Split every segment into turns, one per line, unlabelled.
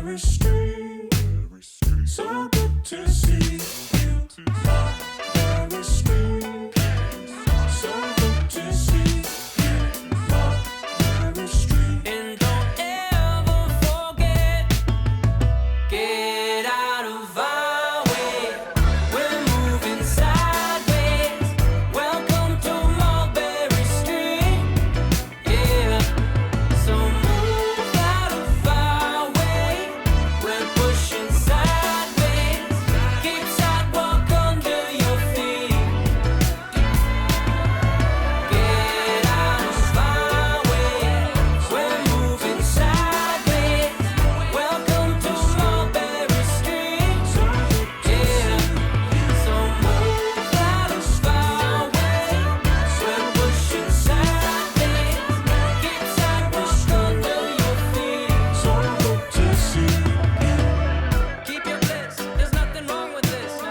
very street. So good to see you. Very street. So good to see you. Very street.
And don't ever forget, get out of our way. We're moving sideways. Welcome to Mulberry Street. Yeah. So move out of our way. We're pushing sideways. Keep sidewalk under your feet. Get out of our way. We're moving sideways. Welcome to Mulberry Street. Yeah. So move out of our way. We're pushing sideways. Keep sidewalk under your feet.
So good to see you.
Keep your bliss. There's nothing wrong with this. No.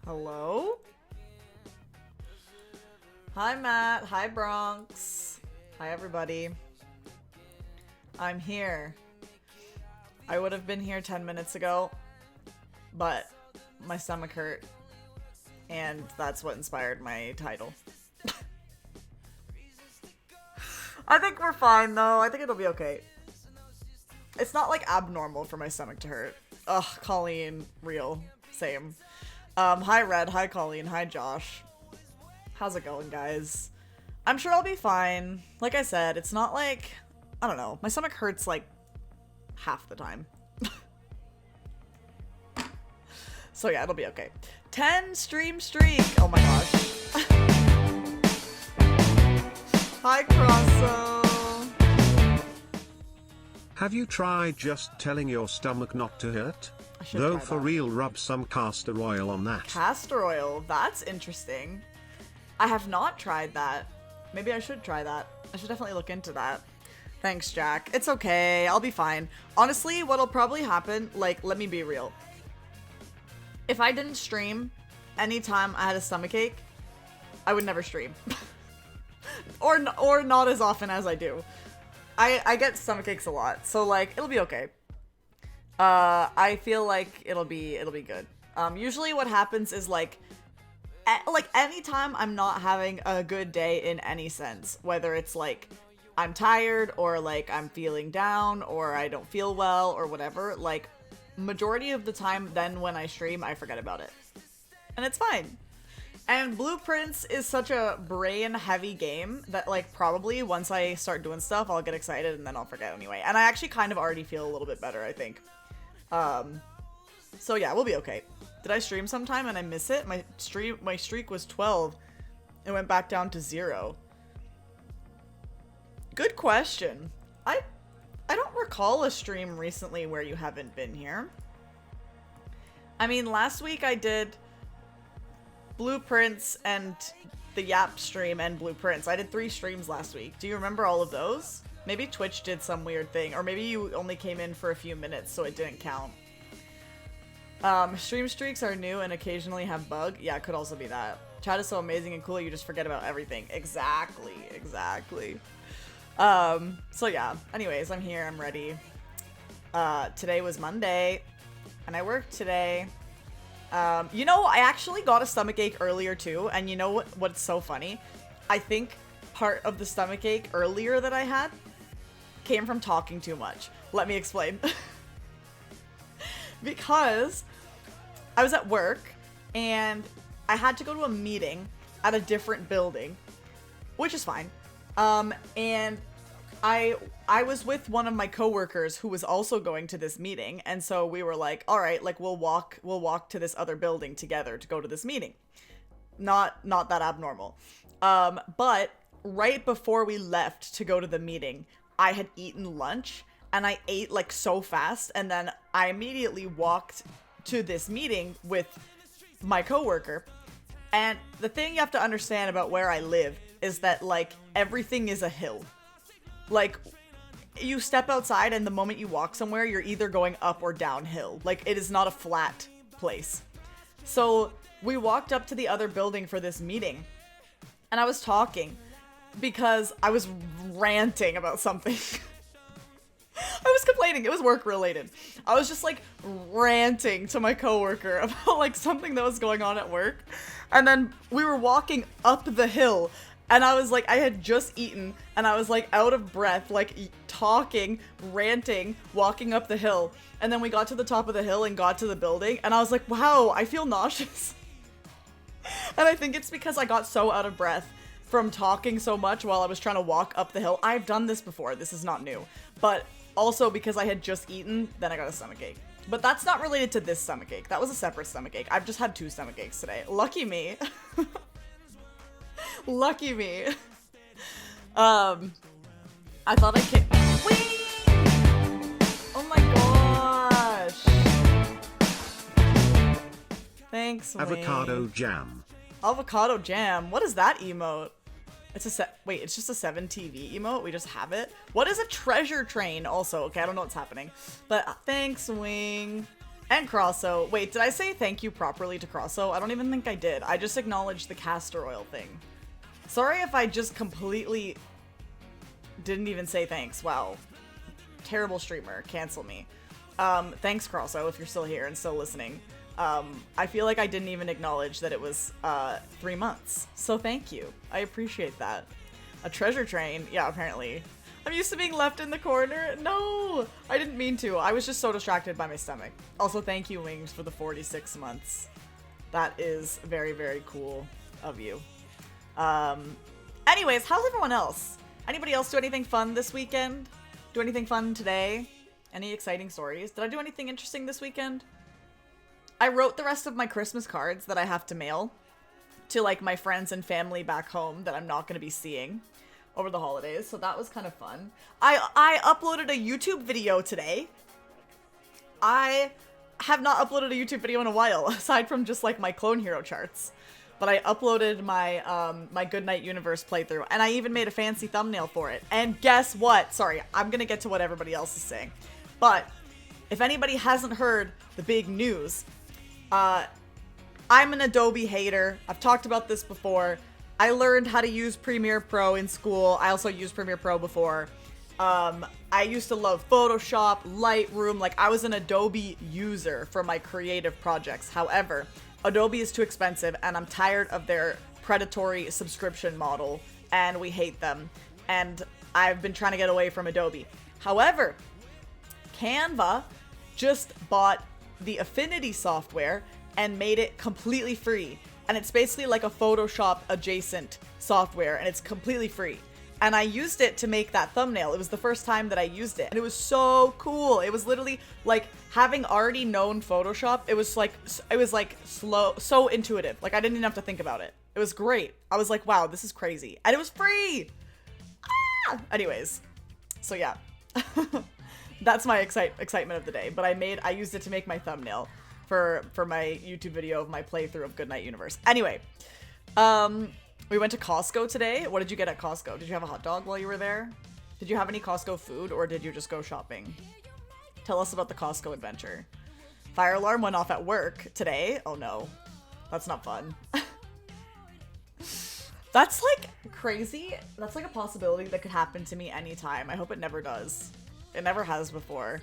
Hello? Hi, Matt. Hi, Bronx. Hi, everybody. I'm here. I would have been here 10 minutes ago, but my stomach hurt, and that's what inspired my title. I think we're fine, though. I think it'll be okay. It's not, like, abnormal for my stomach to hurt. Ugh, Colleen, real. Same. Hi, Red. Hi, Colleen. Hi, Josh. How's it going, guys? I'm sure I'll be fine. Like I said, it's not like... I don't know. My stomach hurts, like, half the time. So, yeah, it'll be okay. 10 stream streak! Oh my gosh. Hi, Crosso.
Have you tried just telling your stomach not to hurt?
I should
Though
try
for
that.
real, rub some castor oil on that.
Castor oil. That's interesting. I have not tried that. Maybe I should try that. I should definitely look into that. Thanks, Jack. It's okay. I'll be fine. Honestly, what'll probably happen, like, let me be real. If I didn't stream anytime I had a stomachache, I would never stream. or not as often as I do. I get stomachaches a lot, so, like, it'll be okay. I feel like it'll be good. Usually what happens is like anytime I'm not having a good day in any sense, whether it's like I'm tired or like I'm feeling down or I don't feel well or whatever, like majority of the time then when I stream, I forget about it. And it's fine. And Blueprints is such a brain heavy game that like probably once I start doing stuff, I'll get excited and then I'll forget anyway. And I actually kind of already feel a little bit better, I think. So yeah, we'll be okay. Did I stream sometime and I miss it? My streak was 12. It went back down to 0. Good question. I don't recall a stream recently where you haven't been here. I mean, last week I did Blueprints and the Yap stream and Blueprints. I did 3 streams last week. Do you remember all of those? Maybe Twitch did some weird thing, or maybe you only came in for a few minutes, so it didn't count. Stream streaks are new and occasionally have bug. Yeah, it could also be that. Chat is so amazing and cool, you just forget about everything. Exactly. So yeah. Anyways, I'm here, I'm ready. Today was Monday, and I worked today. You know, I actually got a stomachache earlier too, and you know what's so funny? I think part of the stomachache earlier that I had came from talking too much. Let me explain. Because I was at work and I had to go to a meeting at a different building, which is fine. And I was with one of my coworkers who was also going to this meeting, and so we were like, all right, like we'll walk to this other building together to go to this meeting. Not that abnormal. But right before we left to go to the meeting, I had eaten lunch and I ate like so fast, and then I immediately walked to this meeting with my coworker, And the thing you have to understand about where I live is that, like, everything is a hill. Like, you step outside and the moment you walk somewhere, you're either going up or downhill. Like, it is not a flat place. So we walked up to the other building for this meeting, and I was talking because I was ranting about something. I was complaining. It was work related. I was just like ranting to my coworker about like something that was going on at work. And then we were walking up the hill, and I was like, I had just eaten, and I was like out of breath, like talking, ranting, walking up the hill. And then we got to the top of the hill and got to the building, and I was like, wow, I feel nauseous. And I think it's because I got so out of breath from talking so much while I was trying to walk up the hill. I've done this before. This is not new. But also because I had just eaten, then I got a stomachache. But that's not related to this stomachache. That was a separate stomachache. I've just had 2 stomachaches today. Lucky me. Lucky me. I thought I could. Whee! Oh my gosh. Thanks, Wayne.
Avocado jam.
Avocado jam. What is that emote? It's a wait, it's just a 7TV emote? We just have it? What is a treasure train also? Okay, I don't know what's happening. But thanks, Wing. And Crosso. Wait, did I say thank you properly to Crosso? I don't even think I did. I just acknowledged the castor oil thing. Sorry if I just completely didn't even say thanks. Wow. Terrible streamer. Cancel me. Thanks, Crosso, if you're still here and still listening. I feel like I didn't even acknowledge that it was 3 months. So thank you. I appreciate that. A treasure train. Yeah, apparently. I'm used to being left in the corner. No, I didn't mean to. I was just so distracted by my stomach. Also, thank you, Wings, for the 46 months. That is very, very cool of you. Anyways, how's everyone else? Anybody else do anything fun this weekend? Do anything fun today? Any exciting stories? Did I do anything interesting this weekend? I wrote the rest of my Christmas cards that I have to mail to like my friends and family back home that I'm not going to be seeing over the holidays. So that was kind of fun. I uploaded a YouTube video today. I have not uploaded a YouTube video in a while, aside from just like my Clone Hero charts. But I uploaded my my Goodnight Universe playthrough, and I even made a fancy thumbnail for it. And guess what? Sorry, I'm going to get to what everybody else is saying. But if anybody hasn't heard the big news, I'm an Adobe hater. I've talked about this before. I learned how to use Premiere Pro in school. I also used Premiere Pro before. I used to love Photoshop, Lightroom. Like, I was an Adobe user for my creative projects. However, Adobe is too expensive, and I'm tired of their predatory subscription model, and we hate them. And I've been trying to get away from Adobe. However, Canva just bought the Affinity software and made it completely free. And it's basically like a Photoshop adjacent software, and it's completely free. And I used it to make that thumbnail. It was the first time that I used it, and it was so cool. It was literally like having already known Photoshop. It was like slow, so intuitive. Like I didn't even have to think about it. It was great. I was like, wow, this is crazy. And it was free. Ah! Anyways, so yeah. That's my excitement of the day. But I used it to make my thumbnail for my YouTube video of my playthrough of Goodnight Universe. Anyway, we went to Costco today. What did you get at Costco? Did you have a hot dog while you were there? Did you have any Costco food, or did you just go shopping? Tell us about the Costco adventure. Fire alarm went off at work today. Oh no, that's not fun. That's like crazy. That's like a possibility that could happen to me anytime. I hope it never does. It never has before.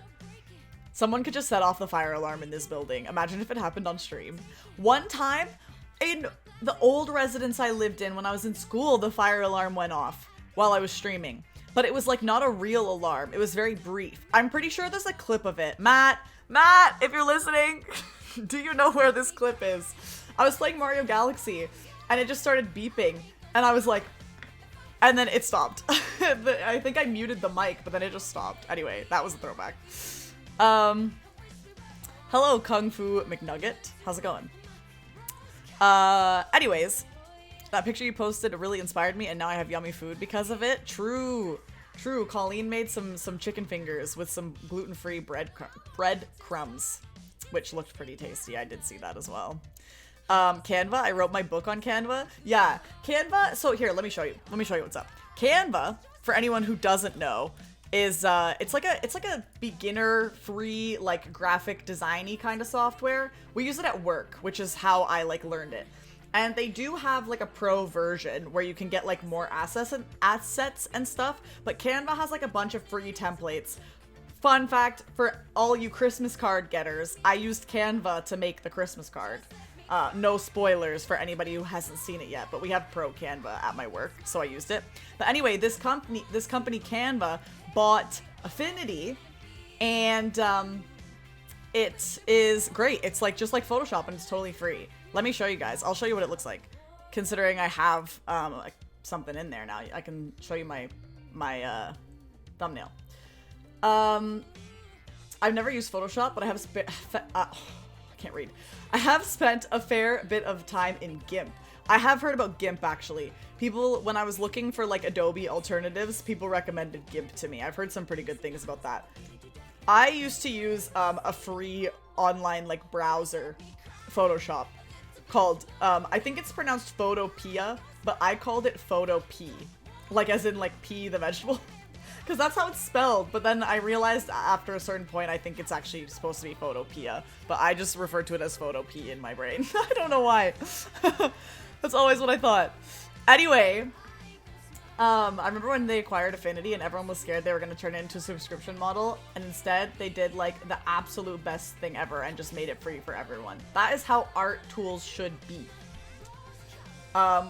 Someone could just set off the fire alarm in this building. Imagine if it happened on stream. One time, in the old residence I lived in when I was in school, the fire alarm went off while I was streaming. But it was like not a real alarm. It was very brief. I'm pretty sure there's a clip of it. Matt, if you're listening, do you know where this clip is? I was playing Mario Galaxy and it just started beeping. And I was like, and then it stopped. I think I muted the mic, but then it just stopped. Anyway, that was a throwback. Hello, Kung Fu McNugget. How's it going? Anyways, that picture you posted really inspired me, and now I have yummy food because of it. True. Colleen made some chicken fingers with some gluten-free bread crumbs, which looked pretty tasty. I did see that as well. Canva. I wrote my book on Canva. Yeah, Canva. So here, let me show you. Let me show you what's up. Canva, for anyone who doesn't know, is it's like a beginner free like graphic designy kind of software. We use it at work, which is how I like learned it. And they do have like a pro version where you can get like more assets and stuff, but Canva has like a bunch of free templates. Fun fact for all you Christmas card getters, I used Canva to make the Christmas card. No spoilers for anybody who hasn't seen it yet, but we have pro Canva at my work, so I used it. But anyway, this company Canva bought Affinity, and it is great. It's like just like Photoshop, and it's totally free. Let me show you guys. I'll show you what it looks like. Considering I have something in there now, I can show you my thumbnail. I've never used Photoshop, but I have I can't read. I have spent a fair bit of time in GIMP. I have heard about GIMP actually. People, when I was looking for like Adobe alternatives, people recommended GIMP to me. I've heard some pretty good things about that. I used to use a free online like browser, Photoshop, called, I think it's pronounced Photopea, but I called it Photopea. Like as in like pea the vegetable. Because that's how it's spelled, but then I realized after a certain point I think it's actually supposed to be Photopea, but I just refer to it as Photopea in my brain. I don't know why. That's always what I thought. Anyway, I remember when they acquired Affinity and everyone was scared they were going to turn it into a subscription model, and instead they did like the absolute best thing ever and just made it free for everyone. That is how art tools should be.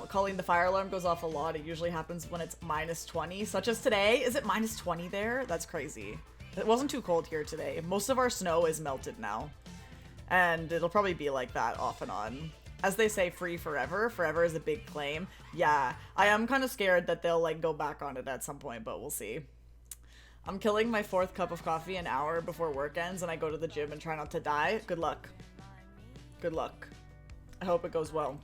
Colleen, the fire alarm goes off a lot. It usually happens when it's -20, such as today. Is it -20 there? That's crazy. It wasn't too cold here today. Most of our snow is melted now. And it'll probably be like that off and on. As they say, free forever. Forever is a big claim. Yeah, I am kind of scared that they'll like go back on it at some point, but we'll see. I'm killing my 4th cup of coffee an hour before work ends, and I go to the gym and try not to die. Good luck. Good luck. I hope it goes well.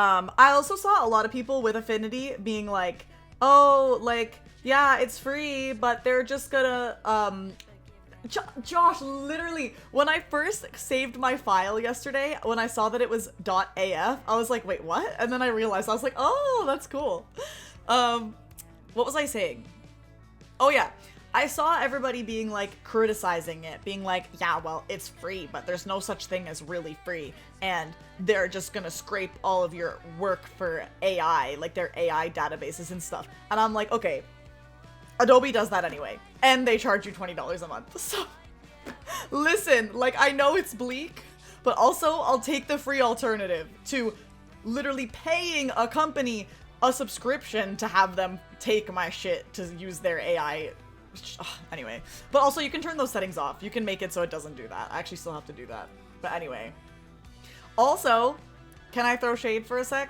I also saw a lot of people with Affinity being like, oh, like, yeah, it's free, but they're just gonna, Josh, literally, when I first saved my file yesterday, when I saw that it was .af, I was like, wait, what? And then I realized, I was like, oh, that's cool. What was I saying? Oh, yeah. I saw everybody being like criticizing it, being like, yeah, well, it's free, but there's no such thing as really free, and they're just gonna scrape all of your work for AI, like their AI databases and stuff. And I'm like, okay, Adobe does that anyway, and they charge you $20 a month. So listen, like, I know it's bleak, but also I'll take the free alternative to literally paying a company a subscription to have them take my shit to use their AI. Anyway, but also you can turn those settings off. You can make it so it doesn't do that. I actually still have to do that. But anyway. Also, can I throw shade for a sec?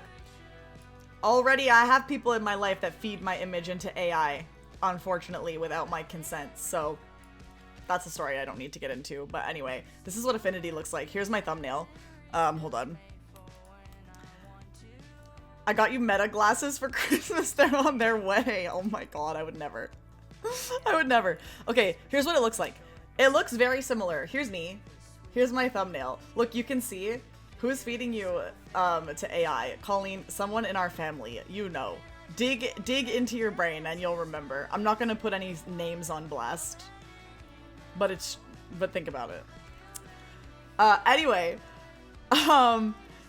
Already I have people in my life that feed my image into AI, unfortunately, without my consent. So that's a story I don't need to get into. But anyway, this is what Affinity looks like. Here's my thumbnail. Hold on. I got you Meta glasses for Christmas. They're on their way. Oh my god, I would never. I would never. Okay, here's what it looks like. It looks very similar. Here's me. Here's my thumbnail. Look, you can see who's feeding you to AI. Colleen, someone in our family. You know. Dig into your brain and you'll remember. I'm not gonna put any names on blast. But think about it. Anyway.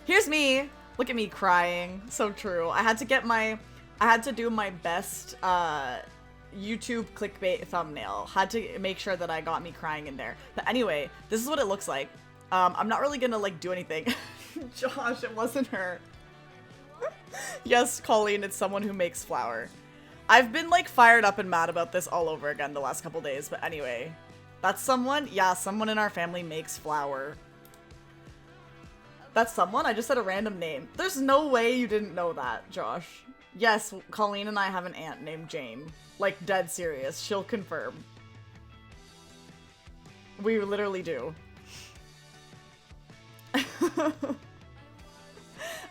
Here's me. Look at me crying. So true. I had to do my best YouTube clickbait thumbnail. Had to make sure that I got me crying in there. But anyway, this is what it looks like. I'm not really gonna like do anything. Josh, it wasn't her. Yes, Colleen, it's someone who makes flour. I've been like fired up and mad about this all over again the last couple days, but anyway. That's someone? Yeah, someone in our family makes flour. That's someone? I just said a random name. There's no way you didn't know that, Josh. Yes, Colleen and I have an aunt named Jane. Like, dead serious. She'll confirm. We literally do.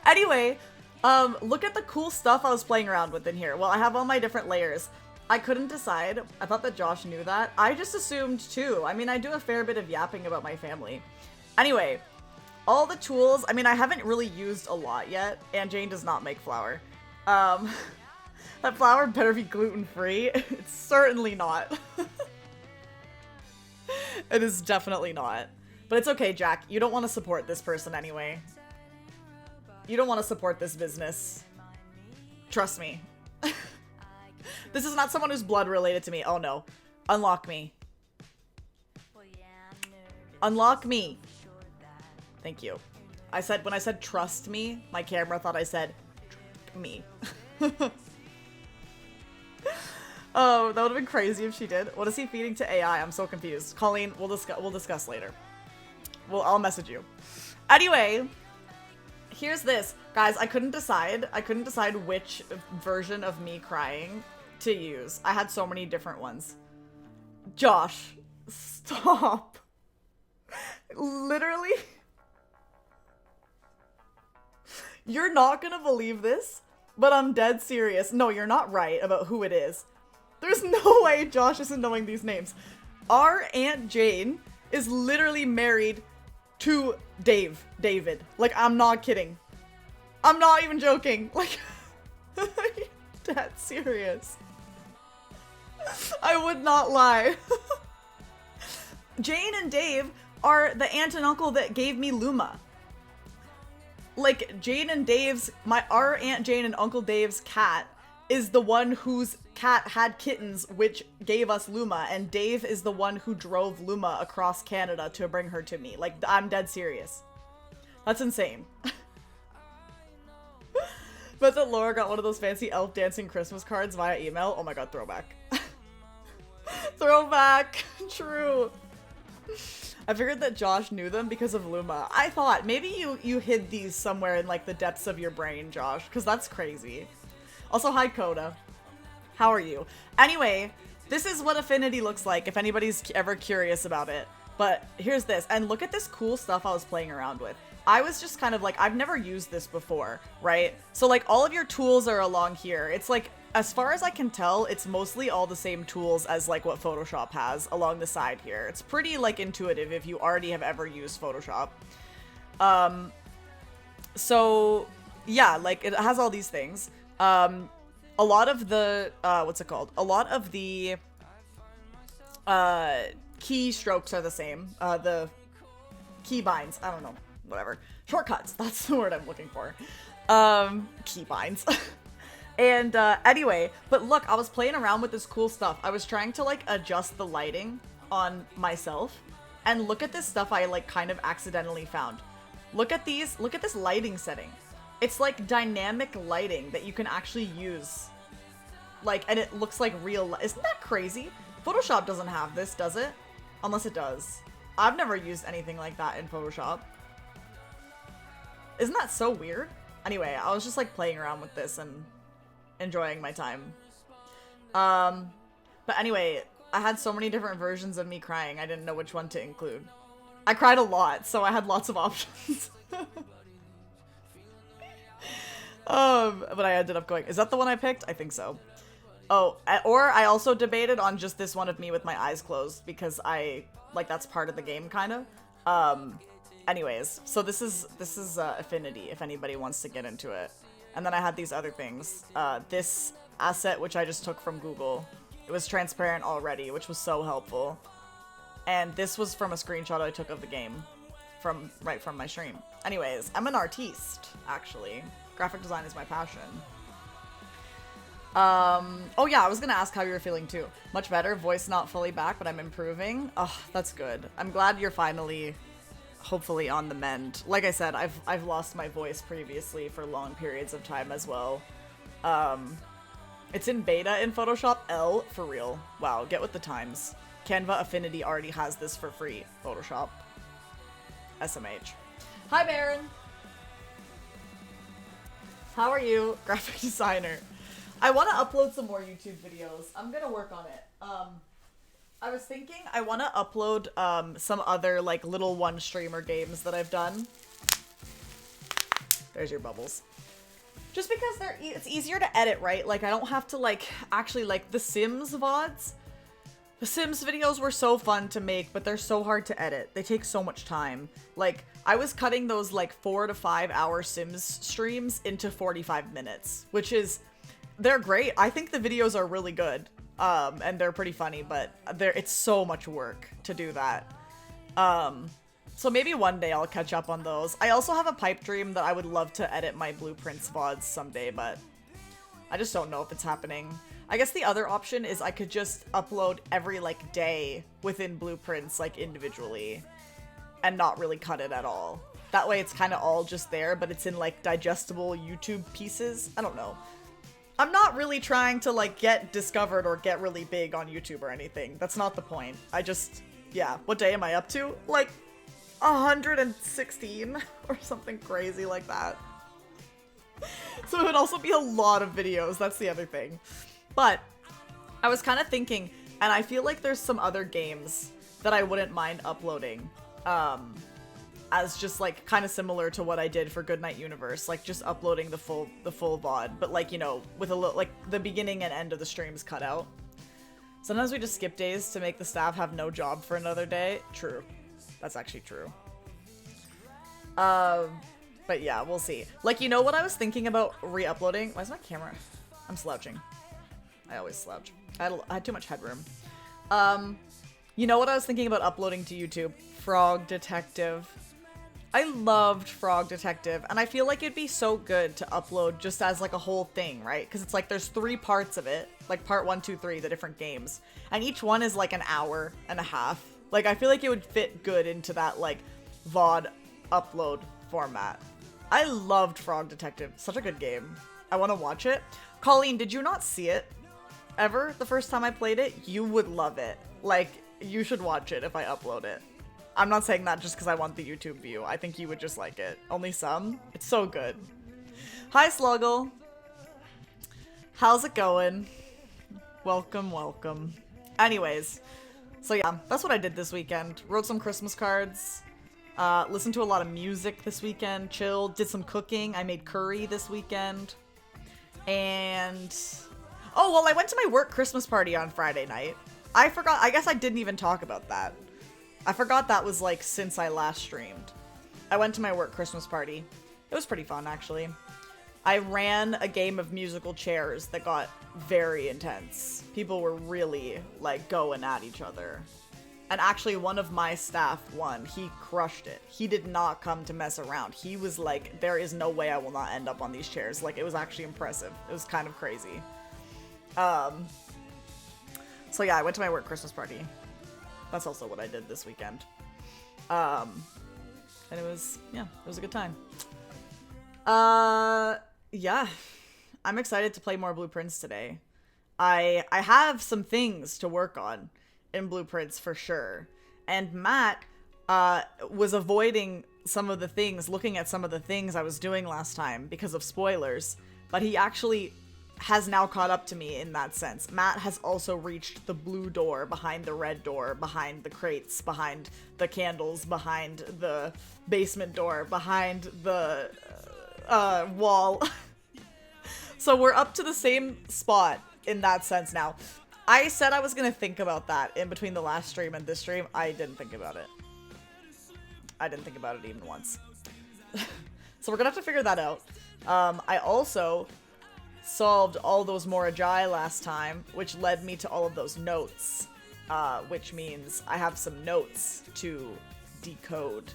Anyway, look at the cool stuff I was playing around with in here. Well, I have all my different layers. I couldn't decide. I thought that Josh knew that. I just assumed too. I mean, I do a fair bit of yapping about my family. Anyway, All the tools, I mean, I haven't really used a lot yet, and Jane does not make flour. That flour better be gluten-free. It's certainly not. It is definitely not. But it's okay, Jack. You don't want to support this person anyway. You don't want to support this business. Trust me. This is not someone who's blood related to me. Oh no. Unlock me. Unlock me. Thank you. When I said trust me, my camera thought I said me. Oh, that would have been crazy if she did. What is he feeding to AI? I'm so confused. Colleen, we'll discuss later. I'll message you. Anyway, here's this. Guys, I couldn't decide which version of me crying to use. I had so many different ones. Josh, stop. Literally. You're not gonna believe this, but I'm dead serious. No, you're not right about who it is. There's no way Josh isn't knowing these names. Our Aunt Jane is literally married to David. Like, I'm not kidding. I'm not even joking. Like, dead serious. I would not lie. Jane and Dave are the aunt and uncle that gave me Luma. Like, our Aunt Jane and Uncle Dave's cat is the one whose cat had kittens, which gave us Luma, and Dave is the one who drove Luma across Canada to bring her to me. Like, I'm dead serious. That's insane. But that Laura got one of those fancy elf dancing Christmas cards via email. Oh my god, throwback. Throwback. True. I figured that Josh knew them because of Luma. I thought maybe you hid these somewhere in like the depths of your brain, Josh, because that's crazy. Also, hi Coda. How are you? Anyway, this is what Affinity looks like if anybody's ever curious about it. But here's this, and look at this cool stuff I was playing around with. I was just kind of like, I've never used this before, right? So like all of your tools are along here. It's like, as far as I can tell, it's mostly all the same tools as like what Photoshop has along the side here. It's pretty like intuitive if you already have ever used Photoshop. So yeah, like it has all these things. A lot of the, what's it called? A lot of the key strokes are the same. The key binds, I don't know, whatever. Shortcuts, that's the word I'm looking for. Key binds. And anyway, but look, I was playing around with this cool stuff. I was trying to like adjust the lighting on myself, and look at this stuff I like kind of accidentally found. Look at these, look at this lighting setting. It's like dynamic lighting that you can actually use. Like, and it looks like real, isn't that crazy? Photoshop doesn't have this, does it? Unless it does. I've never used anything like that in Photoshop. Isn't that so weird? Anyway, I was just like playing around with this and enjoying my time. But anyway, I had so many different versions of me crying, I didn't know which one to include. I cried a lot, so I had lots of options. But I ended up going, is that the one I picked? I think so. Oh, or I also debated on just this one of me with my eyes closed, because like that's part of the game, kind of. Anyways, so this is Affinity, if anybody wants to get into it. And then I had these other things. This asset, which I just took from Google. It was transparent already, which was so helpful. And this was from a screenshot I took of the game right from my stream. Anyways, I'm an artiste, actually. Graphic design is my passion. Oh yeah, I was gonna ask how you were feeling too. Much better, voice not fully back, but I'm improving. Oh, that's good. I'm glad you're finally, hopefully, on the mend. Like I said, I've lost my voice previously for long periods of time as well. It's in beta in Photoshop L, for real. Wow, get with the times. Canva Affinity already has this for free. Photoshop. SMH. Hi, Baron! How are you? Graphic designer. I want to upload some more YouTube videos. I'm gonna work on it. I was thinking I want to upload some other like little one streamer games that I've done. There's your bubbles. Just because it's easier to edit, right? Like I don't have to like actually like the Sims VODs. The Sims videos were so fun to make, but they're so hard to edit. They take so much time. Like, I was cutting those like 4 to 5 hour Sims streams into 45 minutes, which is, they're great. I think the videos are really good. And they're pretty funny, but it's so much work to do that. So maybe one day I'll catch up on those. I also have a pipe dream that I would love to edit my Blueprints VODs someday, but I just don't know if it's happening. I guess the other option is I could just upload every like day within Blueprints like individually and not really cut it at all. That way it's kind of all just there, but it's in like digestible YouTube pieces. I don't know. I'm not really trying to like get discovered or get really big on YouTube or anything. That's not the point. I just, yeah. What day am I up to? Like 116 or something crazy like that. So it would also be a lot of videos. That's the other thing. But I was kind of thinking, and I feel like there's some other games that I wouldn't mind uploading. As just like kind of similar to what I did for Goodnight Universe, like just uploading the full VOD, but like, you know, with a little like the beginning and end of the streams cut out. Sometimes we just skip days to make the staff have no job for another day. True. That's actually true. But yeah, we'll see. Like, you know what I was thinking about re-uploading? Why is my camera? I'm slouching. I always slouch. I had too much headroom. You know what I was thinking about uploading to YouTube? Frog Detective. I loved Frog Detective, and I feel like it'd be so good to upload just as like a whole thing, right? Because it's like there's 3 parts of it, like part 1, 2, 3, the different games, and each one is like an hour and a half. Like, I feel like it would fit good into that like VOD upload format. I loved Frog Detective. Such a good game. I want to watch it. Colleen, did you not see it ever the first time I played it? You would love it. Like, you should watch it if I upload it. I'm not saying that just because I want the YouTube view. I think you would just like it. Only some. It's so good. Hi, Sluggle. How's it going? Welcome, welcome. Anyways, so yeah, that's what I did this weekend. Wrote some Christmas cards. Listened to a lot of music this weekend. Chilled. Did some cooking. I made curry this weekend. And... oh, well, I went to my work Christmas party on Friday night. I forgot. I guess I didn't even talk about that. I forgot that was like since I last streamed. I went to my work Christmas party. It was pretty fun, actually. I ran a game of musical chairs that got very intense. People were really like going at each other. And actually one of my staff won. He crushed it. He did not come to mess around. He was like, there is no way I will not end up on these chairs. Like, it was actually impressive. It was kind of crazy. So yeah, I went to my work Christmas party. That's also what I did this weekend. And it was, yeah, it was a good time. Yeah. I'm excited to play more Blueprints today. I have some things to work on in Blueprints for sure. And Matt was avoiding some of the things, looking at some of the things I was doing last time because of spoilers, but he actually has now caught up to me in that sense. Matt has also reached the blue door behind the red door, behind the crates, behind the candles, behind the basement door, behind the wall. So we're up to the same spot in that sense now. I said I was gonna think about that in between the last stream and this stream. I didn't think about it. I didn't think about it even once. So we're gonna have to figure that out. I also solved all those Morajai last time, which led me to all of those notes, which means I have some notes to decode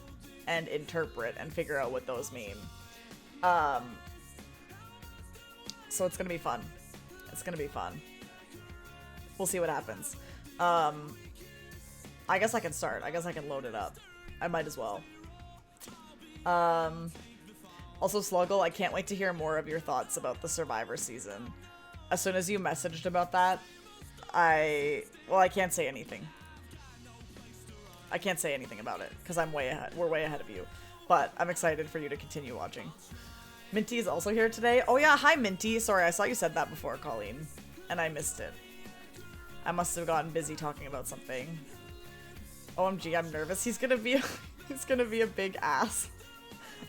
and interpret and figure out what those mean. So it's gonna be fun. It's gonna be fun. We'll see what happens. I guess I can start. I guess I can load it up. I might as well. Also, Sluggle, I can't wait to hear more of your thoughts about the Survivor season. As soon as you messaged about that, I can't say anything. I can't say anything about it, because I'm way ahead. We're way ahead of you. But I'm excited for you to continue watching. Minty is also here today. Oh yeah, hi Minty. Sorry, I saw you said that before, Colleen. And I missed it. I must have gotten busy talking about something. OMG, I'm nervous. He's gonna be a big ass.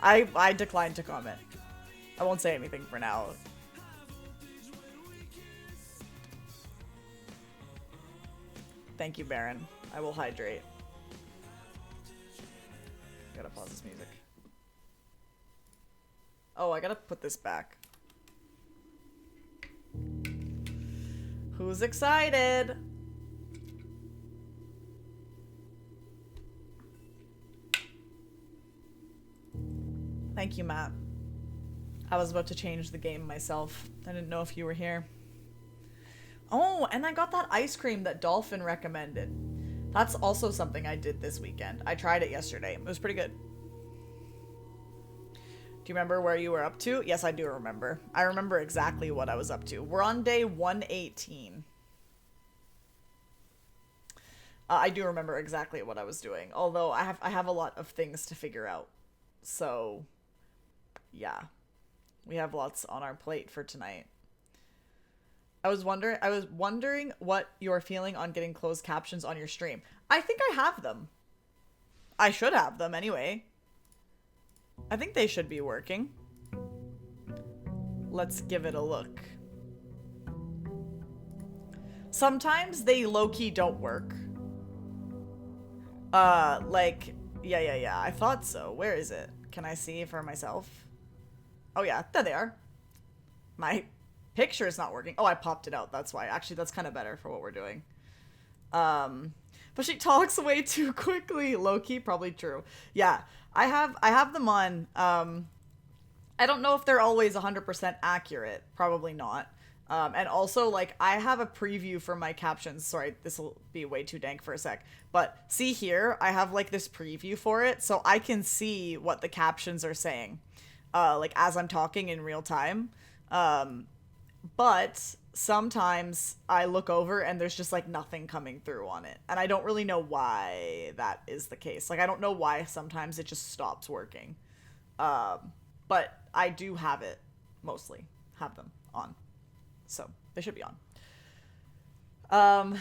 I declined to comment. I won't say anything for now. Thank you, Baron. I will hydrate. Gotta pause this music. Oh, I gotta put this back. Who's excited? Thank you, Matt. I was about to change the game myself. I didn't know if you were here. Oh, and I got that ice cream that Dolphin recommended. That's also something I did this weekend. I tried it yesterday. It was pretty good. Do you remember where you were up to? Yes, I do remember. I remember exactly what I was up to. We're on day 118. I do remember exactly what I was doing. Although I have a lot of things to figure out. So, yeah. We have lots on our plate for tonight. I was wondering what you're feeling on getting closed captions on your stream. I think I have them. I should have them anyway. I think they should be working. Let's give it a look. Sometimes they low-key don't work. Like, yeah. I thought so. Where is it? Can I see for myself? Oh yeah, there they are. My picture is not working. Oh, I popped it out. That's why. Actually, that's kind of better for what we're doing. But she talks way too quickly. Low-key, probably true. Yeah, I have them on. I don't know if they're always 100% accurate. Probably not. And also, like, I have a preview for my captions. Sorry, this will be way too dank for a sec. But see here, I have, like, this preview for it, so I can see what the captions are saying, like, as I'm talking in real time. But sometimes I look over and there's just, like, nothing coming through on it. And I don't really know why that is the case. Like, I don't know why sometimes it just stops working. But I do have it, mostly, have them on. So, they should be on.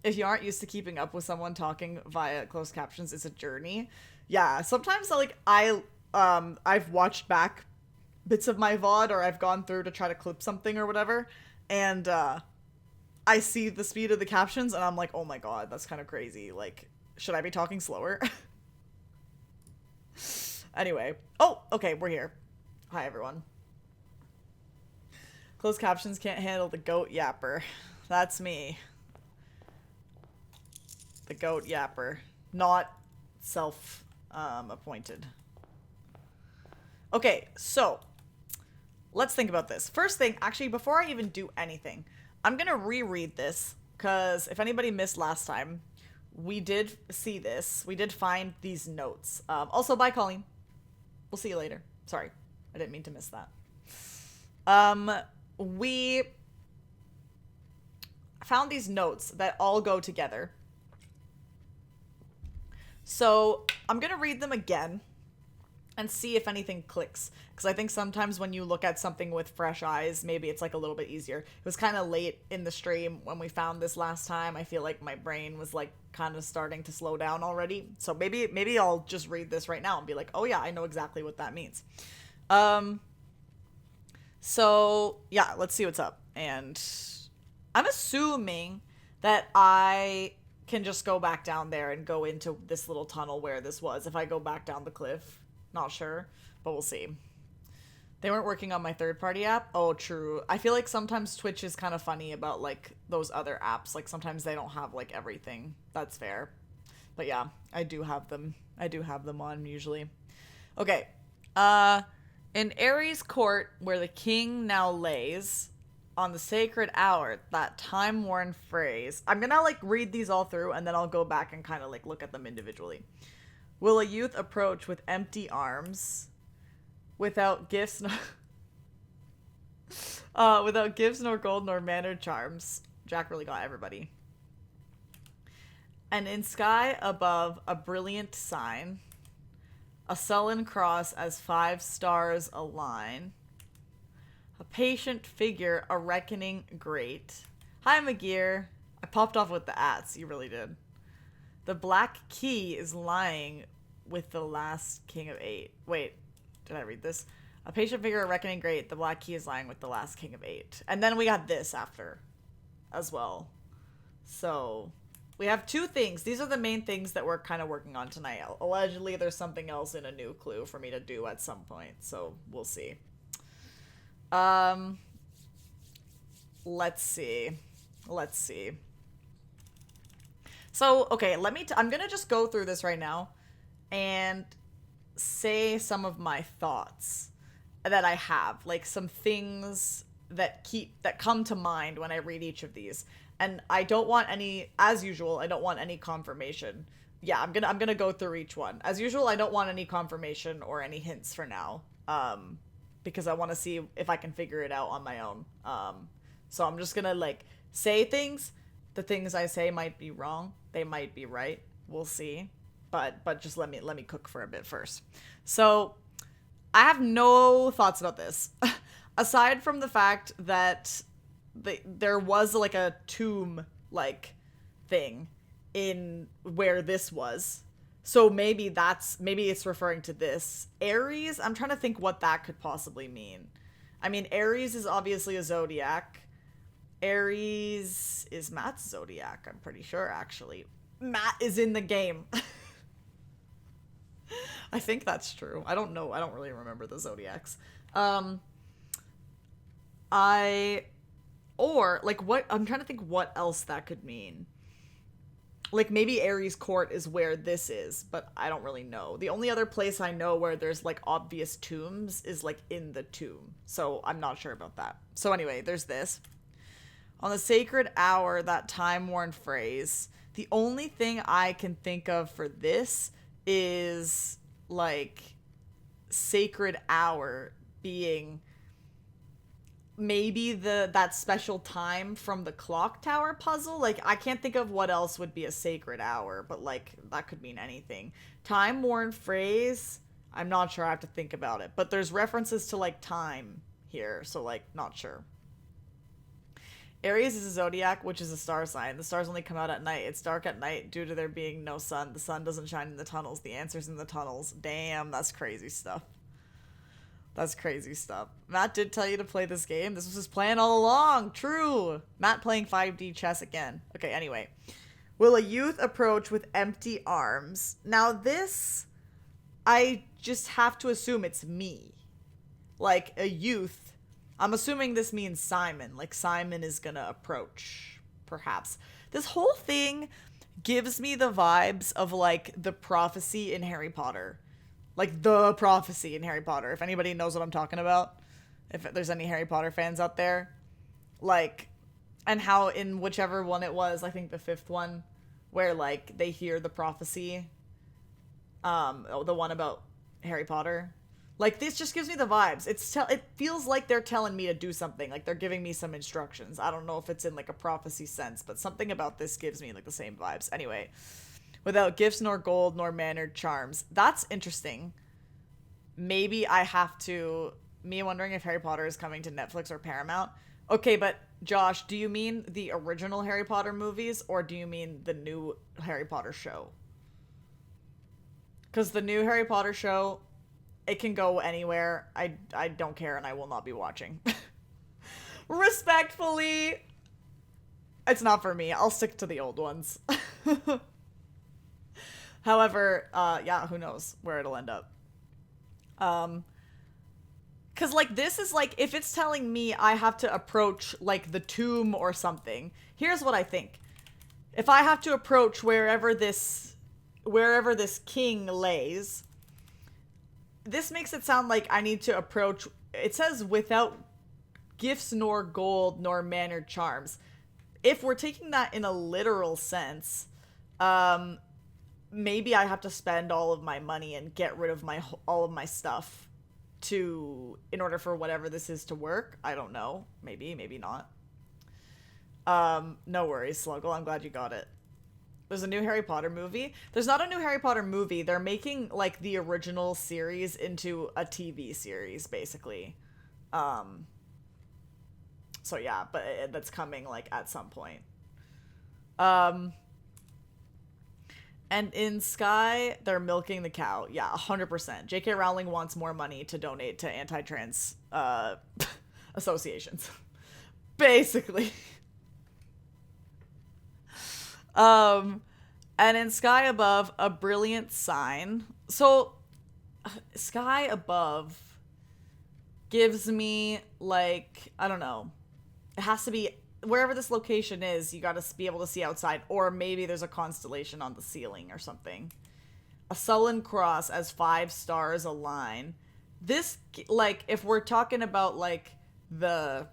If you aren't used to keeping up with someone talking via closed captions, it's a journey. Yeah, sometimes, like, I've watched back bits of my VOD, or I've gone through to try to clip something or whatever, and, I see the speed of the captions, and I'm like, oh my god, that's kind of crazy. Like, should I be talking slower? Anyway. Oh, okay, we're here. Hi, everyone. Closed captions can't handle the goat yapper. That's me. The goat yapper. Not self-appointed. Okay, so let's think about this. First thing, actually, before I even do anything, I'm gonna reread this, because if anybody missed last time, we did see this. We did find these notes. Also, bye, Colleen. We'll see you later. Sorry, I didn't mean to miss that. We found these notes that all go together. So I'm going to read them again and see if anything clicks. Because I think sometimes when you look at something with fresh eyes, maybe it's like a little bit easier. It was kind of late in the stream when we found this last time. I feel like my brain was like kind of starting to slow down already. So maybe I'll just read this right now and be like, oh yeah, I know exactly what that means. So yeah, let's see what's up. And I'm assuming that I can just go back down there and go into this little tunnel where this was. If I go back down the cliff, not sure, but we'll see. They weren't working on my third-party app. Oh, true. I feel like sometimes Twitch is kind of funny about, like, those other apps. Like, sometimes they don't have, like, everything. That's fair. But yeah, I do have them. I do have them on, usually. Okay. In Ares' court, where the king now lays, on the sacred hour, that time-worn phrase. I'm gonna, like, read these all through, and then I'll go back and kind of, like, look at them individually. Will a youth approach with empty arms, without gifts nor gold nor mannered charms? Jack really got everybody. And in sky above a brilliant sign, a sullen cross as 5 stars align, a patient figure, a reckoning great. Hi, Magir. I popped off with the ats. You really did. The black key is lying with the last king of 8. Wait, did I read this? A patient figure, a reckoning great. The black key is lying with the last king of 8. And then we got this after as well. So, We have two things. These are the main things that we're kind of working on tonight. Allegedly, there's something else in a new clue for me to do at some point, so we'll see. Let's see. So, okay, I'm gonna just go through this right now and say some of my thoughts that I have, like some things that come to mind when I read each of these. And I don't want any, as usual, I don't want any confirmation. Yeah, I'm gonna go through each one. As usual, I don't want any confirmation or any hints for now. Because I want to see if I can figure it out on my own. So I'm just gonna like say things. The things I say might be wrong. They might be right. We'll see. But just let me cook for a bit first. So I have no thoughts about this. Aside from the fact that there was like a tomb like thing in where this was. So maybe it's referring to this. Aries, I'm trying to think what that could possibly mean. I mean, Aries is obviously a zodiac. Aries is Matt's zodiac, I'm pretty sure, actually. Matt is in the game. I think that's true. I don't know. I don't really remember the zodiacs. I'm trying to think what else that could mean. Like, maybe Aries Court is where this is, but I don't really know. The only other place I know where there's, like, obvious tombs is, like, in the tomb. So I'm not sure about that. So anyway, there's this. On the sacred hour, that time-worn phrase, the only thing I can think of for this is, like, sacred hour being maybe that special time from the clock tower puzzle. Like, I can't think of what else would be a sacred hour, but, like, that could mean anything. Time-worn phrase, I'm not sure. I have to think about it. But there's references to, like, time here, so, like, not sure. Aries is a zodiac, which is a star sign. The stars only come out at night. It's dark at night due to there being no sun. The sun doesn't shine in the tunnels. The answer's in the tunnels. Damn, that's crazy stuff. That's crazy stuff. Matt did tell you to play this game. This was his plan all along. True. Matt playing 5D chess again. Okay, anyway. Will a youth approach with empty arms? Now this, I just have to assume it's me. Like, a youth. I'm assuming this means Simon. Like, Simon is gonna approach, perhaps. This whole thing gives me the vibes of, like, the prophecy in Harry Potter. Like, the prophecy in Harry Potter. If anybody knows what I'm talking about. If there's any Harry Potter fans out there. Like, and how in whichever one it was, I think the 5th one, where, like, they hear the prophecy. The one about Harry Potter. Like, this just gives me the vibes. It feels like they're telling me to do something. Like, they're giving me some instructions. I don't know if it's in, like, a prophecy sense, but something about this gives me, like, the same vibes. Anyway, without gifts nor gold nor mannered charms. That's interesting. Maybe I have to... Me wondering if Harry Potter is coming to Netflix or Paramount. Okay, but Josh, do you mean the original Harry Potter movies, or do you mean the new Harry Potter show? Because the new Harry Potter show... It can go anywhere. I don't care, and I will not be watching. Respectfully, it's not for me. I'll stick to the old ones. However, yeah, who knows where it'll end up. Because, like, this is, like, if it's telling me I have to approach, like, the tomb or something, here's what I think. If I have to approach wherever this king lays... This makes it sound like I need to approach... It says without gifts nor gold nor mannered charms. If we're taking that in a literal sense, maybe I have to spend all of my money and get rid of all of my stuff in order for whatever this is to work. I don't know. Maybe not. No worries, Sluggle. I'm glad you got it. There's a new Harry Potter movie. There's not a new Harry Potter movie. They're making, like, the original series into a TV series, basically. So, yeah, but that's coming, like, at some point. And in Sky, they're milking the cow. Yeah, 100%. J.K. Rowling wants more money to donate to anti-trans associations. Basically. And in sky above, a brilliant sign. So, sky above gives me, like, I don't know. It has to be, wherever this location is, you gotta be able to see outside. Or maybe there's a constellation on the ceiling or something. A sullen cross as 5 stars align. This, like, if we're talking about, like, the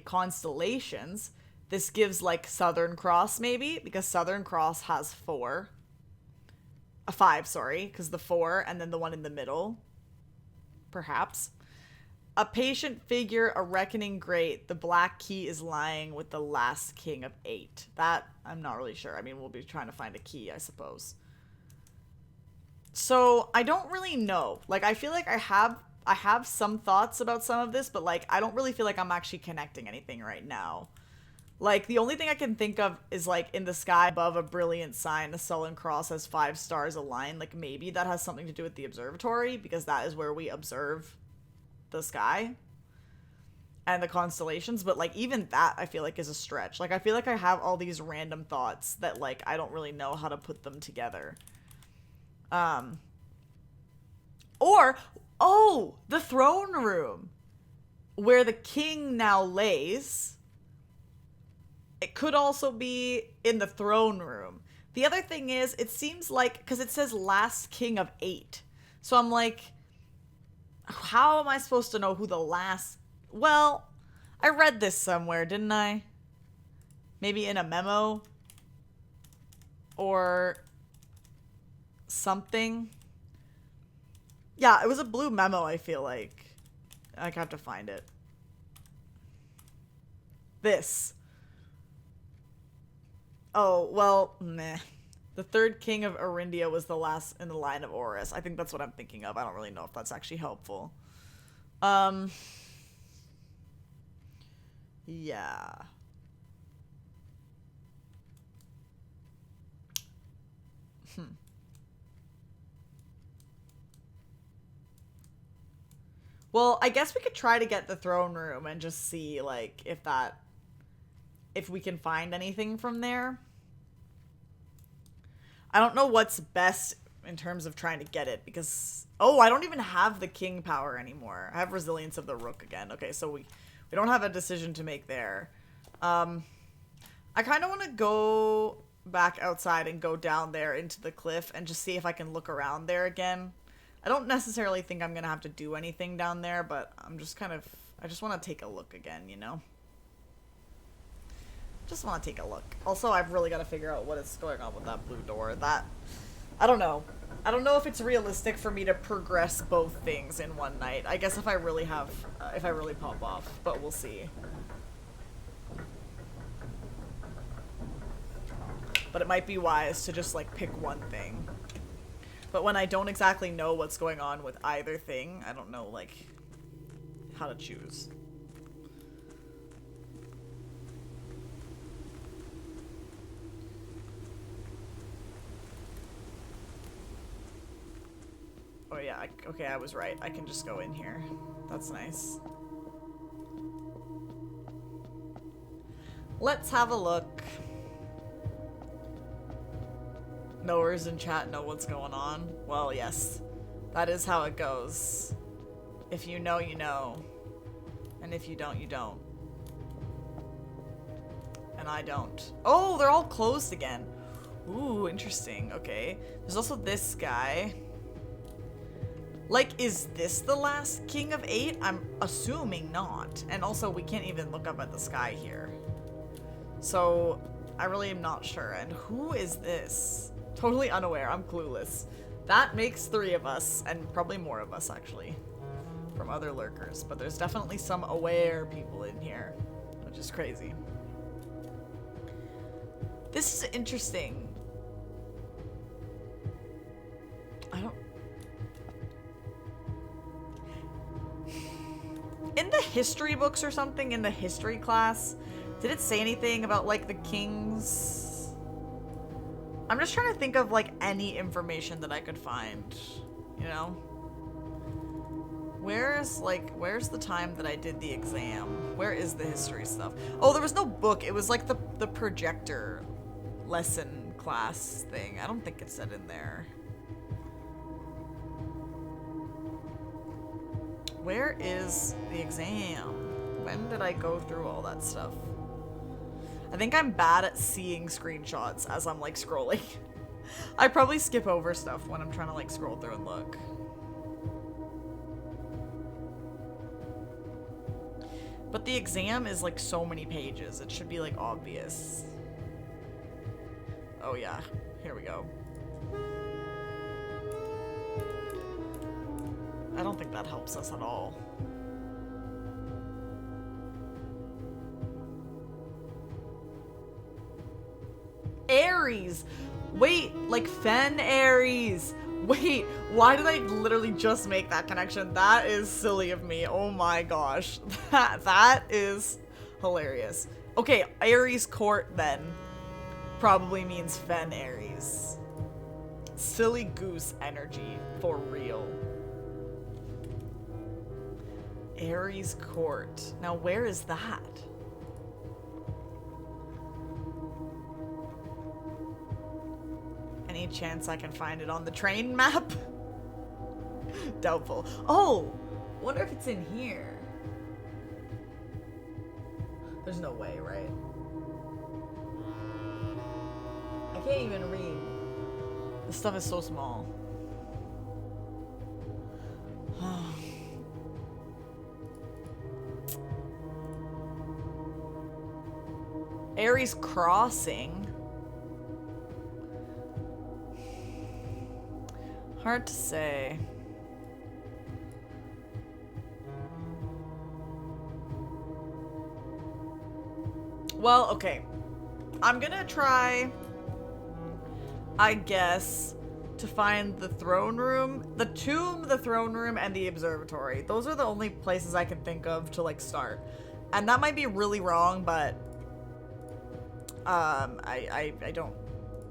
constellations, this gives, like, Southern Cross, maybe, because Southern Cross has 5, sorry, because the 4 and then the one in the middle, perhaps. A patient figure, a reckoning great. The black key is lying with the last king of 8. That, I'm not really sure. I mean, we'll be trying to find a key, I suppose. So, I don't really know. Like, I feel like I have some thoughts about some of this, but, like, I don't really feel like I'm actually connecting anything right now. Like, the only thing I can think of is, like, in the sky above a brilliant sign, a sullen cross has 5 stars aligned. Like, maybe that has something to do with the observatory, because that is where we observe the sky and the constellations. But, like, even that, I feel like, is a stretch. Like, I feel like I have all these random thoughts that, like, I don't really know how to put them together. The throne room, where the king now lays. It could also be in the throne room. The other thing is, it seems like, because it says last king of 8. So I'm like, how am I supposed to know who the last... Well, I read this somewhere, didn't I? Maybe in a memo? Or something? Yeah, it was a blue memo, I feel like. I have to find it. This. Oh, well, meh. The 3rd king of Arindia was the last in the line of Horus. I think that's what I'm thinking of. I don't really know if that's actually helpful. Yeah. Well, I guess we could try to get the throne room and just see, like, if we can find anything from there. I don't know what's best in terms of trying to get it, because... Oh, I don't even have the king power anymore. I have resilience of the rook again. Okay, so we don't have a decision to make there. I kind of want to go back outside and go down there into the cliff and just see if I can look around there again. I don't necessarily think I'm going to have to do anything down there, but I'm just kind of... I just want to take a look again, you know? Just want to take a look. Also, I've really got to figure out what is going on with that blue door. That... I don't know. I don't know if it's realistic for me to progress both things in one night. I guess if I really have... if I really pop off. But we'll see. But it might be wise to just, like, pick one thing. But when I don't exactly know what's going on with either thing, I don't know, like, how to choose. Oh yeah, okay, I was right. I can just go in here. That's nice. Let's have a look. Knowers in chat know what's going on. Well, yes. That is how it goes. If you know, you know. And if you don't, you don't. And I don't. Oh, they're all closed again. Ooh, interesting. Okay. There's also this guy. Like, is this the last king of 8? I'm assuming not. And also, we can't even look up at the sky here. So, I really am not sure. And who is this? Totally unaware. I'm clueless. That makes 3 of us, and probably more of us, actually, from other lurkers. But there's definitely some aware people in here, which is crazy. This is interesting. I don't... In the history books or something, in the history class, did it say anything about, like, the kings? I'm just trying to think of, like, any information that I could find, you know? Where's the time that I did the exam? Where is the history stuff? Oh, there was no book. It was like the projector lesson class thing. I don't think it said in there. Where is the exam? When did I go through all that stuff? I think I'm bad at seeing screenshots as I'm like scrolling. I probably skip over stuff when I'm trying to like scroll through and look. But the exam is like so many pages. It should be like obvious. Oh yeah, here we go. I don't think that helps us at all. Aries! Wait, like Fen Aries! Wait, why did I literally just make that connection? That is silly of me. Oh my gosh. That is hilarious. Okay, Aries Court then probably means Fen Aries. Silly goose energy, for real. Aries Court. Now where is that? Any chance I can find it on the train map? Doubtful. Oh! Wonder if it's in here. There's no way, right? I can't even read. This stuff is so small. Aries Crossing. Hard to say. Well, okay. I'm gonna try, I guess, to find the throne room, the tomb, the throne room, and the observatory. Those are the only places I can think of to like start. And that might be really wrong, but I don't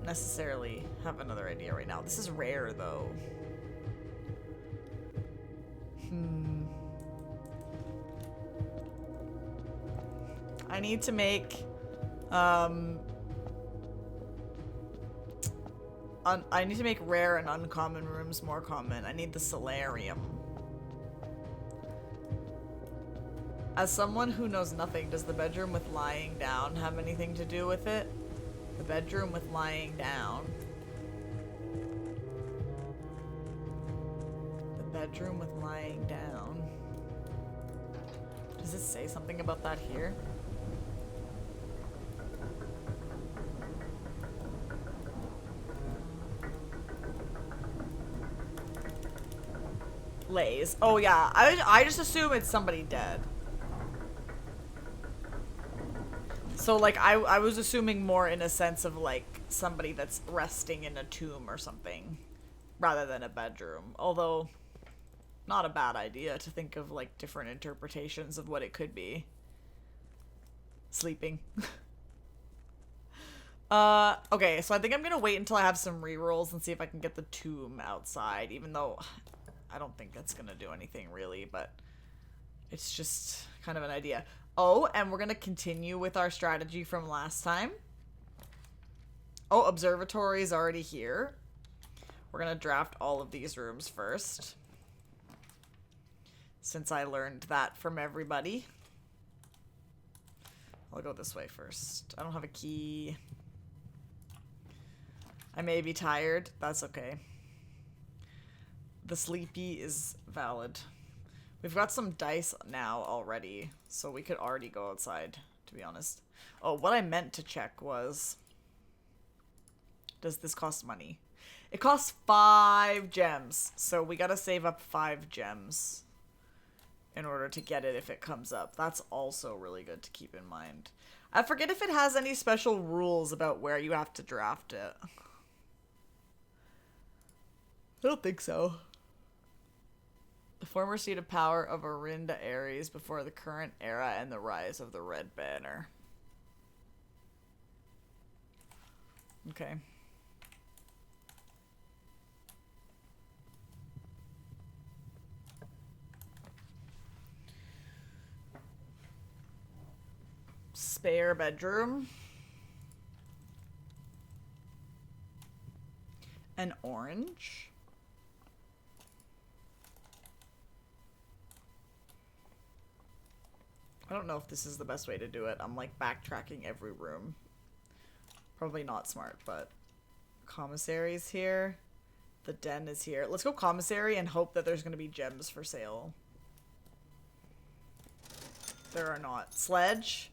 necessarily have another idea right now. This is rare though. I need to make I need to make rare and uncommon rooms more common. I need the solarium. As someone who knows nothing, does the bedroom with lying down have anything to do with it? The bedroom with lying down. The bedroom with lying down. Does it say something about that here? Lays. Oh yeah, I just assume it's somebody dead. So like I was assuming more in a sense of like somebody that's resting in a tomb or something rather than a bedroom. Although not a bad idea to think of like different interpretations of what it could be. Sleeping. Okay, so I think I'm gonna wait until I have some rerolls and see if I can get the tomb outside, even though I don't think that's gonna do anything really, but it's just kind of an idea. Oh, and we're gonna continue with our strategy from last time. Oh, observatory is already here. We're gonna draft all of these rooms first, since I learned that from everybody. I'll go this way first. I don't have a key. I may be tired. That's okay. The sleepy is valid. We've got some dice now already, so we could already go outside, to be honest. Oh, what I meant to check was, does this cost money? It costs 5 gems, so we gotta save up 5 gems in order to get it if it comes up. That's also really good to keep in mind. I forget if it has any special rules about where you have to draft it. I don't think so. The former seat of power of Orinda Aries before the current era and the rise of the Red Banner. Okay. spare bedroom. An orange. I don't know if this is the best way to do it. I'm like backtracking every room. Probably not smart, but commissary's here. The den is here. Let's go commissary and hope that there's going to be gems for sale. There are not. Sledge,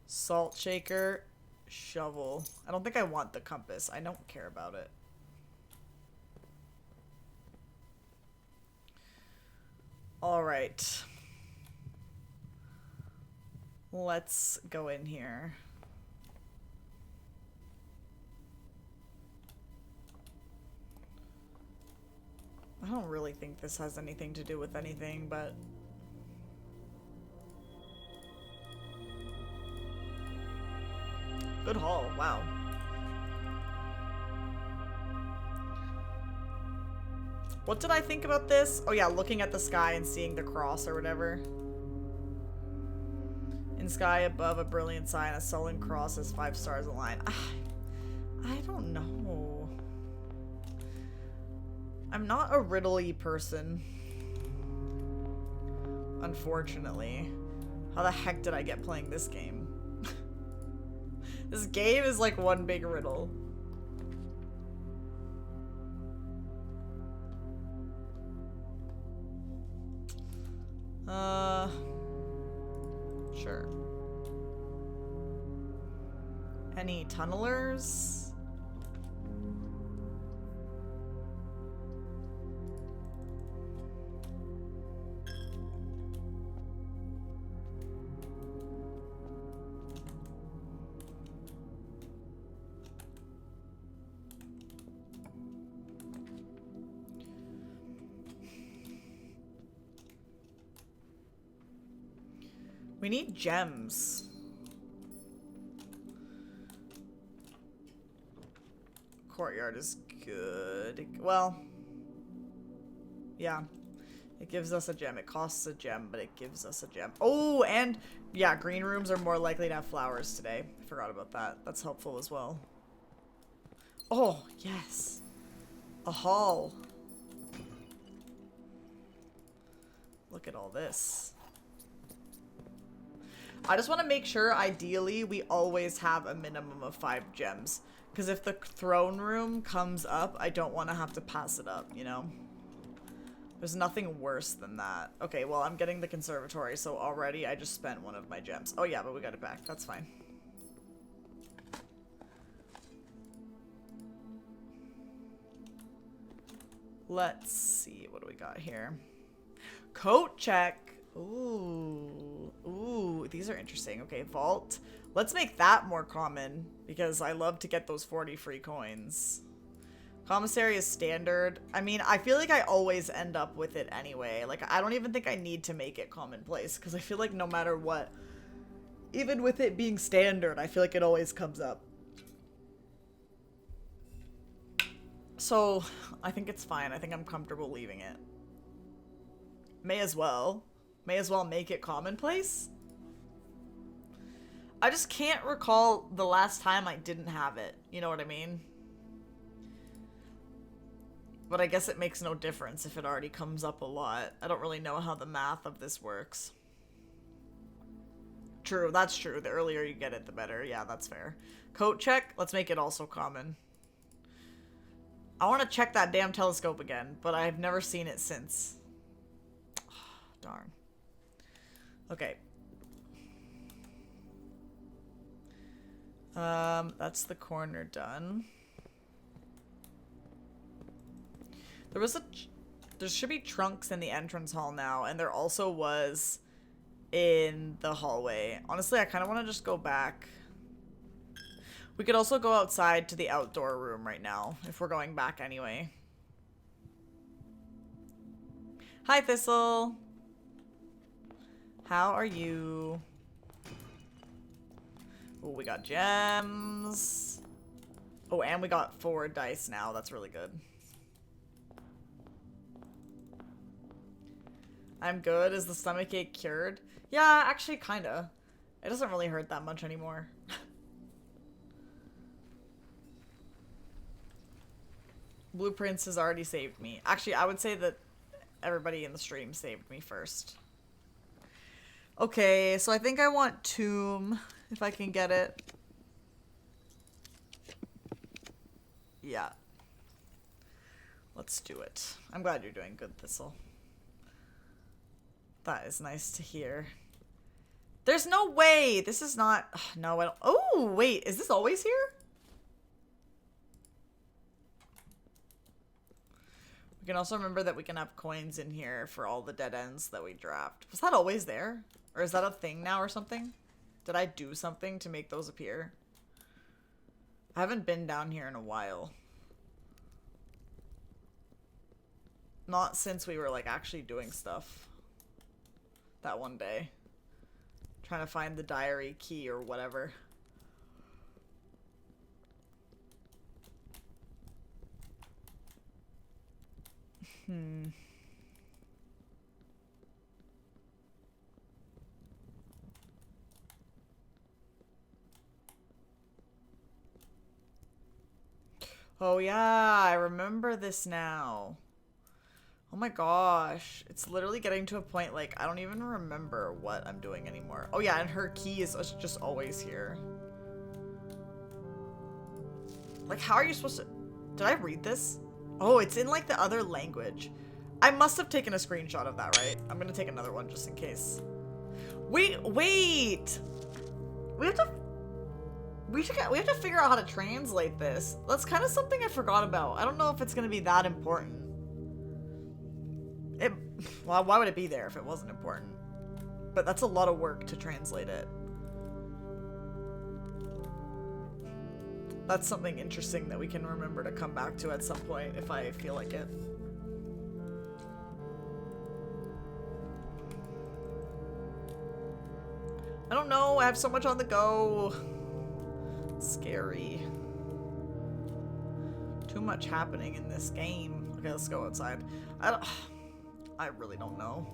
salt shaker, shovel. I don't think I want the compass. I don't care about it. All right. Let's go in here. I don't really think this has anything to do with anything, but... Good haul, wow. What did I think about this? Oh yeah, looking at the sky and seeing the cross or whatever. In sky above a brilliant sign, a sullen cross has 5 stars aligned. I don't know. I'm not a riddle-y person. Unfortunately. How the heck did I get playing this game? This game is like one big riddle. Sure. Any tunnelers? We need gems. Courtyard is good. Well, yeah. It gives us a gem. It costs a gem, but it gives us a gem. Oh, and yeah, green rooms are more likely to have flowers today. I forgot about that. That's helpful as well. Oh, yes. A hall. Look at all this. I just want to make sure, ideally, we always have a minimum of 5 gems. Because if the throne room comes up, I don't want to have to pass it up, you know? There's nothing worse than that. Okay, well, I'm getting the conservatory, so already I just spent one of my gems. Oh yeah, but we got it back. That's fine. Let's see. What do we got here? Coat check. Ooh. Ooh, these are interesting. Okay, vault. Let's make that more common, because I love to get those 40 free coins. Commissary is standard. I mean, I feel like I always end up with it anyway. Like, I don't even think I need to make it commonplace, because I feel like no matter what, even with it being standard, I feel like it always comes up. So, I think it's fine. I think I'm comfortable leaving it. May as well. May as well make it commonplace. I just can't recall the last time I didn't have it. You know what I mean? But I guess it makes no difference if it already comes up a lot. I don't really know how the math of this works. True, that's true. The earlier you get it, the better. Yeah, that's fair. Coat check. Let's make it also common. I want to check that damn telescope again, but I've never seen it since. Darn. Okay. That's the corner done. There should be trunks in the entrance hall now, and there also was in the hallway. Honestly, I kind of want to just go back. We could also go outside to the outdoor room right now, if we're going back anyway. Hi, Thistle. How are you? Oh, we got gems. Oh, and we got 4 dice now. That's really good. I'm good. Is the stomachache cured? Yeah, actually, kinda. It doesn't really hurt that much anymore. Blueprints has already saved me. Actually, I would say that everybody in the stream saved me first. Okay, so I think I want Tomb, if I can get it. Yeah. Let's do it. I'm glad you're doing good, Thistle. That is nice to hear. There's no way! This is not... No, I don't... Oh, wait. Is this always here? We can also remember that we can have coins in here for all the dead ends that we draft. Was that always there? Or is that a thing now or something? Did I do something to make those appear? I haven't been down here in a while. Not since we were, like, actually doing stuff. That one day. Trying to find the diary key or whatever. Oh yeah, I remember this now. Oh my gosh. It's literally getting to a point, like, I don't even remember what I'm doing anymore. Oh yeah, and her key is just always here. Like, how are you supposed to... Did I read this? Oh, it's in, like, the other language. I must have taken a screenshot of that, right? I'm gonna take another one just in case. Wait! We have to... We have to figure out how to translate this. That's kind of something I forgot about. I don't know if it's gonna be that important. Well, why would it be there if it wasn't important? But that's a lot of work to translate it. That's something interesting that we can remember to come back to at some point if I feel like it. I don't know, I have so much on the go. It's scary. Too much happening in this game. Okay, let's go outside. I really don't know.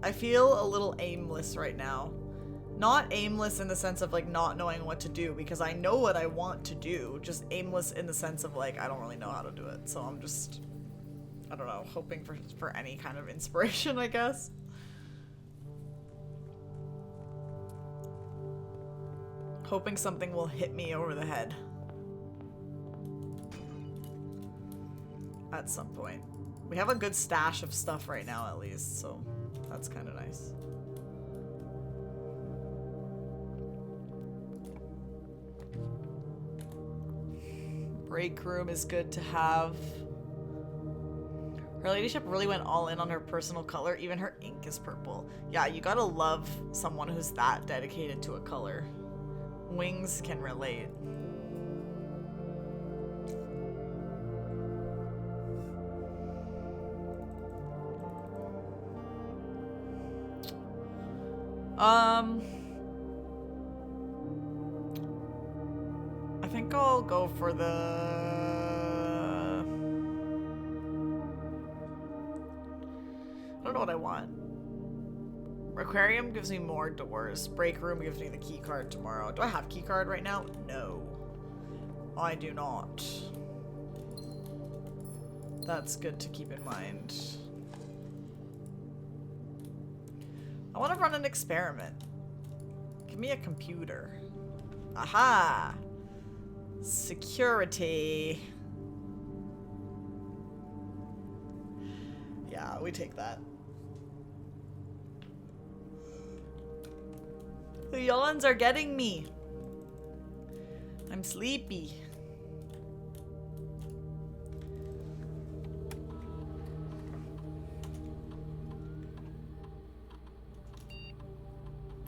I feel a little aimless right now. Not aimless in the sense of, like, not knowing what to do, because I know what I want to do. Just aimless in the sense of, like, I don't really know how to do it. So I'm just, I don't know, hoping for any kind of inspiration, I guess. Hoping something will hit me over the head. At some point. We have a good stash of stuff right now, at least, so that's kind of nice. Break room is good to have. Her ladyship really went all in on her personal color. Even her ink is purple. Yeah, you gotta love someone who's that dedicated to a color. Wings can relate. I think I'll go for the... I don't know what I want. Aquarium gives me more doors. Break room gives me the key card tomorrow. Do I have key card right now? No. I do not. That's good to keep in mind. I want to run an experiment. Give me a computer. Aha! Security. Yeah, we take that. The yawns are getting me. I'm sleepy.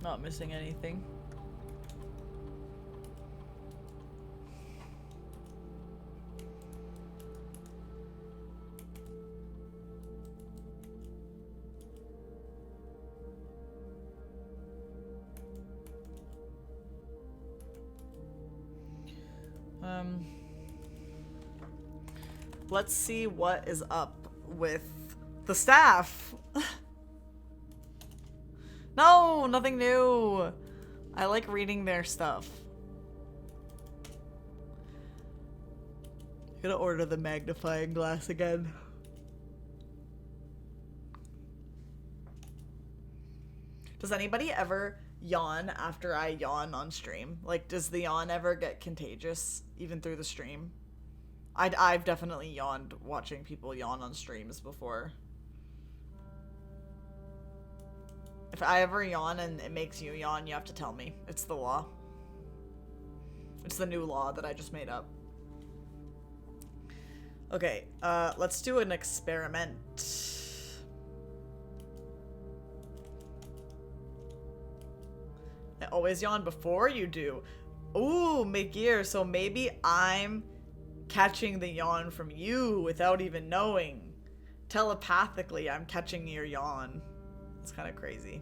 Not missing anything. Let's see what is up with the staff. No, nothing new. I like reading their stuff. I'm gonna order the magnifying glass again. Does anybody ever yawn after I yawn on stream? Like, does the yawn ever get contagious, even through the stream? I've definitely yawned watching people yawn on streams before. If I ever yawn and it makes you yawn, you have to tell me. It's the law. It's the new law that I just made up. Okay, let's do an experiment. I always yawn before you do. Ooh, mid-gear, so maybe I'm catching the yawn from you without even knowing. Telepathically, I'm catching your yawn. It's kind of crazy.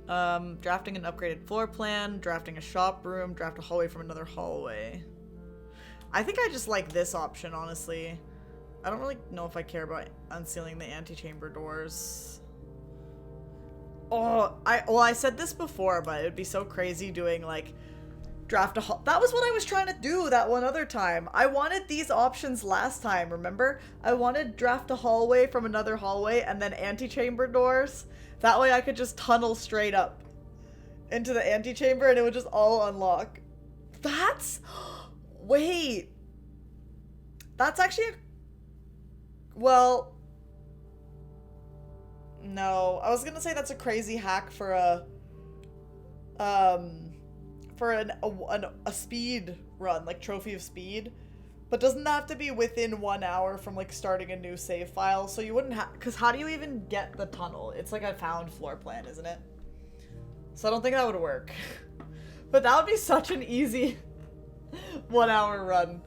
Drafting an upgraded floor plan, drafting a shop room, draft a hallway from another hallway. I think I just like this option, honestly. I don't really know if I care about unsealing the antechamber doors. Oh, I said this before, but it would be so crazy doing, like, draft a hall. That was what I was trying to do that one other time. I wanted these options last time, remember? I wanted draft a hallway from another hallway and then antechamber doors. That way I could just tunnel straight up into the antechamber and it would just all unlock. That's... Wait. That's actually a... Well... No. I was gonna say that's a crazy hack for a... For a speed run, like Trophy of Speed. But doesn't that have to be within 1 hour from, like, starting a new save file? So you wouldn't have... Because how do you even get the tunnel? It's like a found floor plan, isn't it? So I don't think that would work. But that would be such an easy 1 hour run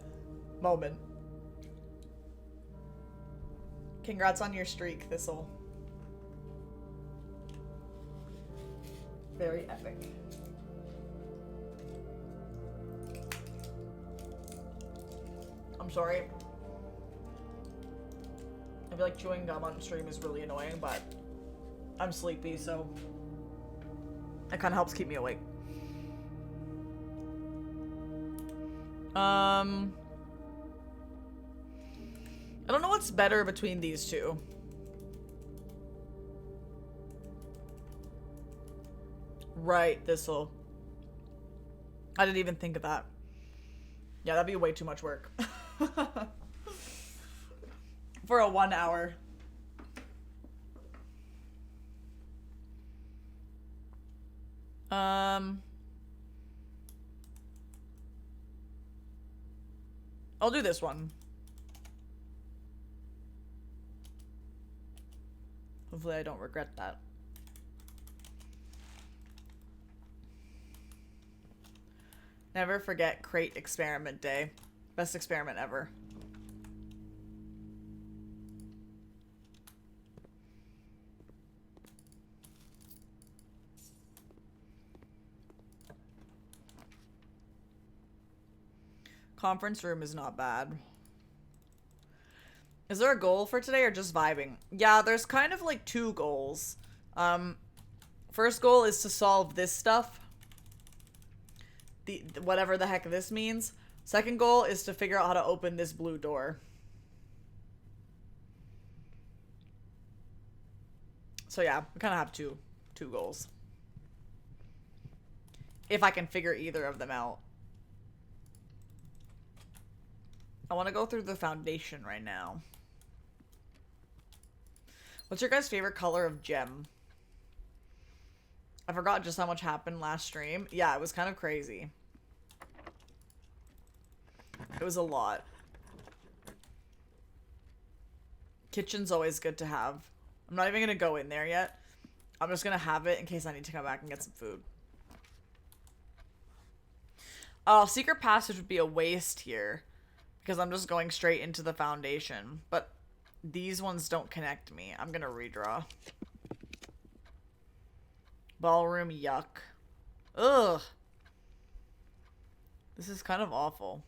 moment. Congrats on your streak, Thistle. Very epic. I'm sorry. I feel like chewing gum on stream is really annoying, but I'm sleepy, so it kind of helps keep me awake. I don't know what's better between these two. Right, this'll. I didn't even think of that. Yeah, that'd be way too much work. For a 1 hour. I'll do this one. Hopefully I don't regret that. Never forget crate experiment day. Best experiment ever. Conference room is not bad. Is there a goal for today or just vibing? Yeah, there's kind of like two goals. First goal is to solve this stuff. Whatever the heck this means. Second goal is to figure out how to open this blue door. So yeah, we kind of have two goals. If I can figure either of them out. I want to go through the foundation right now. What's your guys' favorite color of gem? I forgot just how much happened last stream. Yeah, it was kind of crazy. It was a lot. Kitchen's always good to have. I'm not even going to go in there yet. I'm just going to have it in case I need to come back and get some food. Oh, secret passage would be a waste here. Because I'm just going straight into the foundation. But these ones don't connect me. I'm going to redraw. Ballroom, yuck. Ugh. This is kind of awful.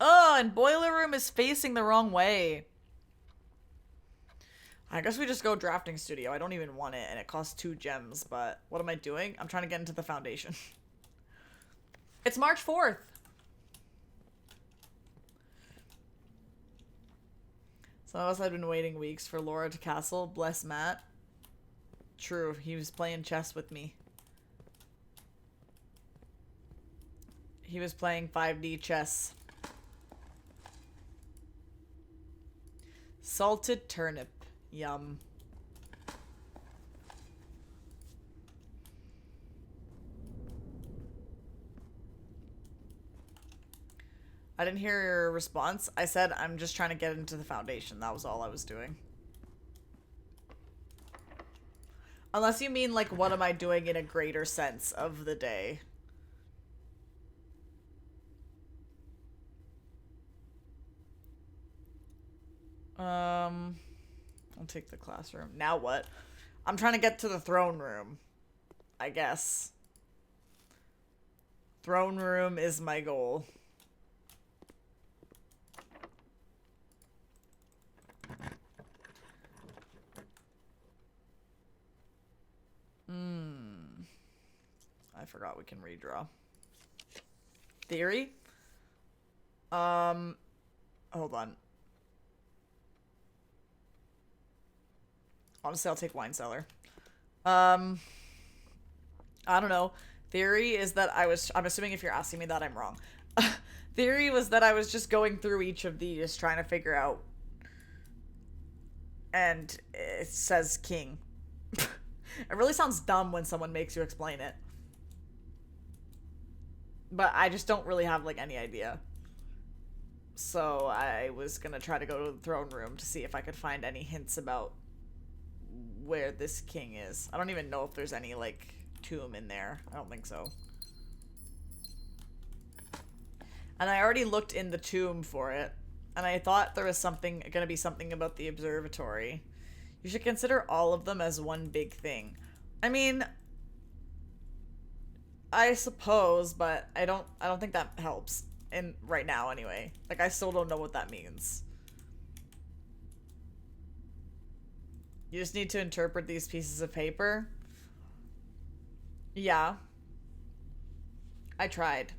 Oh, and boiler room is facing the wrong way. I guess we just go drafting studio. I don't even want it, and it costs 2 gems, but what am I doing? I'm trying to get into the foundation. It's March 4th. Some of us had been waiting weeks for Laura to castle. Bless Matt. True, he was playing chess with me. He was playing 5D chess. Salted turnip. Yum. I didn't hear your response. I said I'm just trying to get into the foundation. That was all I was doing. Unless you mean, like, what am I doing in a greater sense of the day? I'll take the classroom. Now what? I'm trying to get to the throne room, I guess. Throne room is my goal. I forgot we can redraw. Theory? Hold on. Honestly, I'll take wine cellar. I don't know. Theory is that I'm assuming if you're asking me that, I'm wrong. Theory was that I was just going through each of these trying to figure out. And it says king. It really sounds dumb when someone makes you explain it. But I just don't really have, like, any idea. So I was gonna try to go to the throne room to see if I could find any hints about where this king is. I don't even know if there's any, like, tomb in there. I don't think so. And I already looked in the tomb for it. And I thought there was gonna be something about the observatory. You should consider all of them as one big thing. I mean, I suppose, but I don't think that helps. In right now anyway. Like, I still don't know what that means. You just need to interpret these pieces of paper. Yeah. I tried.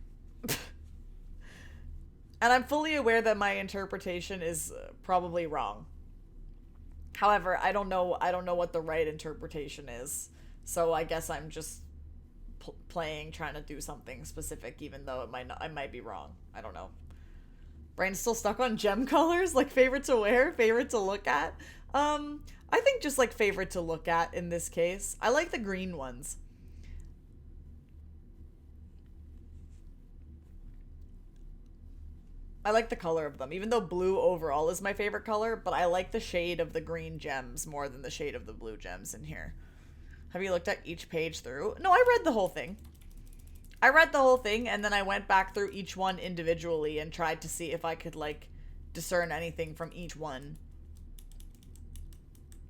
And I'm fully aware that my interpretation is probably wrong. However, I don't know what the right interpretation is. So I guess I'm just playing, trying to do something specific, even though I might be wrong. I don't know. Brain's still stuck on gem colors, like favorite to wear, favorite to look at. I think just like favorite to look at in this case. I like the green ones. I like the color of them, even though blue overall is my favorite color, but I like the shade of the green gems more than the shade of the blue gems in here. Have you looked at each page through? No, I read the whole thing. I read the whole thing, and then I went back through each one individually and tried to see if I could, like, discern anything from each one.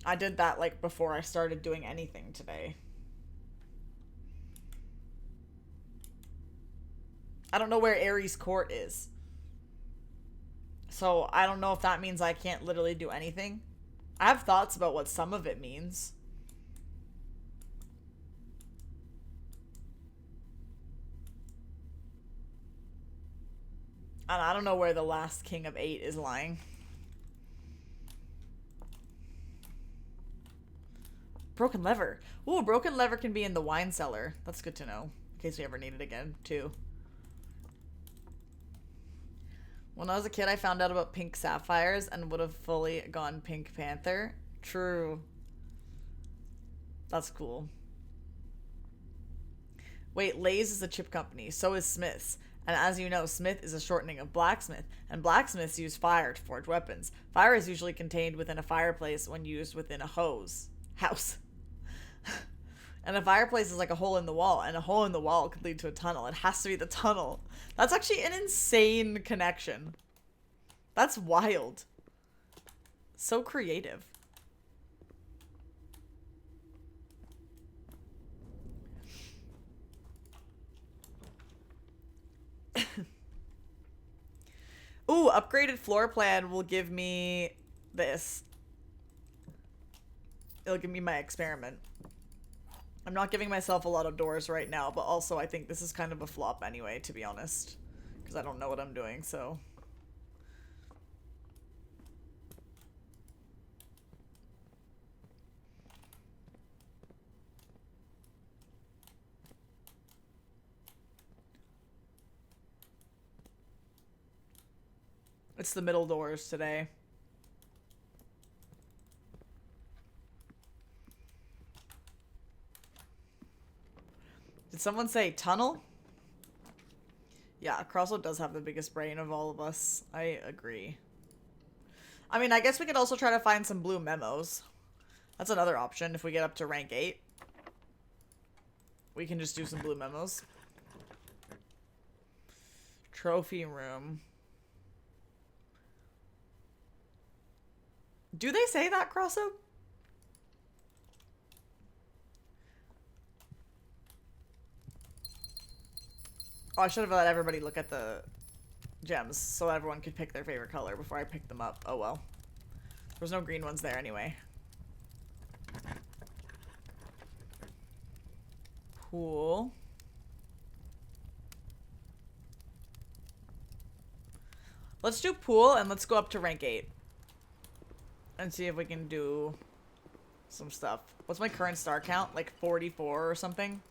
I did that, like, before I started doing anything today. I don't know where Ares Court is. So I don't know if that means I can't literally do anything. I have thoughts about what some of it means. And I don't know where the last king of 8 is lying. Broken lever. Ooh, broken lever can be in the wine cellar. That's good to know. In case we ever need it again, too. When I was a kid, I found out about pink sapphires and would have fully gone Pink Panther. True. That's cool. Wait, Lay's is a chip company. So is Smith's. And as you know, Smith is a shortening of blacksmith, and blacksmiths use fire to forge weapons. Fire is usually contained within a fireplace when used within a house. And a fireplace is like a hole in the wall, and a hole in the wall could lead to a tunnel. It has to be the tunnel. That's actually an insane connection. That's wild. So creative. Ooh, upgraded floor plan will give me this. It'll give me my experiment. I'm not giving myself a lot of doors right now, but also I think this is kind of a flop anyway, to be honest. Because I don't know what I'm doing, so... It's the middle doors today. Did someone say tunnel? Yeah, Crosso does have the biggest brain of all of us. I agree. I mean, I guess we could also try to find some blue memos. That's another option if we get up to rank 8. We can just do some blue memos. Trophy room. Do they say that, Crosso? Oh, I should have let everybody look at the gems so everyone could pick their favorite color before I picked them up. Oh well. There's no green ones there anyway. Cool. Let's do pool and let's go up to rank 8. And see if we can do some stuff. What's my current star count? Like 44 or something?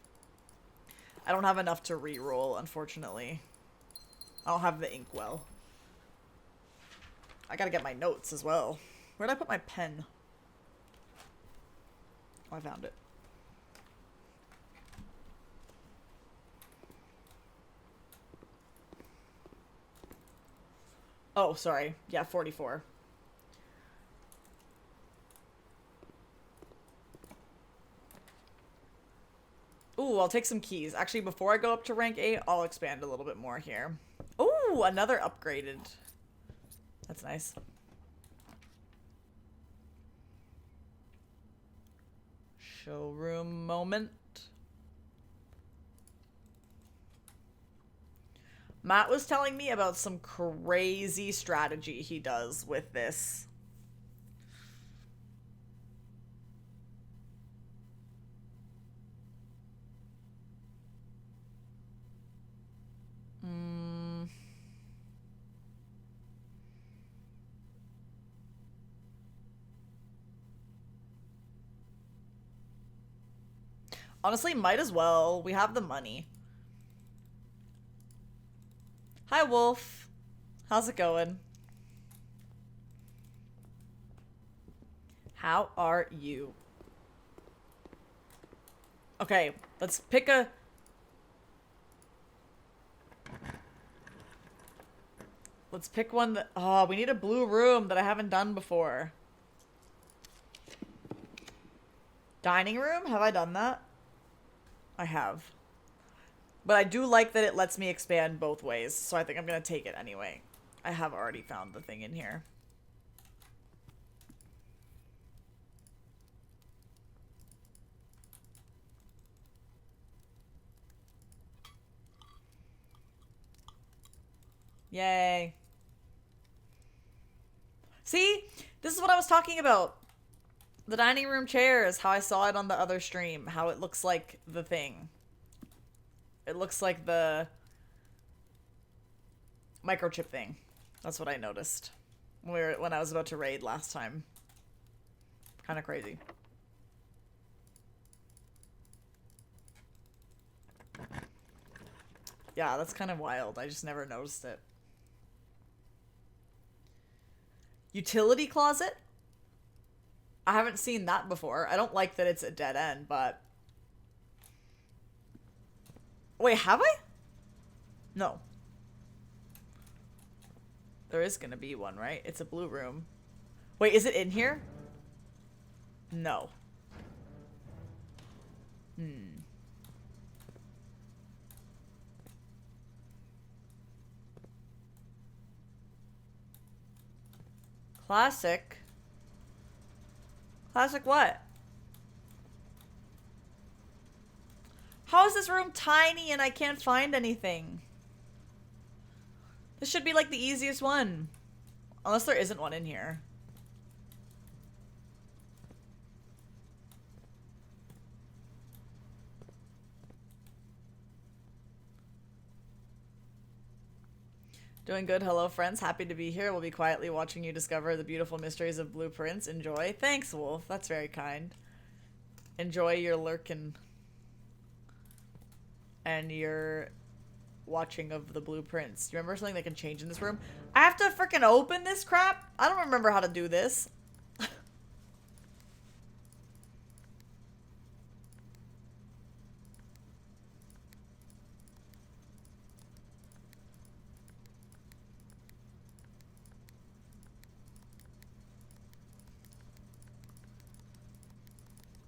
I don't have enough to re-roll, unfortunately. I don't have the inkwell. I gotta get my notes as well. Where'd I put my pen? Oh, I found it. Oh, sorry. Yeah, 44. Ooh, I'll take some keys. Actually, before I go up to rank 8, I'll expand a little bit more here. Ooh, another upgraded. That's nice. Showroom moment. Matt was telling me about some crazy strategy he does with this. Honestly, might as well. We have the money. Hi, Wolf. How's it going? How are you? Okay, let's pick a... Let's pick one that... Oh, we need a blue room that I haven't done before. Dining room? Have I done that? I have. But I do like that it lets me expand both ways, so I think I'm going to take it anyway. I have already found the thing in here. Yay. See? This is what I was talking about. The dining room chairs, how I saw it on the other stream, how it looks like the thing. It looks like the microchip thing. That's what I noticed when I was about to raid last time. Kind of crazy. Yeah, that's kind of wild. I just never noticed it. Utility closet? I haven't seen that before. I don't like that it's a dead end, but... Wait, have I? No. There is gonna be one, right? It's a blue room. Wait, is it in here? No. Classic. Classic what? How is this room tiny and I can't find anything? This should be like the easiest one. Unless there isn't one in here. Doing good. Hello, friends. Happy to be here. We'll be quietly watching you discover the beautiful mysteries of blueprints. Enjoy. Thanks, Wolf. That's very kind. Enjoy your lurkin' and your watching of the blueprints. Do you remember something that can change in this room? I have to freaking open this crap? I don't remember how to do this.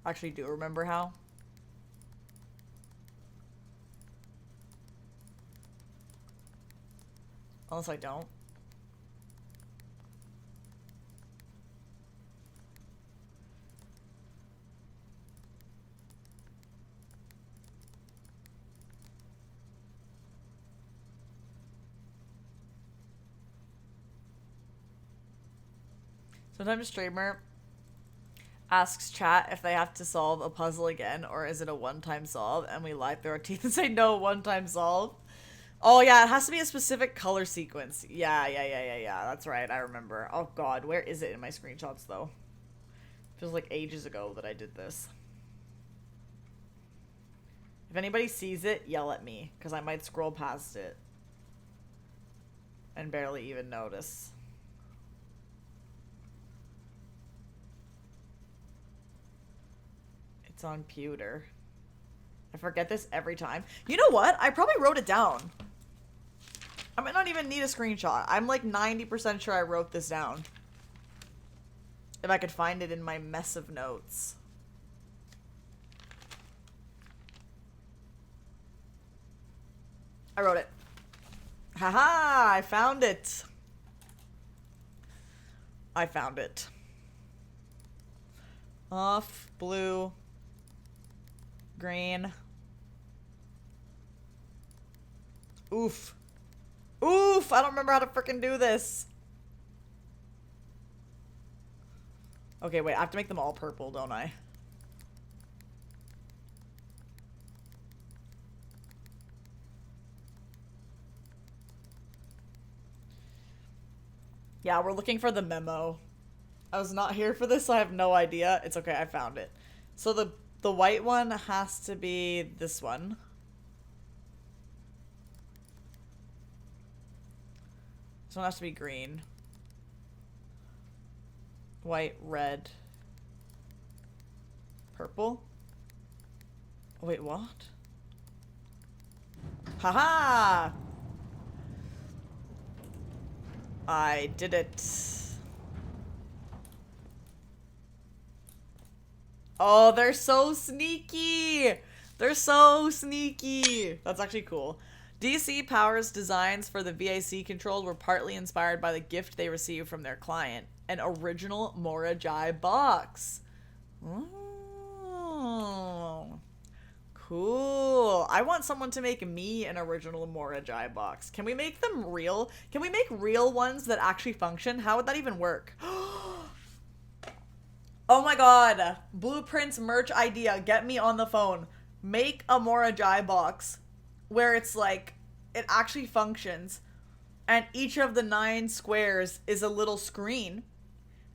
Actually do remember how. Unless I don't. Sometimes a streamer asks chat if they have to solve a puzzle again or is it a one-time solve, and we lie through our teeth and say no, one-time solve. Oh yeah, it has to be a specific color sequence. Yeah, that's right, I remember. Oh god, where is it in my screenshots though? Feels like ages ago that I did this. If anybody sees it, yell at me, because I might scroll past it and barely even notice. It's on pewter. I forget this every time. You know what? I probably wrote it down. I might not even need a screenshot. I'm like 90% sure I wrote this down. If I could find it in my mess of notes. I wrote it. Haha! I found it. I found it. Off, blue, green. Oof. Oof! I don't remember how to frickin' do this. Okay, wait. I have to make them all purple, don't I? Yeah, we're looking for the memo. I was not here for this, so I have no idea. It's okay, I found it. So the white one has to be this one. This one has to be green. White, red, purple. Oh, wait, what? Haha! I did it. Oh, they're so sneaky! They're so sneaky! That's actually cool. DC Power's designs for the VAC controls were partly inspired by the gift they received from their client, an original Morajai box. Oh, cool. I want someone to make me an original Morajai box. Can we make them real? Can we make real ones that actually function? How would that even work? Oh my god. Blueprints merch idea. Get me on the phone. Make a Morajai box where it's like, it actually functions, and each of the 9 squares is a little screen,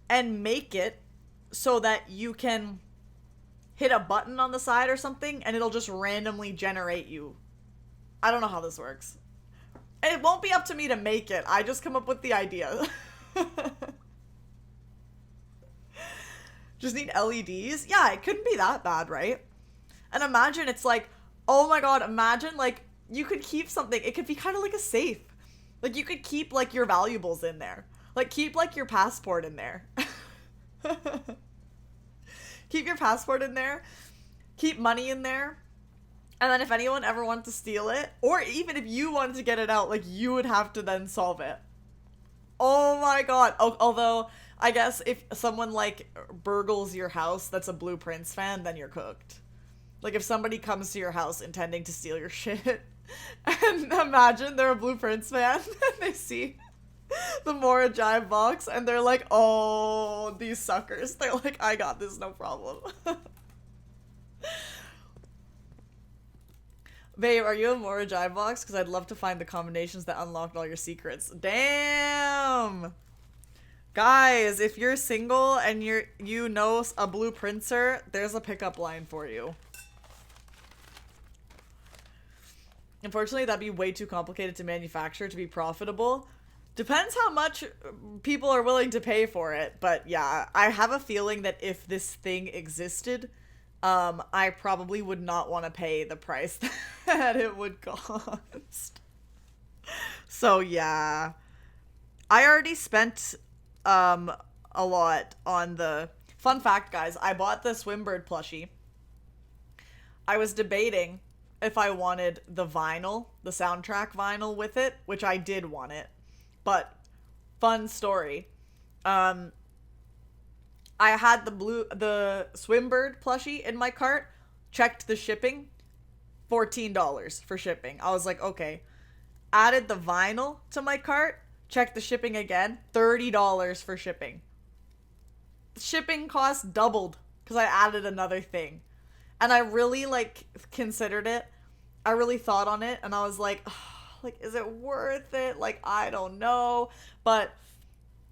and make it so that you can hit a button on the side or something and it'll just randomly generate you. I don't know how this works. It won't be up to me to make it. I just come up with the idea. Just need LEDs? Yeah, it couldn't be that bad, right? And imagine it's like, oh my god, imagine like you could keep something. It could be kind of like a safe. Like you could keep like your valuables in there. Like keep like your passport in there. Keep your passport in there. Keep money in there. And then if anyone ever wanted to steal it, or even if you wanted to get it out, like you would have to then solve it. Oh my god. Although, I guess if someone like burgles your house that's a Blueprints fan, then you're cooked. Like if somebody comes to your house intending to steal your shit, And imagine they're a Blue Prince fan and they see the Mora Jive box and they're like, oh, these suckers. They're like, I got this, no problem. Babe, are you a Mora Jive box? Because I'd love to find the combinations that unlocked all your secrets. Damn! Guys, if you're single and you know a Blue Princer, there's a pickup line for you. Unfortunately, that'd be way too complicated to manufacture to be profitable. Depends how much people are willing to pay for it. But yeah, I have a feeling that if this thing existed, I probably would not want to pay the price that it would cost. So yeah. I already spent a lot on the... Fun fact, guys, I bought the Swimbird plushie. I was debating if I wanted the vinyl, the soundtrack vinyl with it, which I did want it. But, fun story. I had the Swimbird plushie in my cart, checked the shipping, $14 for shipping. I was like, okay. Added the vinyl to my cart, checked the shipping again, $30 for shipping. Shipping cost doubled because I added another thing. And I really, like, considered it. I really thought on it, and I was like, oh, like, is it worth it? Like, I don't know. But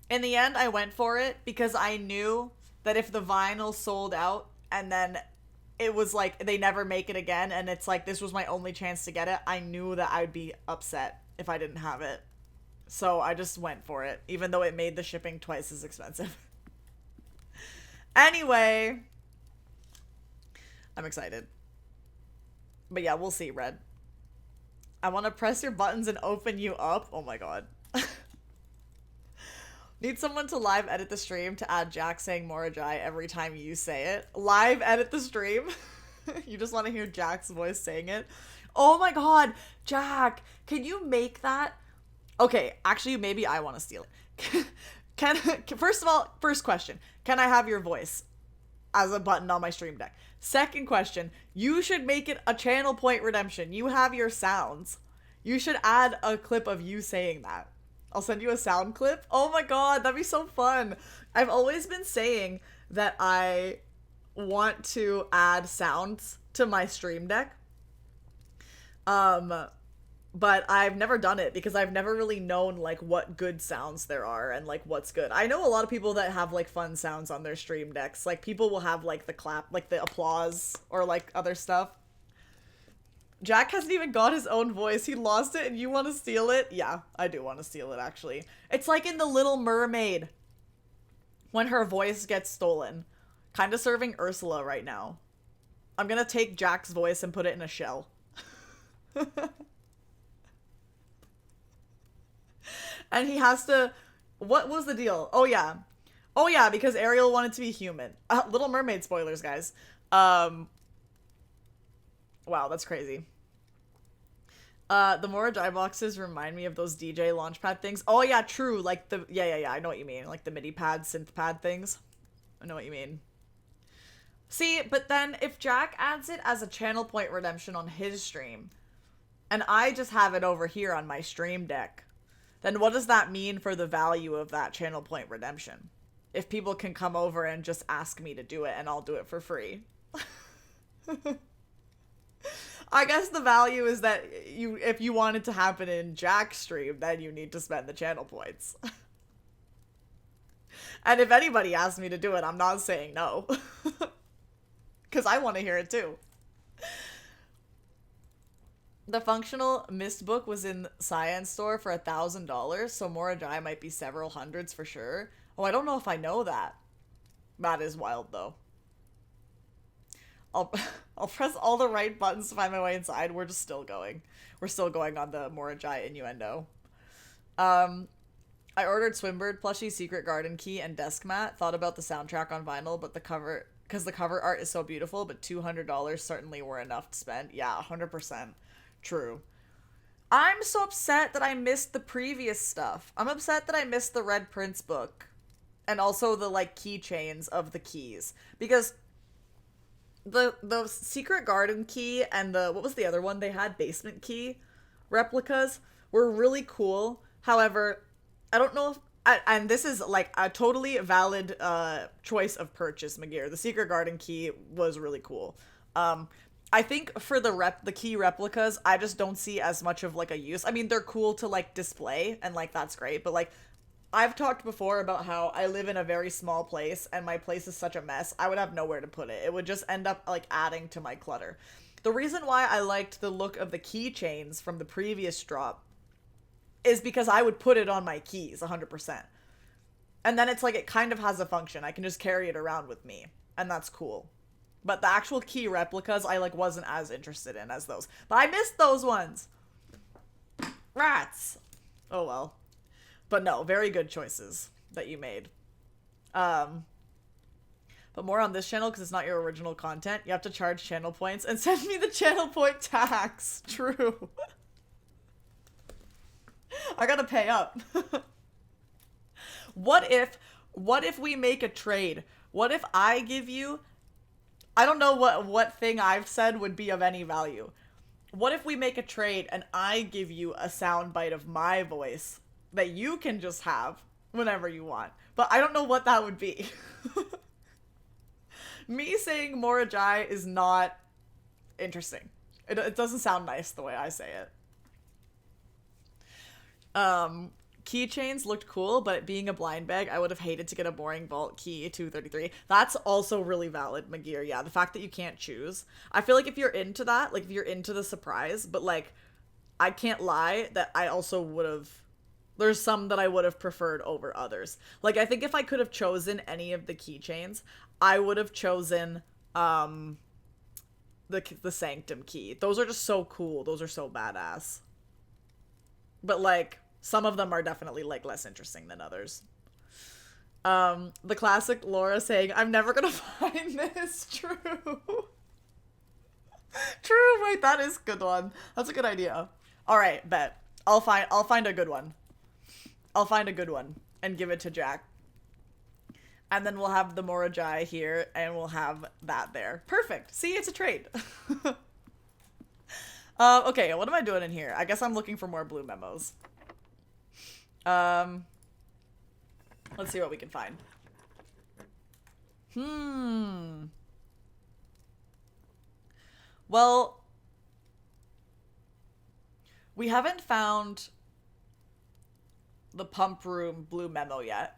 in the end, I went for it because I knew that if the vinyl sold out and then it was like they never make it again and it's like this was my only chance to get it, I knew that I'd be upset if I didn't have it. So I just went for it, even though it made the shipping twice as expensive. Anyway, I'm excited. But yeah, we'll see, Red. I want to press your buttons and open you up. Oh my god. Need someone to live edit the stream to add Jack saying Morajai every time you say it. Live edit the stream? You just want to hear Jack's voice saying it? Oh my god, Jack, can you make that? Okay, actually, maybe I want to steal it. First of all, first question, can I have your voice as a button on my stream deck? Second question, you should make it a channel point redemption. You have your sounds. You should add a clip of you saying that. I'll send you a sound clip. Oh my god, that'd be so fun. I've always been saying that I want to add sounds to my stream deck. But I've never done it because I've never really known like what good sounds there are and like what's good. I know a lot of people that have like fun sounds on their stream decks. Like people will have like the clap, like the applause or like other stuff. Jack hasn't even got his own voice. He lost it and you want to steal it? Yeah, I do want to steal it actually. It's like in The Little Mermaid when her voice gets stolen. Kind of serving Ursula right now. I'm gonna take Jack's voice and put it in a shell. And he has to... What was the deal? Oh, yeah. Oh, yeah, because Ariel wanted to be human. Little Mermaid spoilers, guys. Wow, that's crazy. The Morajai boxes remind me of those DJ Launchpad things. Oh, yeah, true. Like the... Yeah, I know what you mean. Like the MIDI pad, synth pad things. I know what you mean. See, but then if Jack adds it as a channel point redemption on his stream, and I just have it over here on my stream deck, then what does that mean for the value of that channel point redemption? If people can come over and just ask me to do it and I'll do it for free. I guess the value is that if you want it to happen in Jack's stream, then you need to spend the channel points. And if anybody asks me to do it, I'm not saying no. Because I want to hear it too. The functional Mist book was in Cyan store for $1,000, so Morajai might be several hundreds for sure. Oh, I don't know if I know that. That is wild, though. I'll press all the right buttons to find my way inside. We're just still going. We're still going on the Morajai innuendo. I ordered Swimbird plushie, Secret Garden key, and desk mat. Thought about the soundtrack on vinyl, but the cover... Because the cover art is so beautiful, but $200 certainly were enough to spend. Yeah, 100%. True. I'm so upset that I missed the previous stuff. I'm upset that I missed the Red Prince book. And also the, like, keychains of the keys. Because the secret garden key and the what was the other one they had, basement key replicas were really cool. However, I don't know if and this is like a totally valid choice of purchase, Magir. The secret garden key was really cool. I think for the key replicas, I just don't see as much of like a use. I mean, they're cool to like display and like that's great, but like I've talked before about how I live in a very small place and my place is such a mess. I would have nowhere to put it. It would just end up like adding to my clutter. The reason why I liked the look of the keychains from the previous drop is because I would put it on my keys 100%. And then it's like it kind of has a function. I can just carry it around with me, and that's cool. But the actual key replicas I like wasn't as interested in as those. But I missed those ones. Rats. Oh well. But no, very good choices that you made. But more on this channel because it's not your original content. You have to charge channel points and send me the channel point tax. True. I gotta pay up. What if we make a trade? What if I give you, I don't know what thing I've said would be of any value. What if we make a trade and I give you a soundbite of my voice that you can just have whenever you want? But I don't know what that would be. Me saying Morajai is not interesting. It doesn't sound nice the way I say it. Keychains looked cool, but being a blind bag, I would have hated to get a boring vault key 233. That's also really valid, Magir. Yeah, the fact that you can't choose. I feel like if you're into that, like if you're into the surprise, but like I can't lie that I also would have, there's some that I would have preferred over others. Like I think if I could have chosen any of the keychains, I would have chosen the Sanctum key. Those are just so cool. Those are so badass. But like some of them are definitely like less interesting than others. The classic Laura saying, "I'm never gonna find this." True. True. Wait, that is a good one. That's a good idea. All right, bet. I'll find a good one. I'll find a good one and give it to Jack. And then we'll have the Morajai here and we'll have that there. Perfect. See, it's a trade. Okay, what am I doing in here? I guess I'm looking for more blue memos. Let's see what we can find. Well, we haven't found the pump room blue memo yet.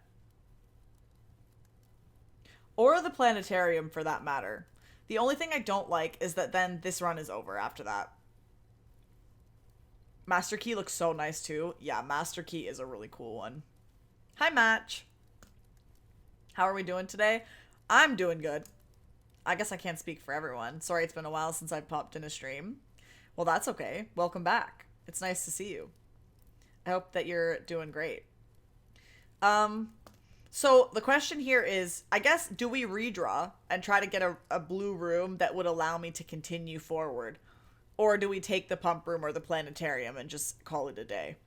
Or the planetarium for that matter. The only thing I don't like is that then this run is over after that. Master Key looks so nice too. Yeah, Master Key is a really cool one. Hi, Match. How are we doing today? I'm doing good. I guess I can't speak for everyone. Sorry, it's been a while since I popped in a stream. Well, that's okay. Welcome back. It's nice to see you. I hope that you're doing great. So the question here is, I guess, do we redraw and try to get a blue room that would allow me to continue forward? Or do we take the pump room or the planetarium and just call it a day?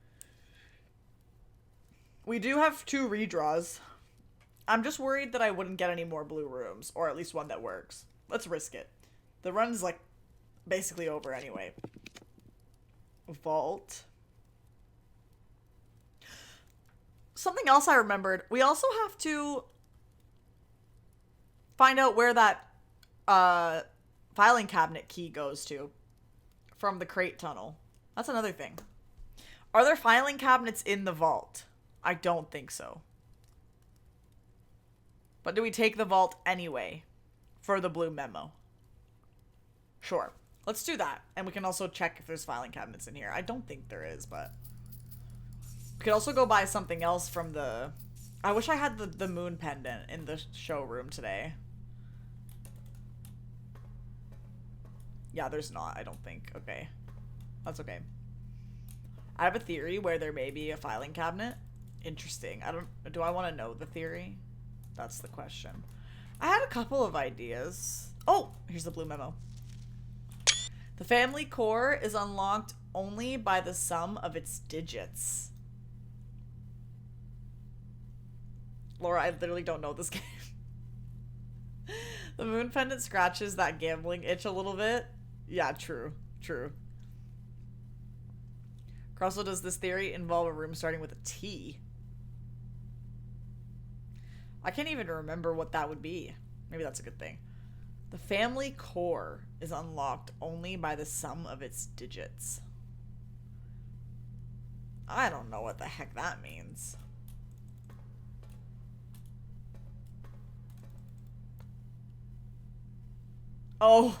We do have 2 redraws. I'm just worried that I wouldn't get any more blue rooms, or at least one that works. Let's risk it. The run's like basically over anyway. Vault. Something else I remembered. We also have to find out where that filing cabinet key goes to from the crate tunnel. That's another thing. Are there filing cabinets in the vault? I don't think so. But do we take the vault anyway for the blue memo? Sure. Let's do that. And we can also check if there's filing cabinets in here. I don't think there is, but we could also go buy something else from the... I wish I had the moon pendant in the showroom today. Yeah, there's not, I don't think. Okay. That's okay. I have a theory where there may be a filing cabinet. Interesting. Do I want to know the theory? That's the question. I had a couple of ideas. Oh, here's the blue memo. The family core is unlocked only by the sum of its digits. Laura, I literally don't know this game. The moon pendant scratches that gambling itch a little bit. Yeah, true. True. Crosslow, does this theory involve a room starting with a T? I can't even remember what that would be. Maybe that's a good thing. The family core is unlocked only by the sum of its digits. I don't know what the heck that means. Oh.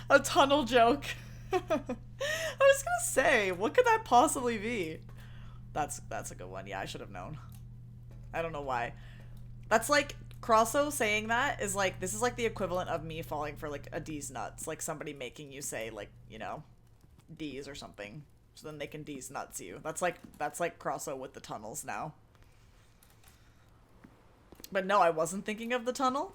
A tunnel joke. I was gonna say, what could that possibly be? That's a good one. Yeah, I should have known. I don't know why. That's like, Crosso saying that is like, this is like the equivalent of me falling for like a D's nuts. Like somebody making you say like, you know, D's or something. So then they can D's nuts you. That's like Crosso with the tunnels now. But no, I wasn't thinking of the tunnel.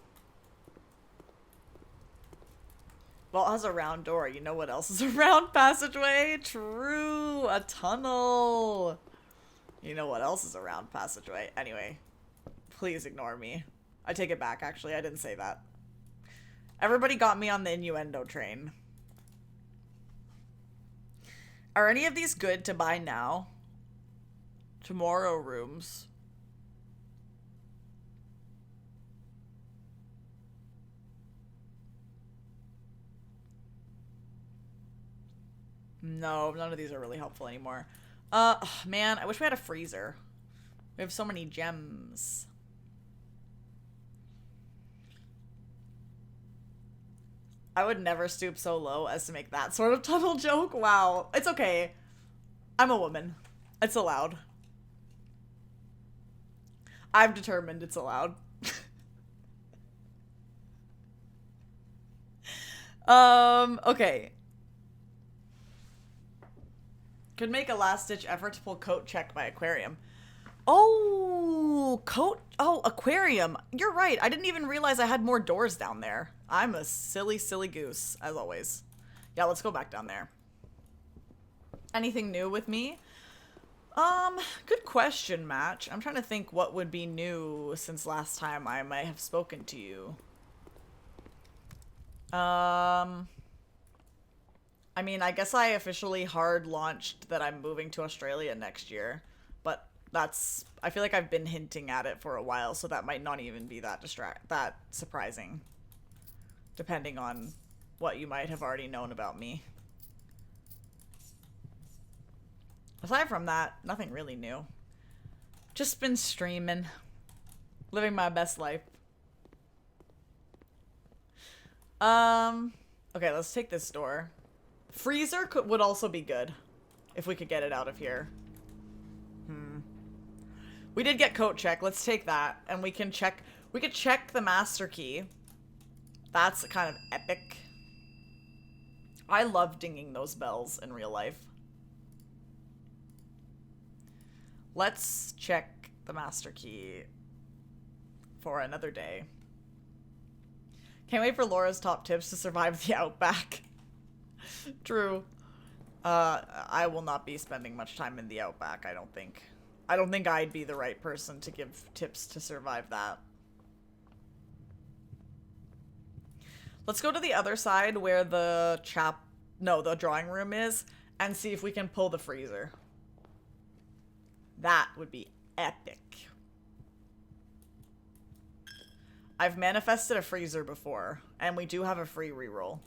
Well, it has a round door. You know what else is a round passageway? True, a tunnel. You know what else is a round passageway? Anyway, please ignore me. I take it back, actually. I didn't say that. Everybody got me on the innuendo train. Are any of these good to buy now? Tomorrow rooms. No, none of these are really helpful anymore. Man, I wish we had a freezer. We have so many gems. I would never stoop so low as to make that sort of tunnel joke. Wow. It's okay. I'm a woman. It's allowed. I've determined it's allowed. Okay. Could make a last-ditch effort to pull coat check by aquarium. Oh, coat. Oh, aquarium. You're right. I didn't even realize I had more doors down there. I'm a silly, silly goose, as always. Yeah, let's go back down there. Anything new with me? Good question, Match. I'm trying to think what would be new since last time I might have spoken to you. I mean, I guess I officially hard launched that I'm moving to Australia next year, but that's, I feel like I've been hinting at it for a while, so that might not even be that surprising, depending on what you might have already known about me. Aside from that, nothing really new. Just been streaming, living my best life. Okay, let's take this door. Freezer would also be good if we could get it out of here. We did get coat check. Let's take that, and we can check. We could check the master key. That's kind of epic. I love dinging those bells in real life. Let's check the master key for another day. Can't wait for Laura's top tips to survive the outback. True. I will not be spending much time in the outback, I don't think. I don't think I'd be the right person to give tips to survive that. Let's go to the other side where the the drawing room is, and see if we can pull the freezer. That would be epic. I've manifested a freezer before, and we do have a free reroll.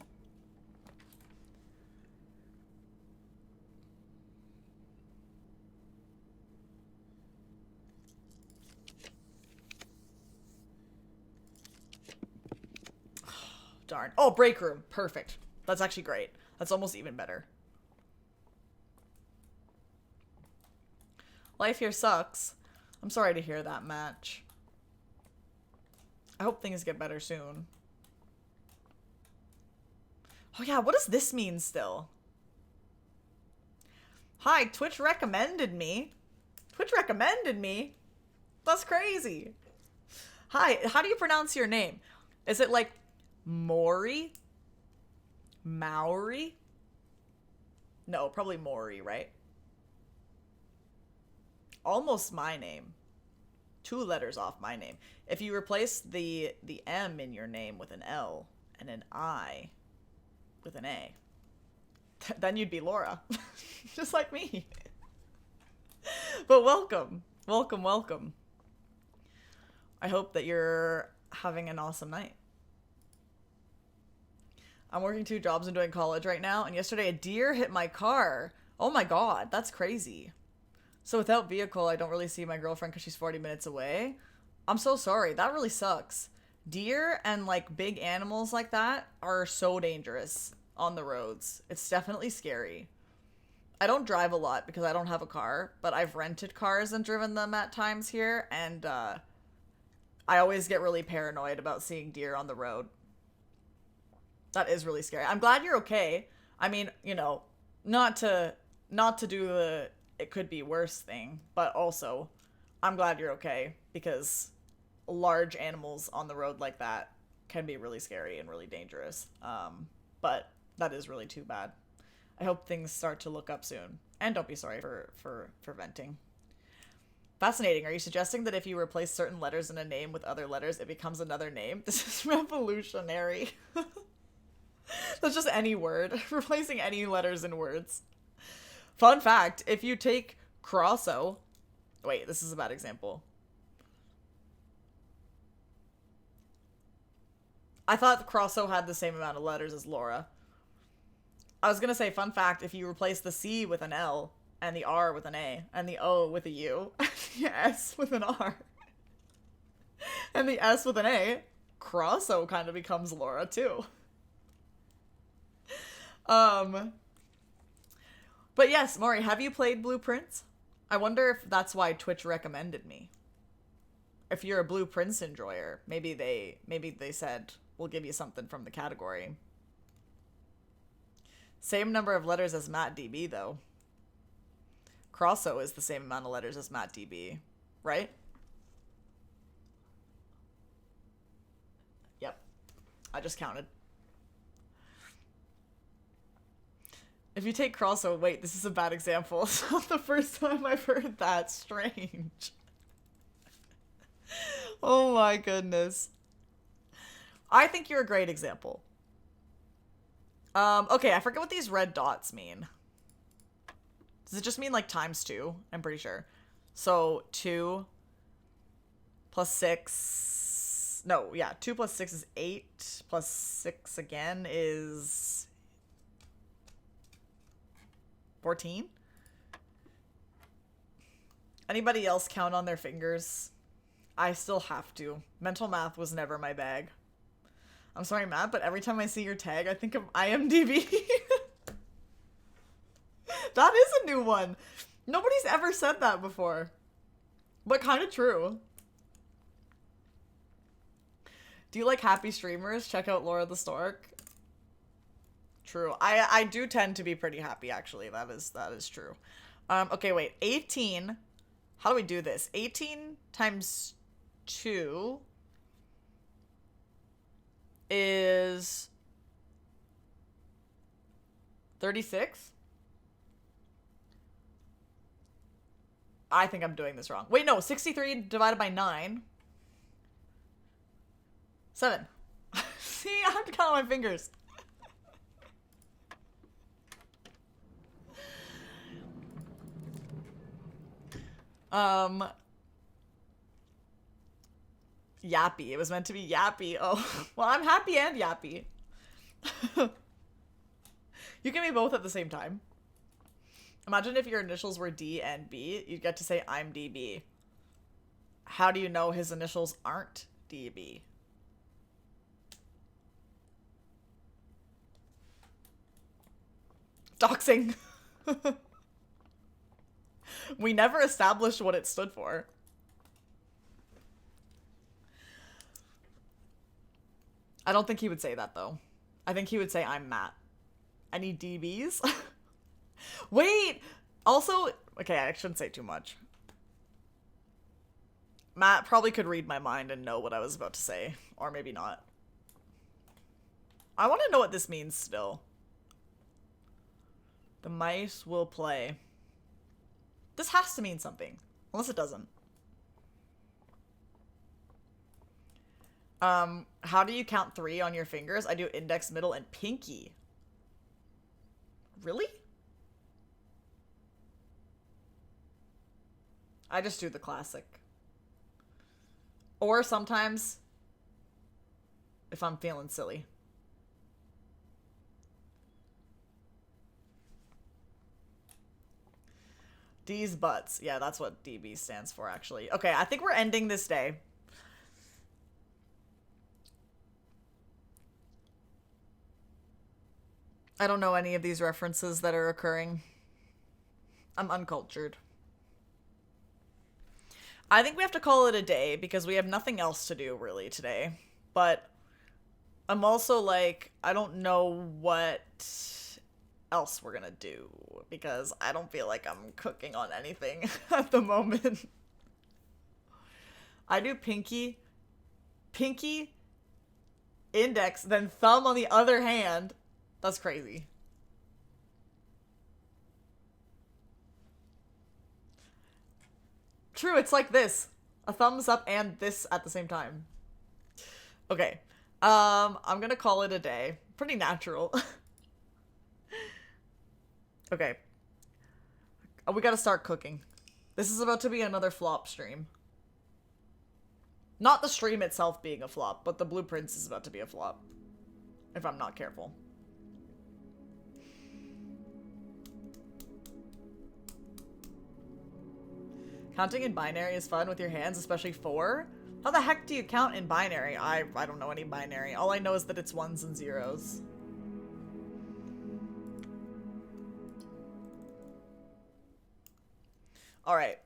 Darn. Oh, break room. Perfect. That's actually great. That's almost even better. Life here sucks. I'm sorry to hear that, Match. I hope things get better soon. Oh yeah, what does this mean still? Hi, Twitch recommended me. Twitch recommended me? That's crazy. Hi, how do you pronounce your name? Is it like Maury? Maori? No, probably Maury, right? Almost my name. 2 letters off my name. If you replace the M in your name with an L and an I with an A, then you'd be Laura. Just like me. But welcome. Welcome, welcome. I hope that you're having an awesome night. I'm working 2 jobs and doing college right now, and yesterday a deer hit my car. Oh my god, that's crazy. So without vehicle, I don't really see my girlfriend because she's 40 minutes away. I'm so sorry. That really sucks. Deer and like big animals like that are so dangerous on the roads. It's definitely scary. I don't drive a lot because I don't have a car, but I've rented cars and driven them at times here, and I always get really paranoid about seeing deer on the road. That is really scary. I'm glad you're okay. I mean, you know, not to do the it could be worse thing, but also I'm glad you're okay, because large animals on the road like that can be really scary and really dangerous. But that is really too bad. I hope things start to look up soon. And don't be sorry for venting. Fascinating. Are you suggesting that if you replace certain letters in a name with other letters, it becomes another name? This is revolutionary. That's just any word. Replacing any letters in words. Fun fact, if you take Crosso... Wait, this is a bad example. I thought Crosso had the same amount of letters as Laura. I was gonna say, fun fact, if you replace the C with an L, and the R with an A, and the O with a U, and the S with an R, and the S with an A, Crosso kind of becomes Laura too. But yes, Maury, have you played Blueprints? I wonder if that's why Twitch recommended me. If you're a Blueprints enjoyer, maybe they said, we'll give you something from the category. Same number of letters as MattDB, though. Crosso is the same amount of letters as MattDB, right? Yep. I just counted. If you take Crosso, wait, this is a bad example. It's not the first time I've heard that. Strange. Oh my goodness. I think you're a great example. Okay, I forget what these red dots mean. Does it just mean like ×2? I'm pretty sure. So 2 plus 6. No, yeah, 2 plus 6 is 8. Plus 6 again is 14. Anybody else count on their fingers? I still have to. Mental math was never my bag. I'm sorry, Matt, but every time I see your tag, I think of IMDb. That is a new one. Nobody's ever said that before. But kind of true. Do you like happy streamers? Check out Laura the Stork. True. I do tend to be pretty happy, actually. That is true. Okay, wait. 18. How do we do this? 18 times 2 is 36? I think I'm doing this wrong. Wait, no. 63 divided by 9. 7. See, I have to count on my fingers. Yappy. It was meant to be yappy. Oh, well, I'm happy and yappy. You can be both at the same time. Imagine if your initials were D and B, you'd get to say, I'm DB. How do you know his initials aren't DB? Doxing. We never established what it stood for. I don't think he would say that, though. I think he would say, I'm Matt. Any DBs? Wait! Also, okay, I shouldn't say too much. Matt probably could read my mind and know what I was about to say. Or maybe not. I want to know what this means still. The mice will play. This has to mean something. Unless it doesn't. How do you count 3 on your fingers? I do index, middle, and pinky. Really? I just do the classic. Or sometimes, if I'm feeling silly. D's butts. Yeah, that's what DB stands for, actually. Okay, I think we're ending this day. I don't know any of these references that are occurring. I'm uncultured. I think we have to call it a day because we have nothing else to do really today. But I'm also like, I don't know what else we're gonna do because I don't feel like I'm cooking on anything at the moment. I do pinky, index, then thumb on the other hand. That's crazy. True, it's like this. A thumbs up and this at the same time. Okay. I'm gonna call it a day. Pretty natural. Okay. We gotta start cooking. This is about to be another flop stream. Not the stream itself being a flop, but the blueprints is about to be a flop. If I'm not careful. Counting in binary is fun with your hands, especially 4. How the heck do you count in binary? I don't know any binary. All I know is that it's 1s and 0s. Alright.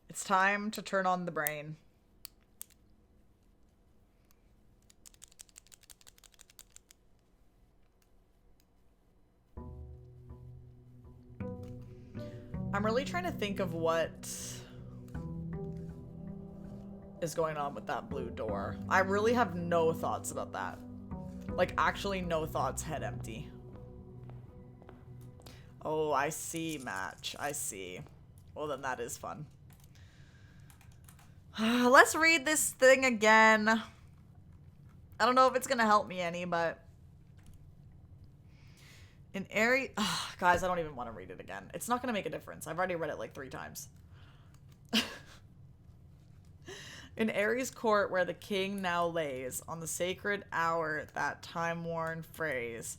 It's time to turn on the brain. I'm really trying to think of what is going on with that blue door. I really have no thoughts about that. Like, actually no thoughts, head empty. Oh, I see, match. I see. Well, then that is fun. Let's read this thing again. I don't know if it's gonna help me any, but... In Aries... guys, I don't even want to read it again. It's not gonna make a difference. I've already read it like 3 times. In Ares' court where the king now lays, on the sacred hour that time-worn phrase,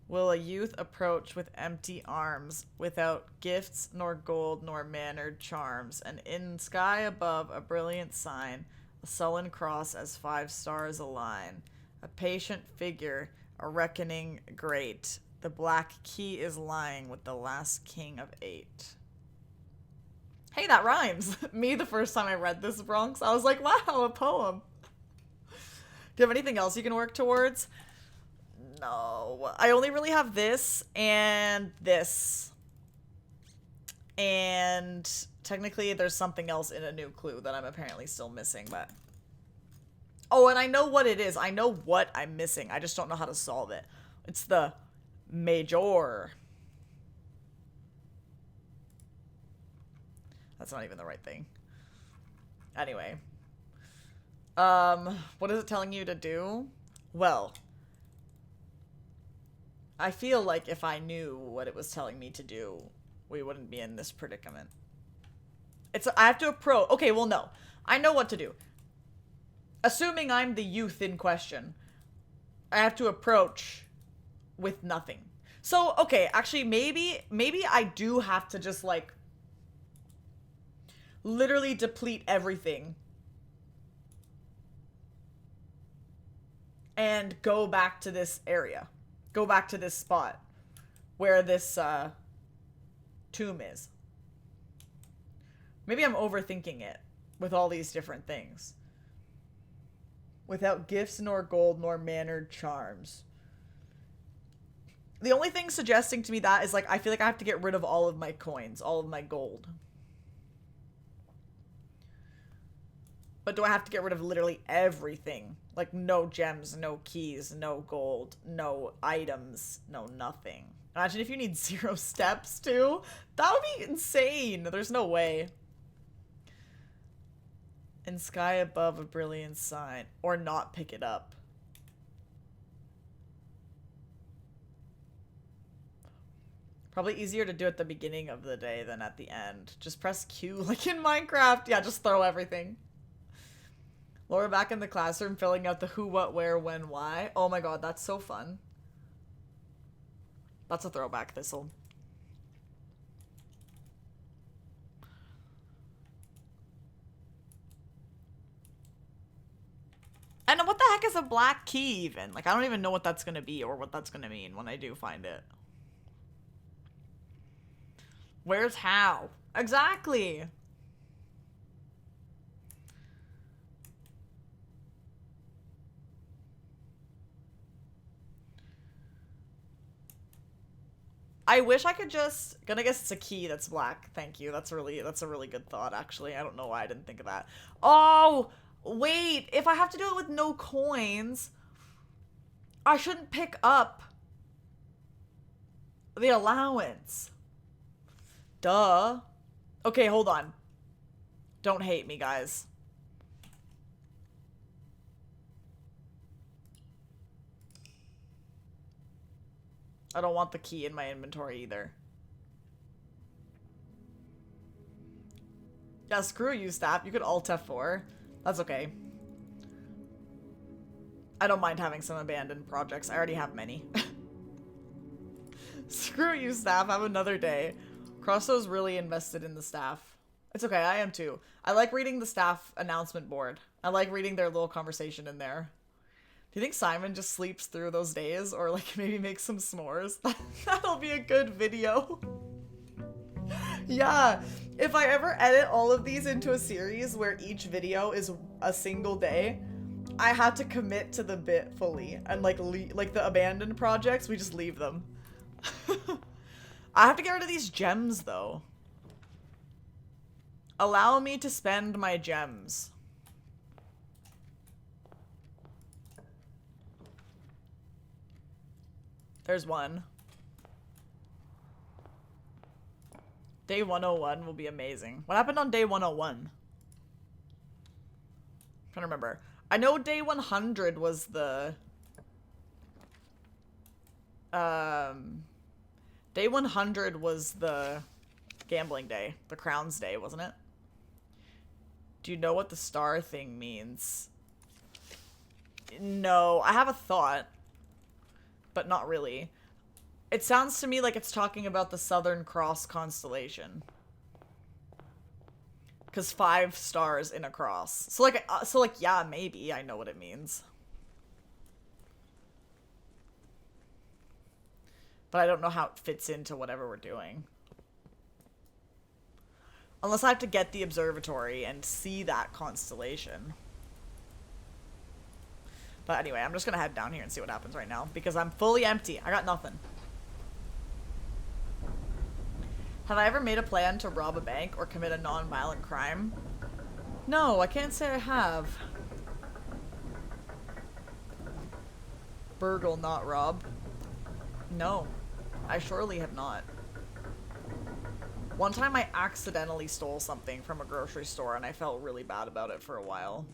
will a youth approach with empty arms, without gifts nor gold nor mannered charms, and in sky above a brilliant sign, a sullen cross as 5 stars align, a patient figure, a reckoning great, the black key is lying with the last king of 8. Hey, that rhymes. Me, the first time I read this, Bronx, I was like, wow, a poem. Do you have anything else you can work towards? No. I only really have this and this. And technically there's something else in a new clue that I'm apparently still missing, but... Oh, and I know what it is. I know what I'm missing. I just don't know how to solve it. It's the major. That's not even the right thing. Anyway. What is it telling you to do? Well, I feel like if I knew what it was telling me to do, we wouldn't be in this predicament. I have to approach. Okay, well, no. I know what to do. Assuming I'm the youth in question, I have to approach with nothing. So, okay, actually, maybe I do have to just, like, literally deplete everything and go back to this area. Go back to this spot where this tomb is. Maybe I'm overthinking it with all these different things. Without gifts nor gold nor mannered charms. The only thing suggesting to me that is, like, I feel like I have to get rid of all of my coins, all of my gold. But do I have to get rid of literally everything? Like, no gems, no keys, no gold, no items, no nothing. Imagine if you need 0 steps, too. That would be insane. There's no way. In sky above a brilliant sign. Or not pick it up. Probably easier to do at the beginning of the day than at the end. Just press Q like in Minecraft. Yeah, just throw everything. Laura back in the classroom filling out the who, what, where, when, why. Oh my god, that's so fun. That's a throwback, Thistle. And what the heck is a black key even? Like, I don't even know what that's gonna be or what that's gonna mean when I do find it. Where's how? Exactly! I wish I could just... Gonna guess it's a key that's black. Thank you. That's a really good thought, actually. I don't know why I didn't think of that. Oh! Wait! If I have to do it with no coins, I shouldn't pick up the allowance. Duh. Okay, hold on. Don't hate me, guys. I don't want the key in my inventory either. Yeah, screw you, staff. You could Alt F4. That's okay. I don't mind having some abandoned projects. I already have many. Screw you, staff. Have another day. Crosso's really invested in the staff. It's okay, I am too. I like reading the staff announcement board. I like reading their little conversation in there. Do you think Simon just sleeps through those days? Or like maybe makes some s'mores? That'll be a good video. Yeah, if I ever edit all of these into a series where each video is a single day, I had to commit to the bit fully. And like the abandoned projects, we just leave them. I have to get rid of these gems though. Allow me to spend my gems. There's one. Day 101 will be amazing. What happened on day 101? I'm trying to remember. I know day 100 was the... Day 100 was the gambling day. The crowns day, wasn't it? Do you know what the star thing means? No, I have a thought. But not really. It sounds to me like it's talking about the Southern Cross constellation. Because 5 stars in a cross. So like, yeah, maybe I know what it means. But I don't know how it fits into whatever we're doing. Unless I have to get the observatory and see that constellation. But anyway, I'm just gonna head down here and see what happens right now. Because I'm fully empty. I got nothing. Have I ever made a plan to rob a bank or commit a non-violent crime? No, I can't say I have. Burgle, not rob. No, I surely have not. One time I accidentally stole something from a grocery store and I felt really bad about it for a while.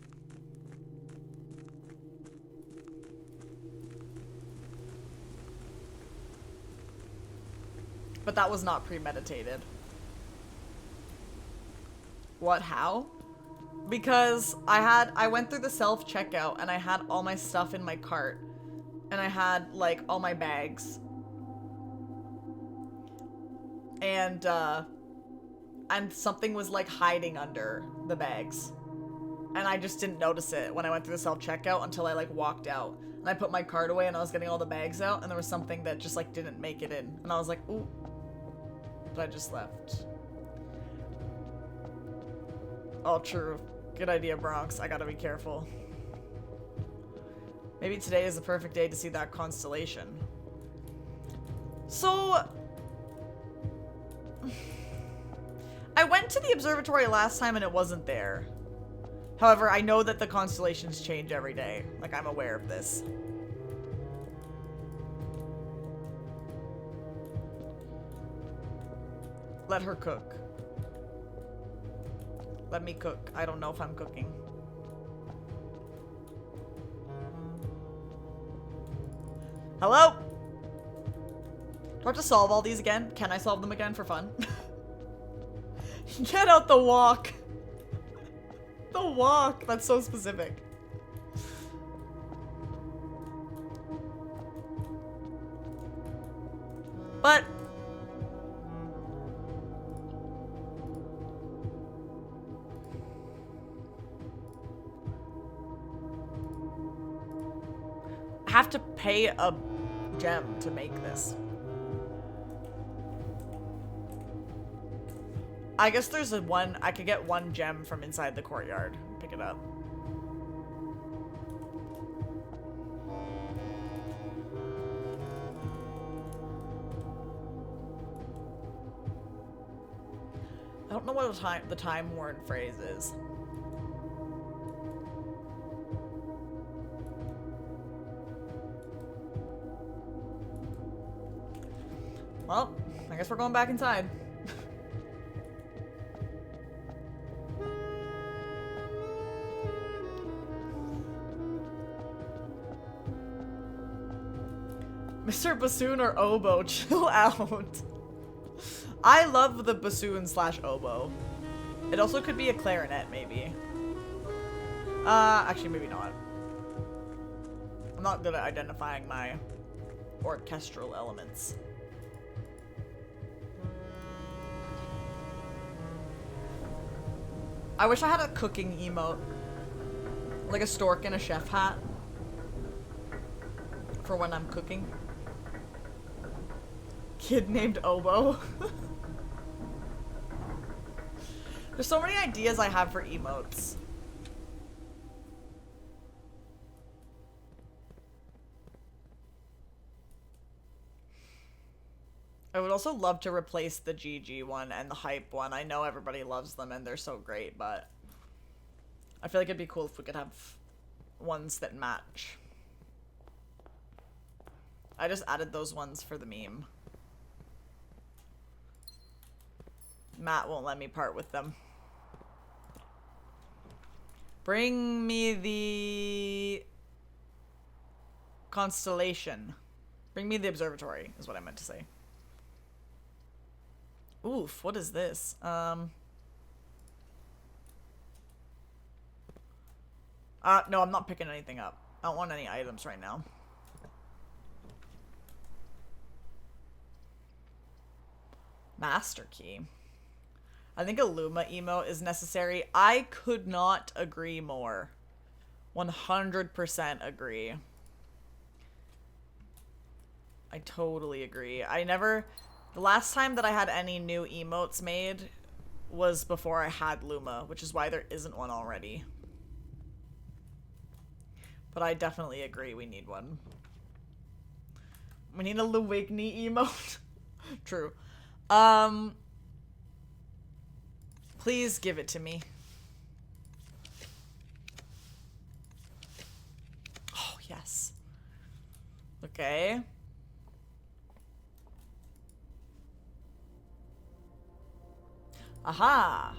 But that was not premeditated. What, how? Because I went through the self-checkout and I had all my stuff in my cart. And I had, like, all my bags. And something was, like, hiding under the bags. And I just didn't notice it when I went through the self-checkout until I, like, walked out. And I put my cart away and I was getting all the bags out and there was something that just, like, didn't make it in. And I was like, ooh. But I just left. Oh, true. Good idea, Bronx. I gotta be careful. Maybe today is the perfect day to see that constellation. So... I went to the observatory last time and it wasn't there. However, I know that the constellations change every day. Like, I'm aware of this. Let her cook. Let me cook. I don't know if I'm cooking. Hello? Do I have to solve all these again? Can I solve them again for fun? Get out the walk. The walk. That's so specific. But I have to pay a gem to make this. I guess there's a one, I could get one gem from inside the courtyard. Pick it up. I don't know what the time worn phrase is. Well, I guess we're going back inside. Mr. Bassoon or oboe, chill out. I love the bassoon slash oboe. It also could be a clarinet, maybe. Actually, maybe not. I'm not good at identifying my orchestral elements. I wish I had a cooking emote. Like a stork in a chef hat. For when I'm cooking. Kid named Oboe. There's so many ideas I have for emotes. I would also love to replace the GG one and the hype one. I know everybody loves them and they're so great, but I feel like it'd be cool if we could have ones that match. I just added those ones for the meme. Matt won't let me part with them. Bring me the constellation. Bring me the observatory, is what I meant to say. Oof, what is this? No, I'm not picking anything up. I don't want any items right now. Master key. I think a Luma emote is necessary. I could not agree more. 100% agree. I totally agree. The last time that I had any new emotes made was before I had Luma, which is why there isn't one already. But I definitely agree we need one. We need a Luigny emote. True. Please give it to me. Oh, yes. Okay. Aha!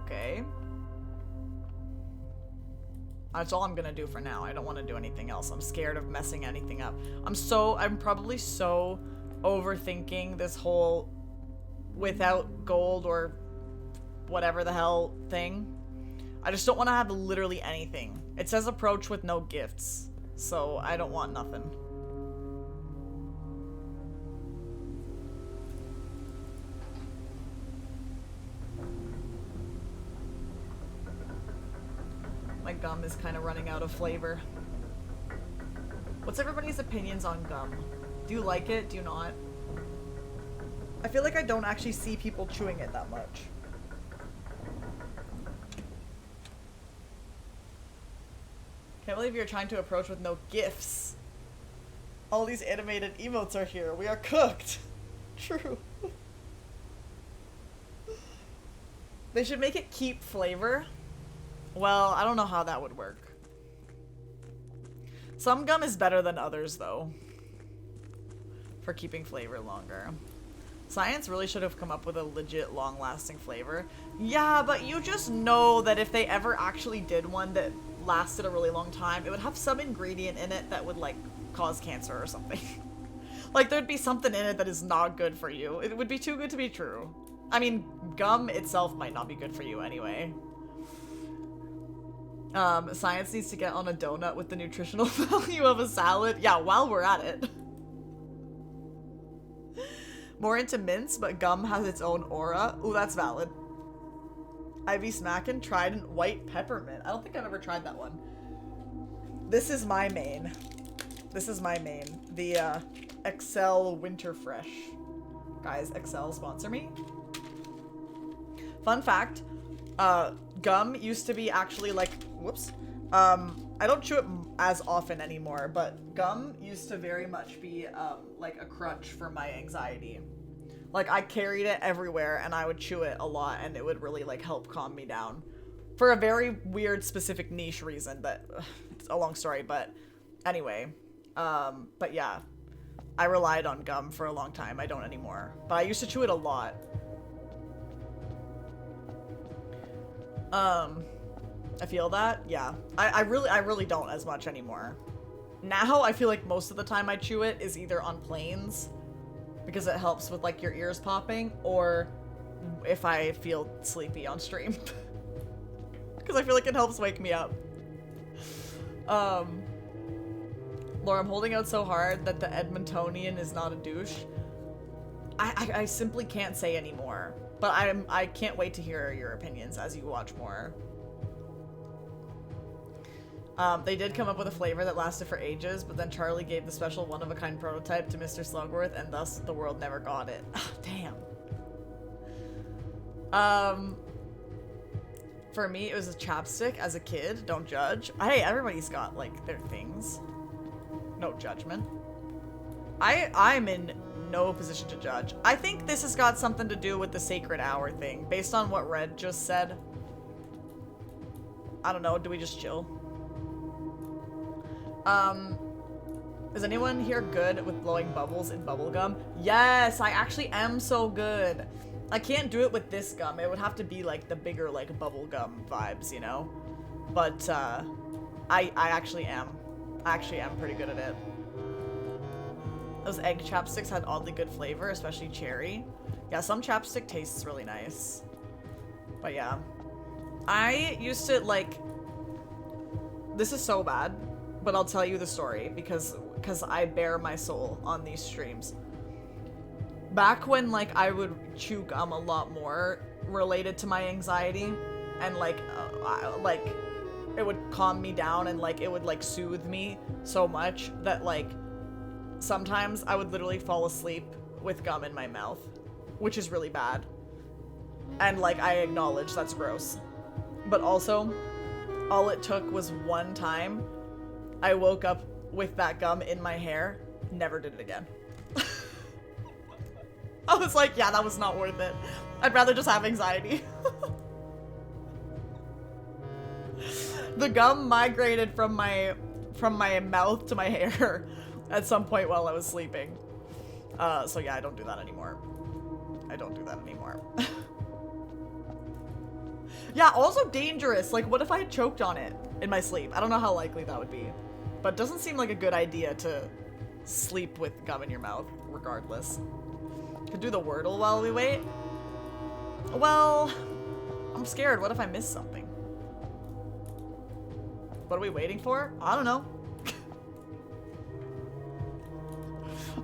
Okay. That's all I'm gonna do for now. I don't want to do anything else. I'm scared of messing anything up. I'm probably so overthinking this whole without gold or whatever the hell thing. I just don't want to have literally anything. It says approach with no gifts, so I don't want nothing. My gum is kind of running out of flavor. What's everybody's opinions on gum? Do you like it? Do you not? I feel like I don't actually see people chewing it that much. Can't believe you're trying to approach with no gifts. All these animated emotes are here. We are cooked. True. They should make it keep flavor. Well, I don't know how that would work. Some gum is better than others, though, for keeping flavor longer. Science really should have come up with a legit long-lasting flavor. Yeah, but you just know that if they ever actually did one that lasted a really long time, it would have some ingredient in it that would, like, cause cancer or something. Like, there'd be something in it that is not good for you. It would be too good to be true. I mean, gum itself might not be good for you anyway. Science needs to get on a donut with the nutritional value of a salad. Yeah, while we're at it. More into mints, but gum has its own aura. Ooh, that's valid. Ivy Smackin' Trident White Peppermint. I don't think I've ever tried that one. This is my main. This is my main. The Excel Winter Fresh. Guys, Excel sponsor me. Fun fact, gum used to be actually like, whoops. I don't chew it as often anymore, but gum used to very much be like a crutch for my anxiety. Like, I carried it everywhere and I would chew it a lot and it would really like help calm me down. For a very weird specific niche reason, but it's a long story, but anyway. But yeah, I relied on gum for a long time. I don't anymore, but I used to chew it a lot. I feel that, yeah. I really don't as much anymore. Now I feel like most of the time I chew it is either on planes, because it helps with like your ears popping, or if I feel sleepy on stream. Because I feel like it helps wake me up. Laura, I'm holding out so hard that the Edmontonian is not a douche. I simply can't say anymore. But I can't wait to hear your opinions as you watch more. They did come up with a flavor that lasted for ages, but then Charlie gave the special one-of-a-kind prototype to Mr. Slugworth, and thus the world never got it. Damn. For me, it was a chapstick as a kid. Don't judge. Hey, everybody's got, like, their things. No judgment. I'm in no position to judge. I think this has got something to do with the sacred hour thing, based on what Red just said. I don't know, do we just chill? Is anyone here good with blowing bubbles in bubblegum? Yes, I actually am so good. I can't do it with this gum. It would have to be like the bigger like bubblegum vibes, you know? But I actually am. I actually am pretty good at it. Those egg chapsticks had oddly good flavor, especially cherry. Yeah, some chapstick tastes really nice. But yeah. I used to like... This is so bad, but I'll tell you the story because I bare my soul on these streams. Back when like I would chew gum a lot more related to my anxiety, and like it would calm me down and like it would like soothe me so much that like sometimes I would literally fall asleep with gum in my mouth, which is really bad. And like I acknowledge that's gross. But also, all it took was one time I woke up with that gum in my hair, never did it again. I was like, yeah, that was not worth it. I'd rather just have anxiety. The gum migrated from my mouth to my hair at some point while I was sleeping. So yeah, I don't do that anymore. I don't do that anymore. Yeah, also dangerous. Like, what if I had choked on it in my sleep? I don't know how likely that would be. But it doesn't seem like a good idea to sleep with gum in your mouth, regardless. Could do the Wordle while we wait. Well, I'm scared. What if I miss something? What are we waiting for? I don't know.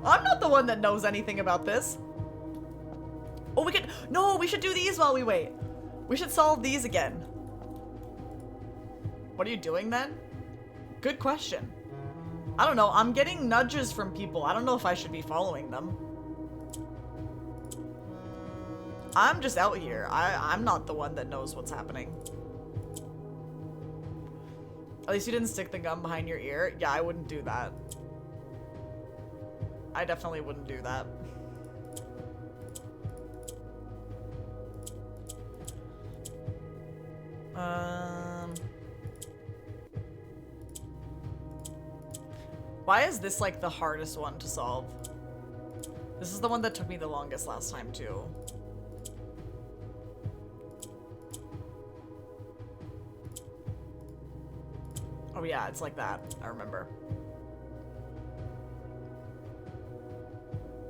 I'm not the one that knows anything about this. Oh, we could... No, we should do these while we wait. We should solve these again. What are you doing then? Good question. I don't know. I'm getting nudges from people. I don't know if I should be following them. I'm just out here. I'm not the one that knows what's happening. At least you didn't stick the gum behind your ear. Yeah, I wouldn't do that. I definitely wouldn't do that. Why is this like the hardest one to solve? This is the one that took me the longest last time, too. Oh yeah, it's like that. I remember.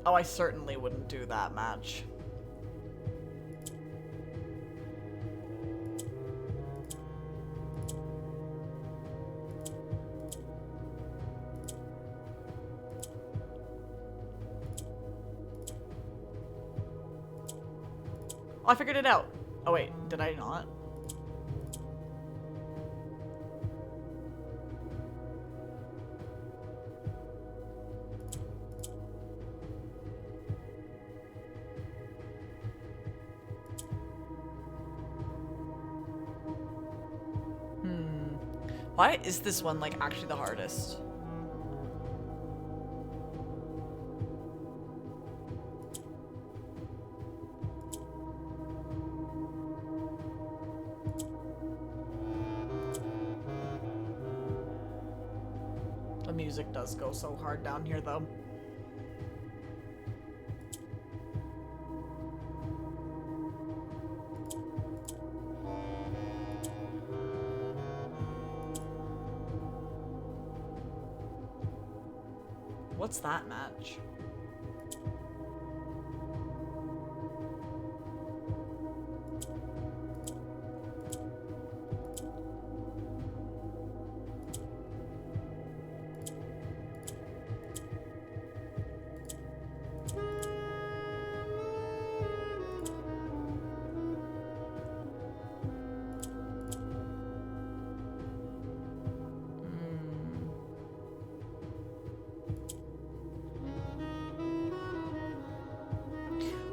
Oh, I certainly wouldn't do that match. Oh, I figured it out. Oh wait, did I not? Why is this one, like, actually the hardest? The music does go so hard down here, though. What's that match?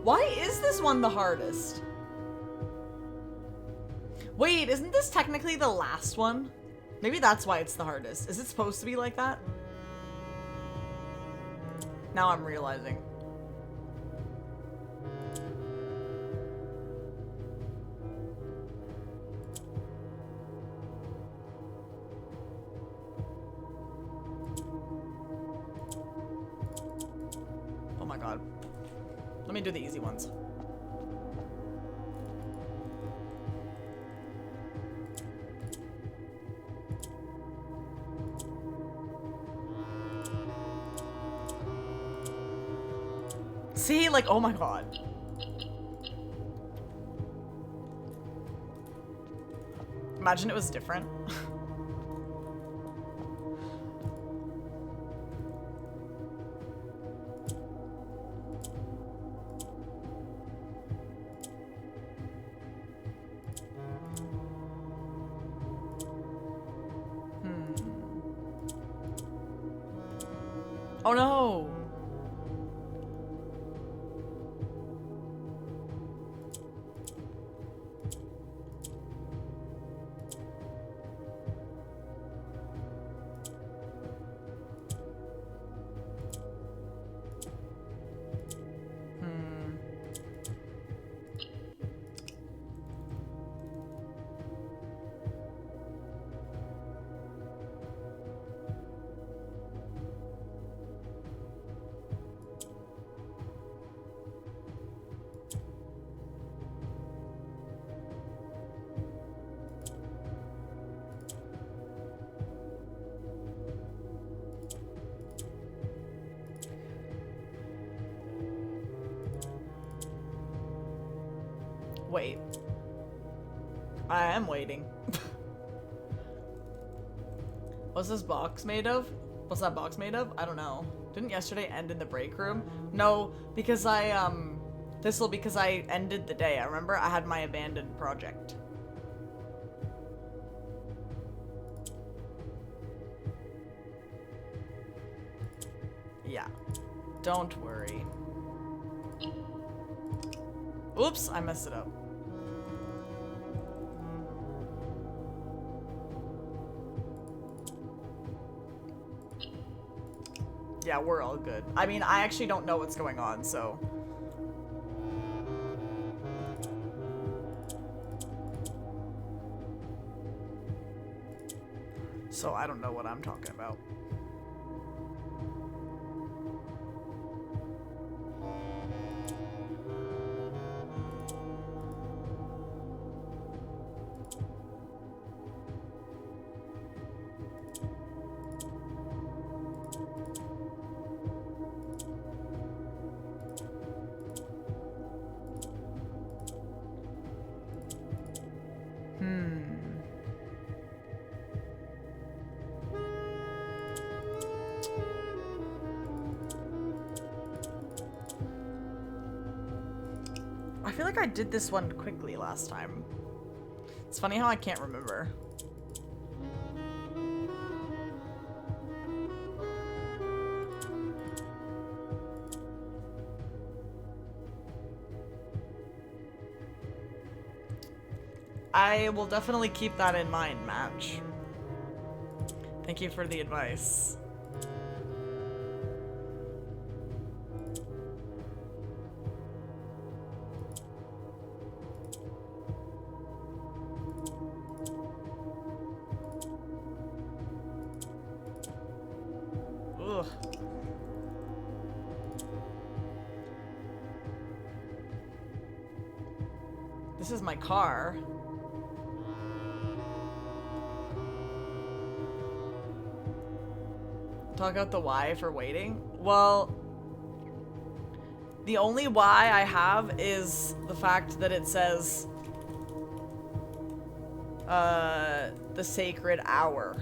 Why is this one the hardest? Wait, isn't this technically the last one? Maybe that's why it's the hardest. Is it supposed to be like that? Now I'm realizing. Oh my god. Let me do the easy ones. See, like, oh my god. Imagine it was different. Oh no! Wait. I am waiting. What's this box made of? What's that box made of? I don't know. Didn't yesterday end in the break room? No, because because I ended the day. I remember I had my abandoned project. Yeah. Don't worry. Oops, I messed it up. Yeah, we're all good. I mean, I actually don't know what's going on, so... So I don't know what I'm talking about. I feel like I did this one quickly last time. It's funny how I can't remember. I will definitely keep that in mind, Match. Thank you for the advice. Ugh. This is my car. Talk out the why for waiting? Well, the only why I have is the fact that it says the sacred hour.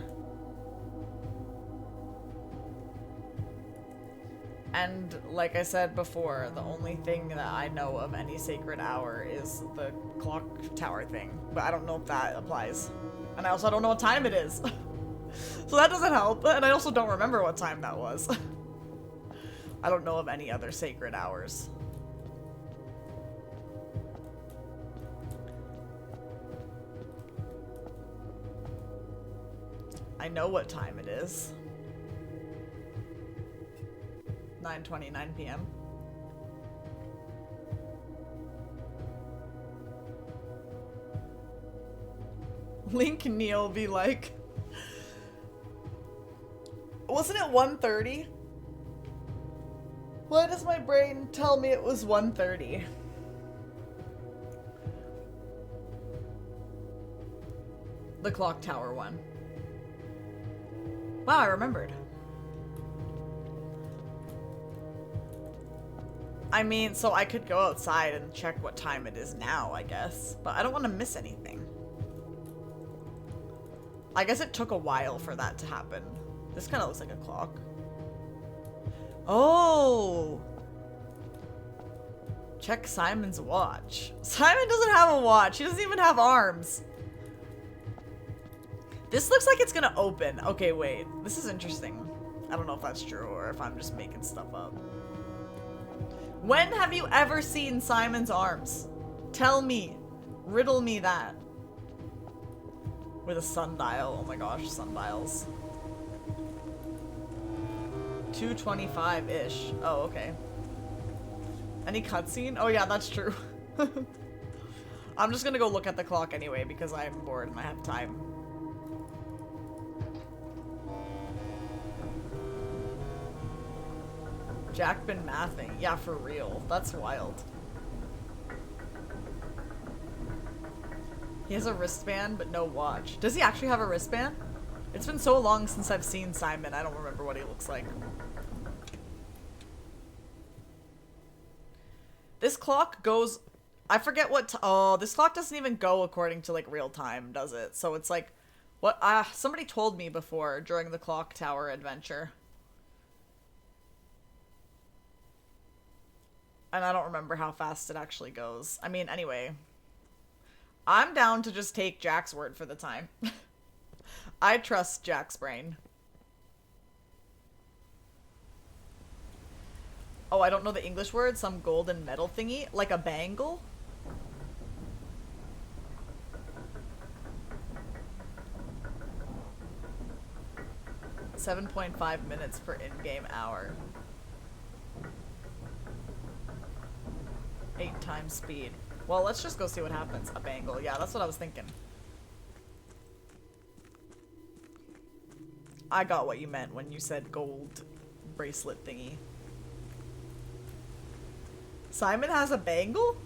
And like I said before, the only thing that I know of any sacred hour is the clock tower thing. But I don't know if that applies. And I also don't know what time it is. So that doesn't help. And I also don't remember what time that was. I don't know of any other sacred hours. I know what time it is. 9:29 p.m. Link Neil be like, wasn't it 1:30? Why does my brain tell me it was 1:30? The clock tower one. Wow, I remembered. I mean, so I could go outside and check what time it is now, I guess. But I don't want to miss anything. I guess it took a while for that to happen. This kind of looks like a clock. Oh! Check Simon's watch. Simon doesn't have a watch. He doesn't even have arms. This looks like it's gonna open. Okay, wait. This is interesting. I don't know if that's true or if I'm just making stuff up. When have you ever seen Simon's arms? Tell me. Riddle me that. With a sundial. Oh my gosh, sundials. 2:25-ish. Oh, okay. Any cutscene? Oh yeah, that's true. I'm just gonna go look at the clock anyway because I'm bored and I have time. Jack been mathing. Yeah, for real. That's wild. He has a wristband, but no watch. Does he actually have a wristband? It's been so long since I've seen Simon, I don't remember what he looks like. This clock goes... I forget what... Oh, this clock doesn't even go according to, like, real time, does it? So it's like... What? Somebody told me before during the clock tower adventure. And I don't remember how fast it actually goes. I mean, anyway. I'm down to just take Jack's word for the time. I trust Jack's brain. Oh, I don't know the English word. Some golden metal thingy. Like a bangle? $7.5 minutes per in-game hour. 8 times speed. Well, let's just go see what happens. A bangle. Yeah, that's what I was thinking. I got what you meant when you said gold bracelet thingy. Simon has a bangle?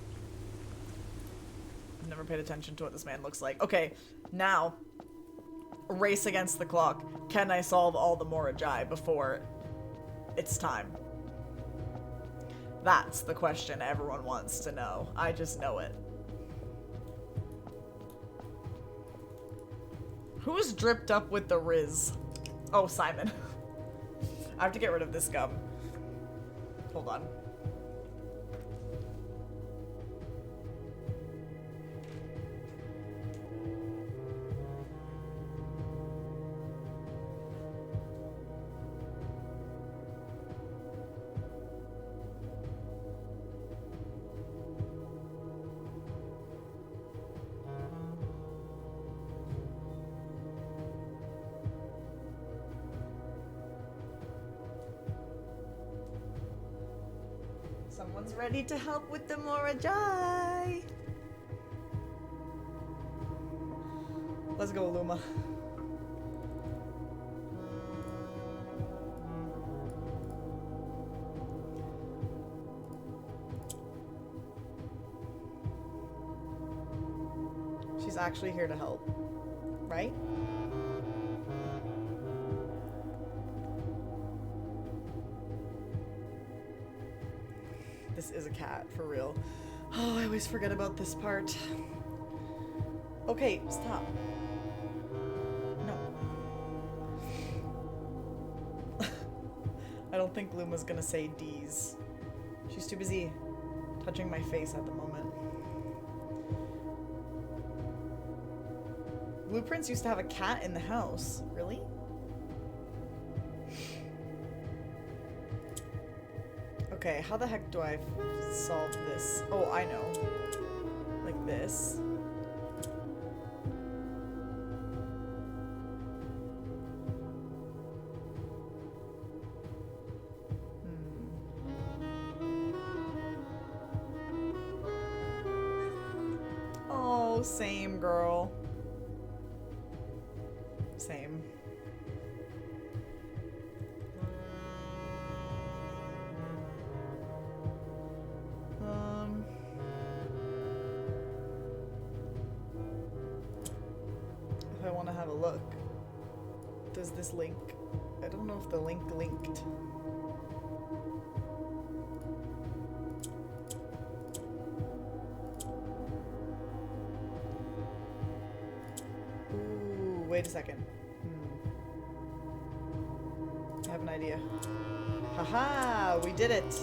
I've never paid attention to what this man looks like. Okay, now, race against the clock. Can I solve all the Morajai before it's time? That's the question everyone wants to know. I just know it. Who's dripped up with the Riz? Oh, Simon. I have to get rid of this gum. Hold on. Someone's ready to help with the Morajai. Let's go, Luma. She's actually here to help, right? This is a cat, for real. Oh, I always forget about this part. Okay, stop. No. I don't think Luma's gonna say D's. She's too busy touching my face at the moment. Blueprints used to have a cat in the house. Really? Okay, how the heck do I solve this? Oh, I know. Like this. Oh, same, girl. Same. If I want to have a look, does this link? I don't know if the link linked. Ooh, wait a second. I have an idea. Haha, we did it.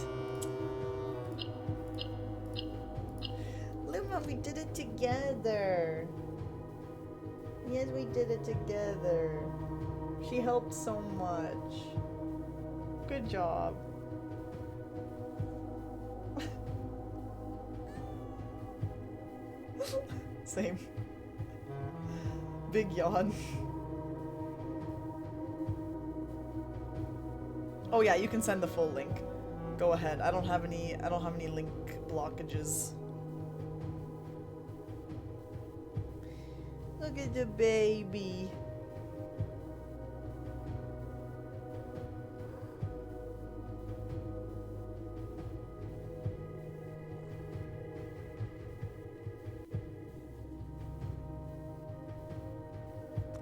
Luma, we did it together. Yes, we did it together. She helped so much. Good job. Same. Big yawn. Oh yeah, you can send the full link. Go ahead. I don't have any link blockages. Look at the baby.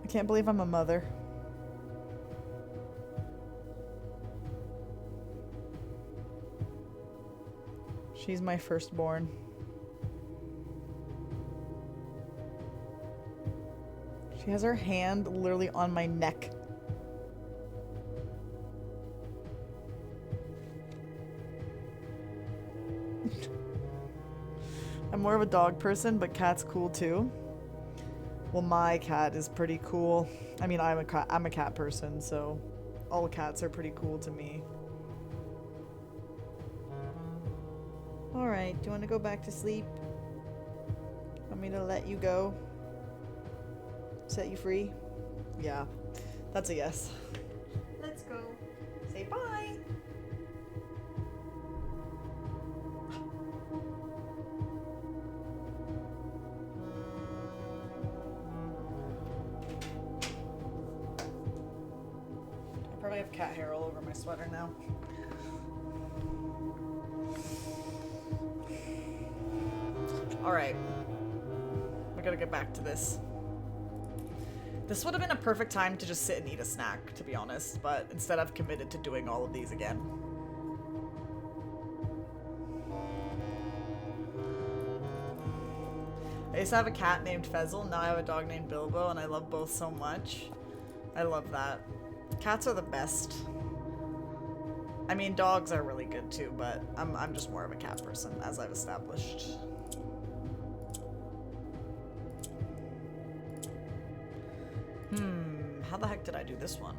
I can't believe I'm a mother. She's my firstborn. She has her hand literally on my neck. I'm more of a dog person, but cat's cool too. Well, my cat is pretty cool. I mean, I'm a cat person, so all cats are pretty cool to me. Alright, do you want to go back to sleep? Want me to let you go? Set you free? Yeah, that's a yes. Let's go. Say bye! I probably have cat hair all over my sweater now. Alright. We gotta get back to this. This would have been a perfect time to just sit and eat a snack, to be honest, but instead I've committed to doing all of these again. I used to have a cat named Fezzle, now I have a dog named Bilbo, and I love both so much. I love that. Cats are the best. I mean, dogs are really good too, but I'm just more of a cat person, as I've established. How the heck did I do this one?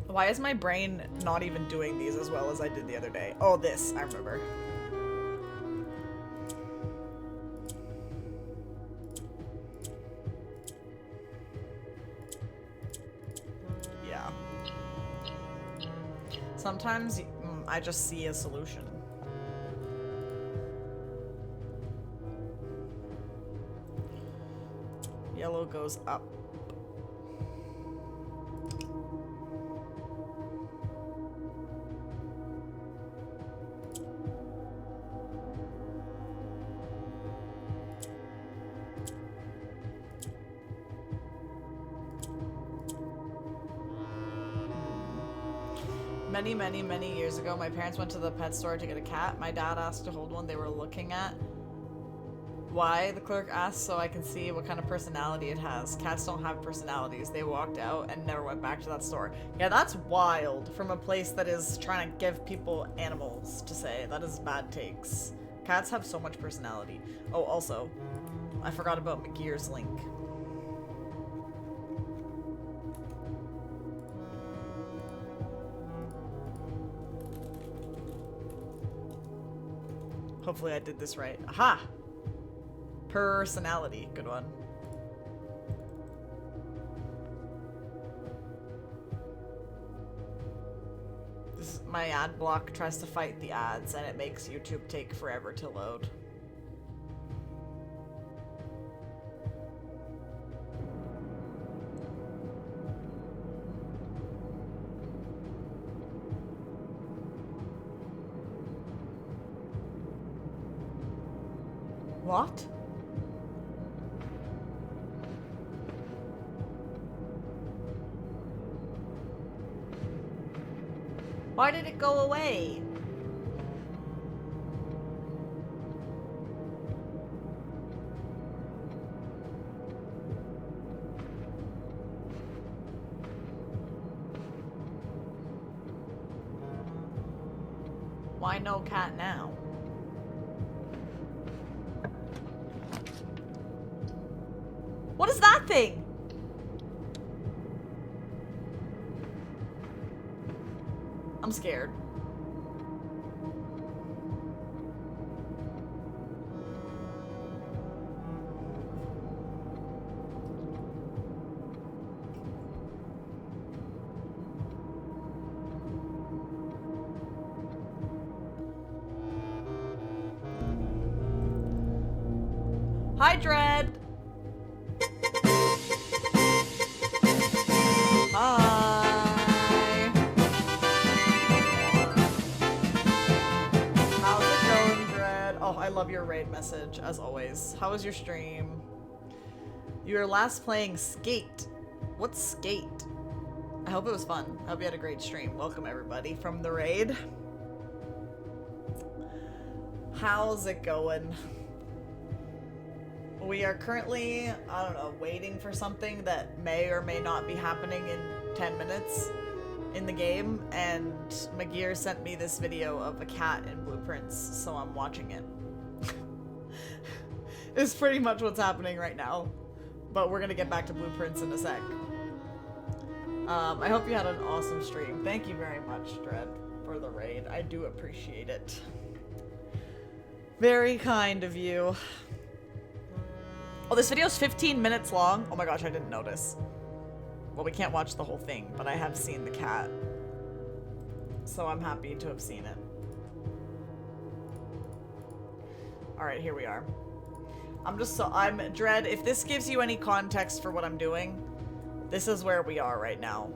Why is my brain not even doing these as well as I did the other day? Oh, this, I remember. Yeah. Sometimes I just see a solution. Yellow goes up. Many years ago, my parents went to the pet store to get a cat. My dad asked to hold one they were looking at. Why? The clerk asked so I can see what kind of personality it has. Cats don't have personalities. They walked out and never went back to that store. Yeah, that's wild from a place that is trying to give people animals to say. That is bad takes. Cats have so much personality. Oh, also, I forgot about McGear's link. Hopefully I did this right. Aha! Personality. Good one. My ad block tries to fight the ads and it makes YouTube take forever to load. What? Why did it go away? Why no cat now? What is that thing? I'm scared. Hi, Dread. Hi. How's it going, Dread? Oh, I love your raid message, as always. How was your stream? You were last playing Skate. What's Skate? I hope it was fun. I hope you had a great stream. Welcome, everybody, from the raid. How's it going? We are currently, I don't know, waiting for something that may or may not be happening in 10 minutes in the game, and McGear sent me this video of a cat in Blueprints, so I'm watching it. It's pretty much what's happening right now, but we're gonna get back to Blueprints in a sec. I hope you had an awesome stream. Thank you very much, Dread, for the raid. I do appreciate it. Very kind of you. Oh, this video is 15 minutes long? Oh my gosh, I didn't notice. Well, we can't watch the whole thing, but I have seen the cat. So I'm happy to have seen it. Alright, here we are. I'm Dread, if this gives you any context for what I'm doing, this is where we are right now.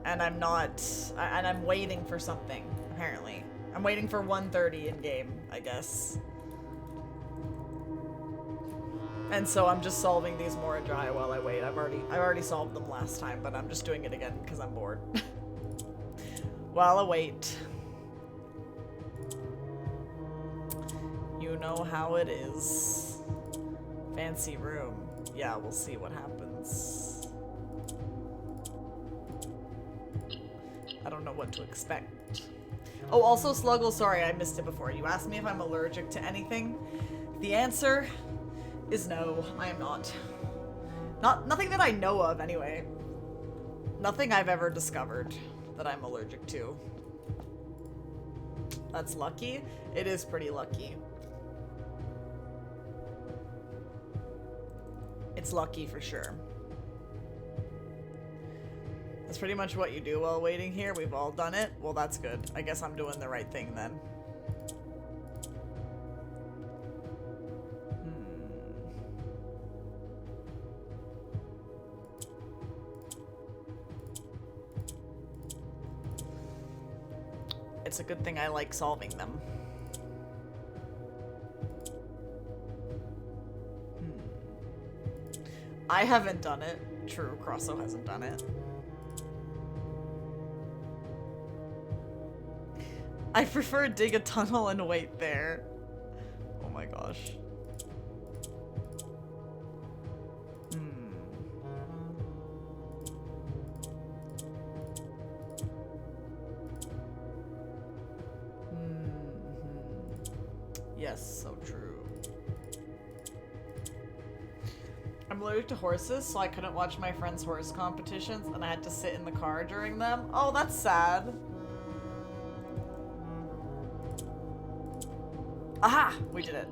And I'm waiting for something, apparently. I'm waiting for 1:30 in game, I guess. And so I'm just solving these more dry while I wait. I already solved them last time, but I'm just doing it again because I'm bored. While I wait. You know how it is. Fancy room. Yeah, we'll see what happens. I don't know what to expect. Oh, also, Sluggle, sorry, I missed it before. You asked me if I'm allergic to anything. The answer is no, I am not. Nothing that I know of, anyway. Nothing I've ever discovered that I'm allergic to. That's lucky. It is pretty lucky. It's lucky for sure. That's pretty much what you do while waiting here. We've all done it. Well, that's good. I guess I'm doing the right thing then. It's a good thing I like solving them. I haven't done it. True, Crosso hasn't done it. I prefer dig a tunnel and wait there. Oh my gosh. Yes, so true. I'm allergic to horses, so I couldn't watch my friends' horse competitions, and I had to sit in the car during them. Oh, that's sad. Aha! We did it.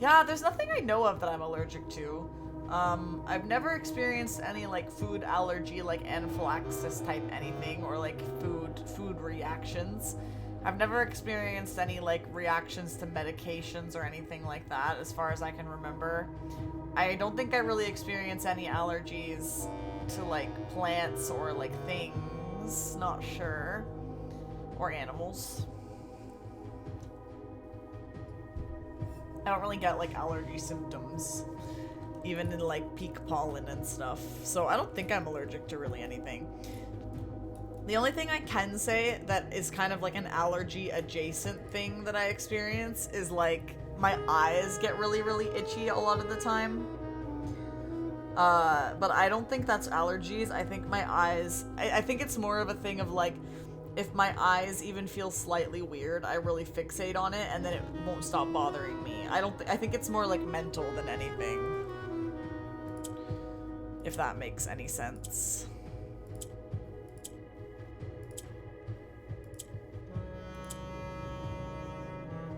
Yeah, there's nothing I know of that I'm allergic to. I've never experienced any, like, food allergy, like anaphylaxis type anything, or, like, food reactions. I've never experienced any, like, reactions to medications or anything like that, as far as I can remember. I don't think I really experience any allergies to, like, plants or, like, things. Not sure. Or animals. I don't really get, like, allergy symptoms. Even in, like, peak pollen and stuff. So I don't think I'm allergic to really anything. The only thing I can say that is kind of like an allergy adjacent thing that I experience is, like, my eyes get really, really itchy a lot of the time. But I don't think that's allergies. I think my eyes, I think it's more of a thing of, like, if my eyes even feel slightly weird, I really fixate on it and then it won't stop bothering me. I think it's more like mental than anything. If that makes any sense.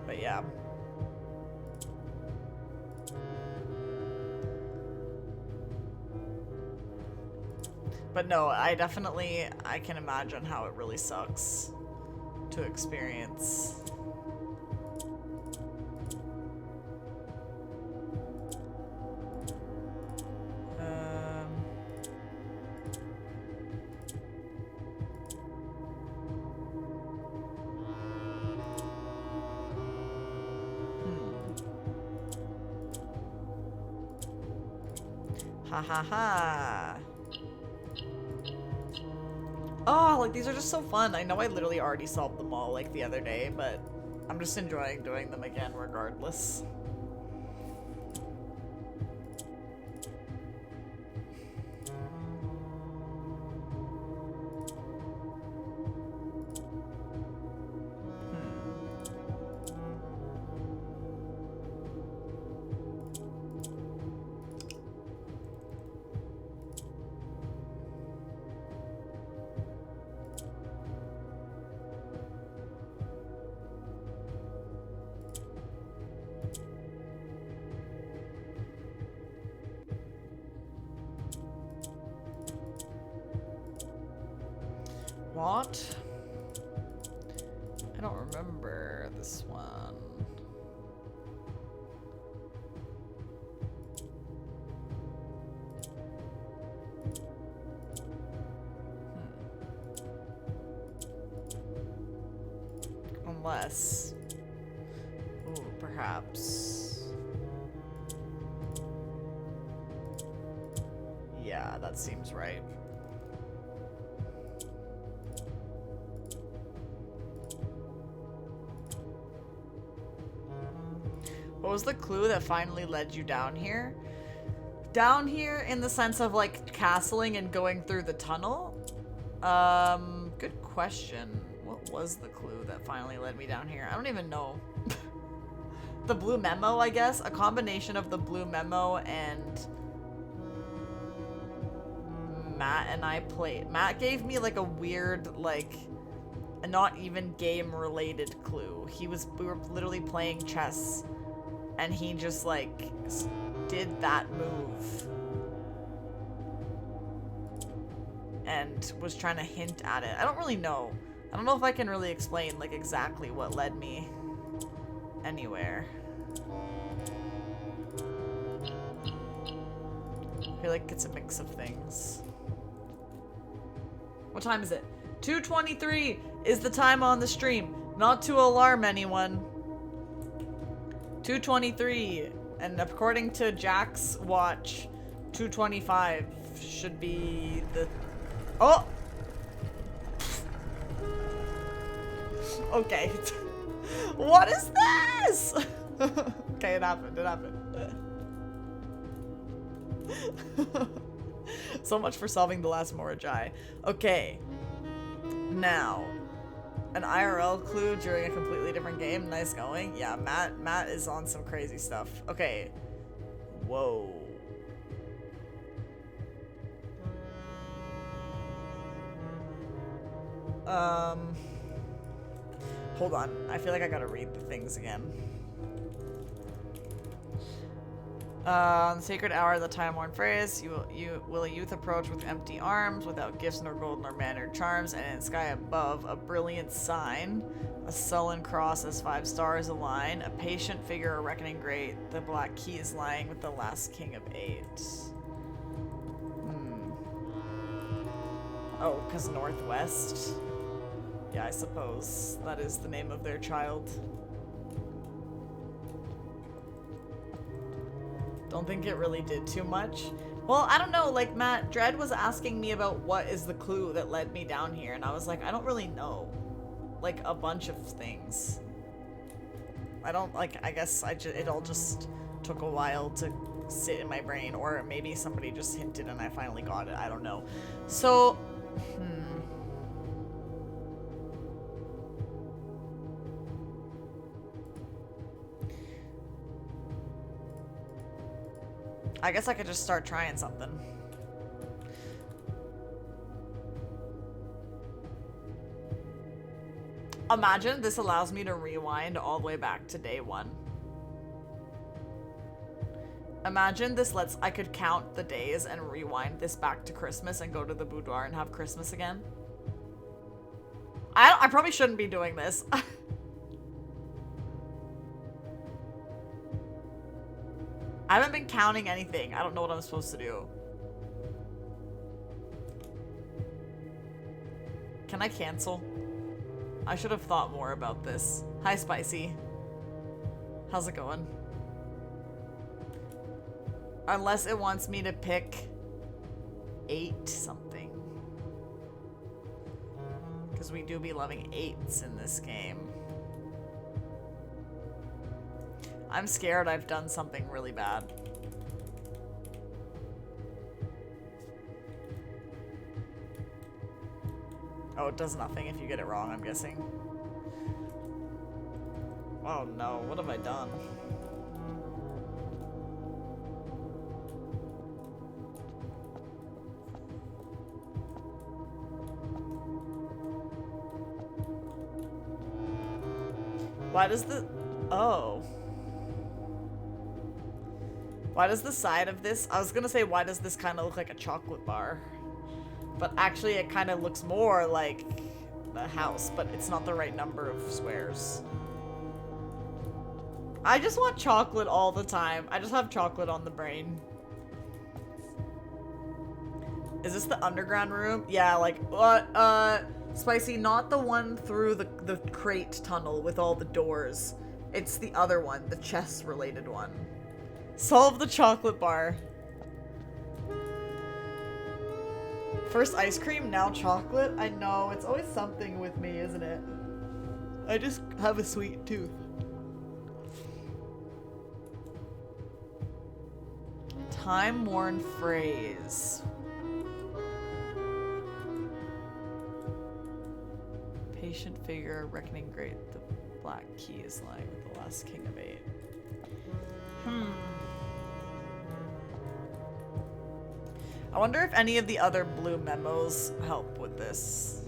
But yeah. But no, I can imagine how it really sucks to experience. Ha ha ha. Oh, like, these are just so fun. I know I literally already solved them all, like, the other day, but I'm just enjoying doing them again regardless. What? I don't remember this one. Unless... Ooh, perhaps... that seems right. What was the clue that finally led you down here? Down here in the sense of like castling and going through the tunnel? Good question. What was the clue that finally led me down here? I don't even know. The blue memo, I guess? A combination of the blue memo and Matt and I played. Matt gave me like a weird, like, a not even game related clue. We were literally playing chess and he just like did that move and was trying to hint at it. I don't really know. I don't know if I can really explain like exactly what led me anywhere. I feel like it's a mix of things. What time is it? 2:23 is the time on the stream. Not to alarm anyone. 2:23, and according to Jack's watch, 2:25 should be the... Oh! Okay. What is this? Okay, it happened, it happened. So much for solving the last Morajai. Okay. Now, an IRL clue during a completely different game. Nice going. Yeah, Matt is on some crazy stuff. Okay. Whoa. Hold on. I feel like I gotta read the things again. On the sacred hour of the time-worn phrase, you will a youth approach with empty arms, without gifts nor gold nor mannered charms, and in the sky above, a brilliant sign, a sullen cross as 5 stars align, a patient figure, a reckoning great, the black keys lying with the last king of 8. Oh, because northwest? Yeah, I suppose that is the name of their child. Don't think it really did too much. Well, I don't know, like Matt, Dread was asking me about what is the clue that led me down here, and I was like, I don't really know. Like, a bunch of things. I don't, like, I guess it all just took a while to sit in my brain, or maybe somebody just hinted and I finally got it, I don't know. So, I guess I could just start trying something. Imagine this allows me to rewind all the way back to day 1. Imagine this I could count the days and rewind this back to Christmas and go to the boudoir and have Christmas again. I probably shouldn't be doing this. I haven't been counting anything. I don't know what I'm supposed to do. Can I cancel? I should have thought more about this. Hi, Spicy. How's it going? Unless it wants me to pick 8 something. Because we do be loving 8s in this game. I'm scared I've done something really bad. Oh, it does nothing if you get it wrong, I'm guessing. Oh no, what have I done? Why does the... Oh. Why does the side of this... I was gonna say, why does this kind of look like a chocolate bar? But actually, it kind of looks more like the house, but it's not the right number of squares. I just want chocolate all the time. I just have chocolate on the brain. Is this the underground room? Yeah, like, Spicy, not the one through the crate tunnel with all the doors. It's the other one, the chess-related one. Solve the chocolate bar. First ice cream, now chocolate. I know, it's always something with me, isn't it? I just have a sweet tooth. Time-worn phrase. Patient figure, reckoning great. The black key is lying with the last king of 8. I wonder if any of the other blue memos help with this.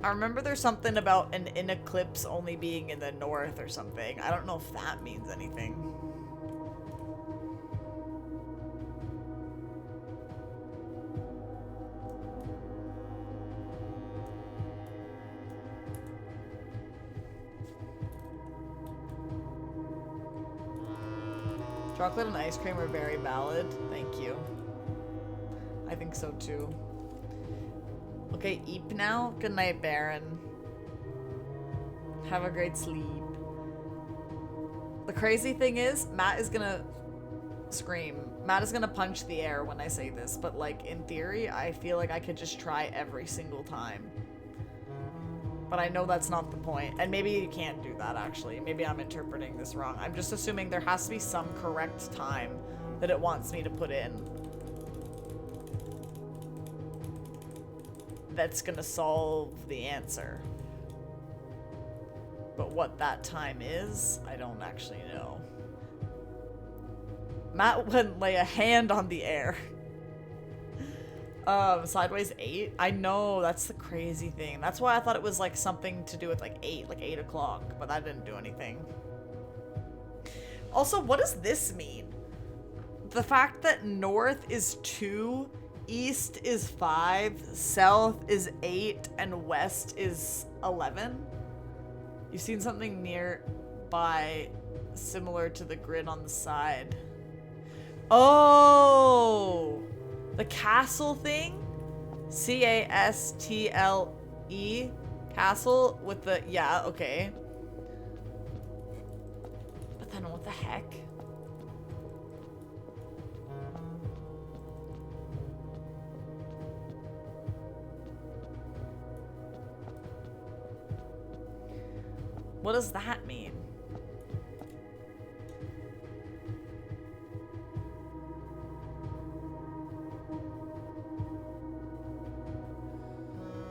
I remember there's something about an eclipse only being in the north or something. I don't know if that means anything. Chocolate and ice cream are very valid. Thank you. I think so too. Okay, eep now. Good night, Baron. Have a great sleep. The crazy thing is, Matt is gonna scream. Matt is gonna punch the air when I say this, but like in theory, I feel like I could just try every single time. But I know that's not the point. And maybe you can't do that, actually. Maybe I'm interpreting this wrong. I'm just assuming there has to be some correct time that it wants me to put in. That's gonna solve the answer. But what that time is, I don't actually know. Matt wouldn't lay a hand on the air. Sideways 8? I know, that's the crazy thing. That's why I thought it was like something to do with like 8 o'clock, but that didn't do anything. Also, what does this mean? The fact that north is 2, east is 5, south is 8, and west is 11? You've seen something nearby similar to the grid on the side. Oh! The castle thing? C-A-S-T-L-E? Castle with the... Yeah, okay. But then what the heck? What does that mean?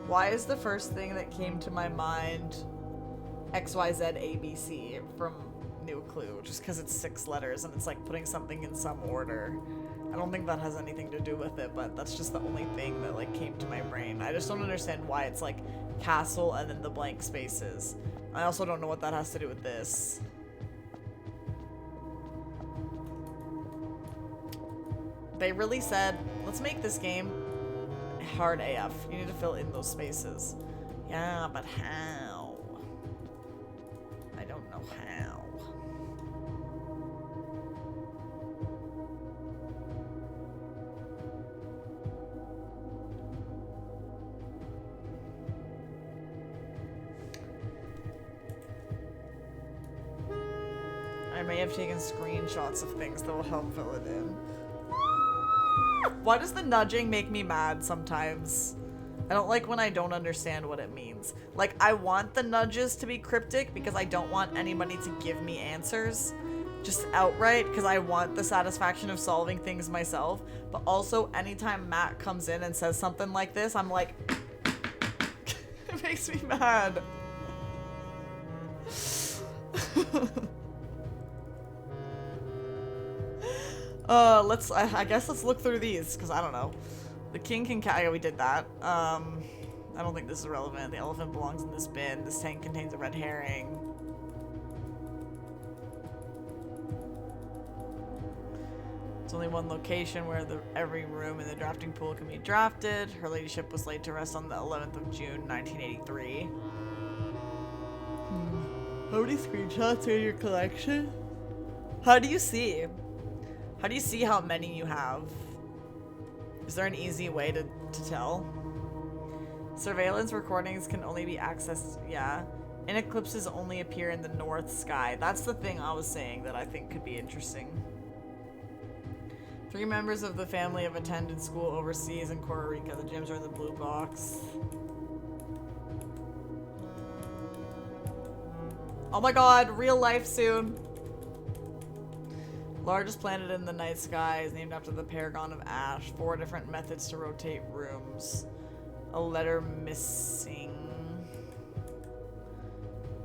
Why is the first thing that came to my mind XYZ from New Clue? Just because it's 6 letters and it's like putting something in some order. I don't think that has anything to do with it, but that's just the only thing that like came to my brain. I just don't understand why it's like castle and then the blank spaces. I also don't know what that has to do with this. They really said, let's make this game hard AF. You need to fill in those spaces. Yeah, but how? I don't know how. I may have taken screenshots of things that will help fill it in. Why does the nudging make me mad sometimes? I don't like when I don't understand what it means. Like, I want the nudges to be cryptic because I don't want anybody to give me answers just outright because I want the satisfaction of solving things myself. But also, anytime Matt comes in and says something like this, I'm like, it makes me mad. I guess let's look through these, because I don't know. The king can yeah, we did that. I don't think this is relevant. The elephant belongs in this bin. This tank contains a red herring. It's only one location where every room in the drafting pool can be drafted. Her ladyship was laid to rest on the 11th of June, 1983. How many screenshots are in your collection? How do you see? How do you see how many you have? Is there an easy way to tell? Surveillance recordings can only be accessed, yeah. And eclipses only appear in the north sky. That's the thing I was saying that I think could be interesting. 3 members of the family have attended school overseas in Puerto Rico. The gyms are in the blue box. Oh my god, real life soon. Largest planet in the night sky is named after the Paragon of Ash. 4 different methods to rotate rooms. A letter missing.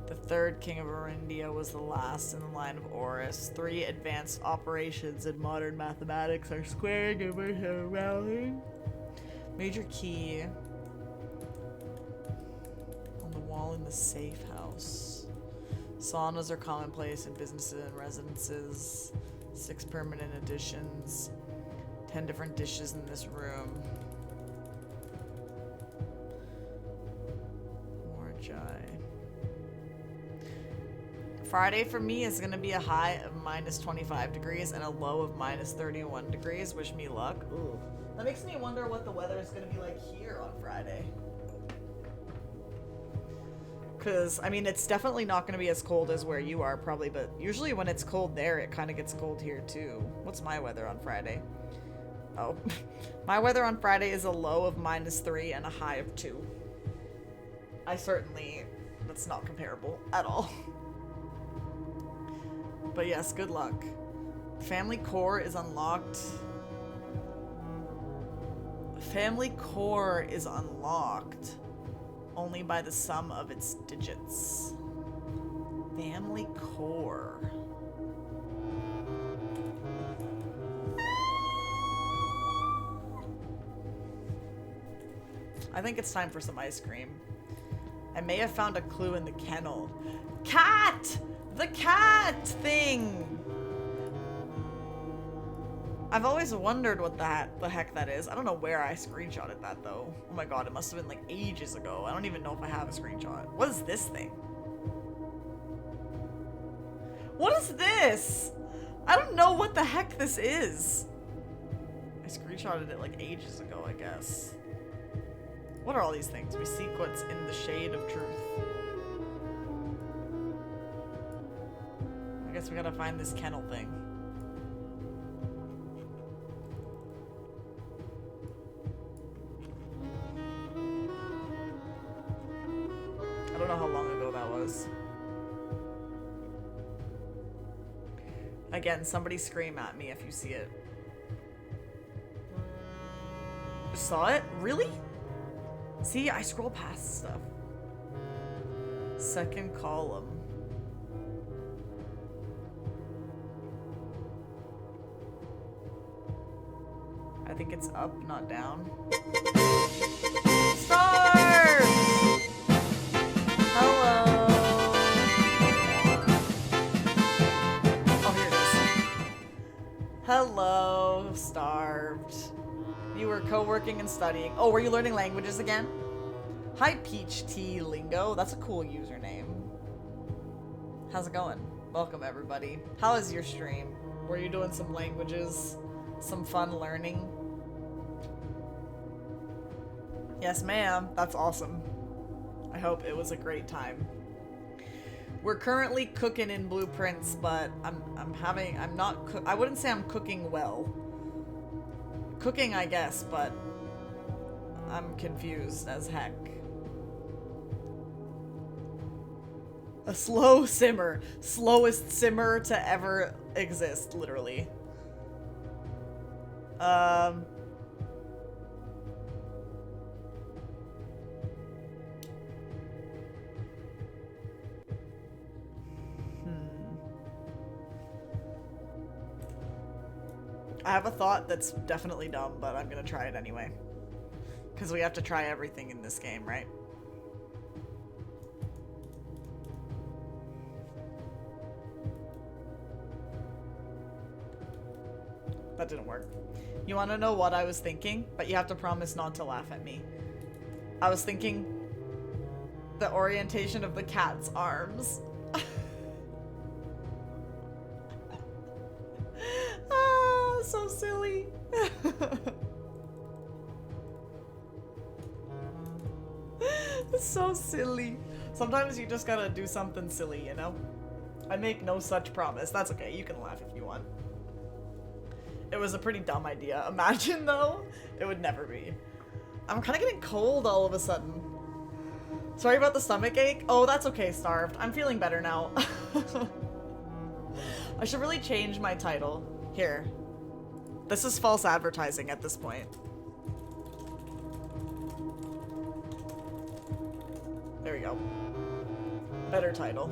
The 3rd king of Arindia was the last in the line of Horus. 3 advanced operations in modern mathematics are squaring, inversion, and rounding. Major key on the wall in the safe house. Saunas are commonplace in businesses and residences. 6 permanent additions. 10 different dishes in this room. Morjai. Friday for me is going to be a high of minus 25 degrees and a low of minus 31 degrees. Wish me luck. Ooh. That makes me wonder what the weather is going to be like here on Friday. Because, I mean, it's definitely not going to be as cold as where you are, probably, but usually when it's cold there, it kind of gets cold here, too. What's my weather on Friday? Oh. My weather on Friday is a low of minus 3 and a high of 2. That's not comparable at all. But yes, good luck. Family core is unlocked. Family core is unlocked only by the sum of its digits. Family core. I think it's time for some ice cream. I may have found a clue in the kennel. Cat! The cat thing! I've always wondered what the heck that is. I don't know where I screenshotted that though. Oh my god, it must have been like ages ago. I don't even know if I have a screenshot. What is this thing? What is this? I don't know what the heck this is. I screenshotted it like ages ago, I guess. What are all these things? We sequence in the shade of truth. I guess we gotta find this kennel thing. I don't know how long ago that was. Again, somebody scream at me if you see it. Saw it? Really? See, I scroll past stuff. Second column. I think it's up, not down. Stars! Hello. Oh, here it is. Hello, starved. You were co-working and studying. Oh, were you learning languages again? Hi, Peach Tea Lingo. That's a cool username. How's it going? Welcome, everybody. How is your stream? Were you doing some languages? Some fun learning? Yes, ma'am. That's awesome. I hope it was a great time. We're currently cooking in Blueprints, but I wouldn't say I'm cooking well. Cooking, I guess, but I'm confused as heck. A slow simmer. Slowest simmer to ever exist, literally. I have a thought that's definitely dumb, but I'm gonna try it anyway. Because we have to try everything in this game, right? That didn't work. You want to know what I was thinking? But you have to promise not to laugh at me. I was thinking the orientation of the cat's arms. Ah, so silly. It's so silly. Sometimes you just gotta do something silly, you know? I make no such promise. That's okay. You can laugh if you want. It was a pretty dumb idea. Imagine though, it would never be. I'm kind of getting cold all of a sudden. Sorry about the stomach ache. Oh, that's okay, Starved. I'm feeling better now. I should really change my title. Here. This is false advertising at this point. There we go. Better title.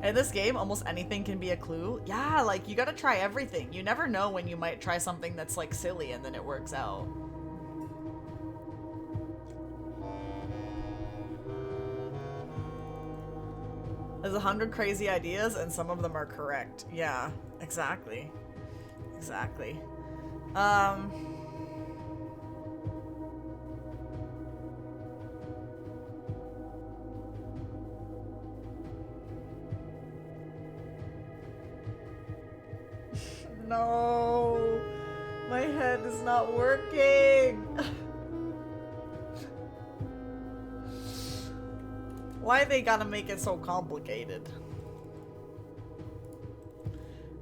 In this game, almost anything can be a clue. Yeah, like, you gotta try everything. You never know when you might try something that's, like, silly and then it works out. There's 100 crazy ideas and some of them are correct. Yeah, exactly. Exactly. No, my head is not working. Why they gotta make it so complicated?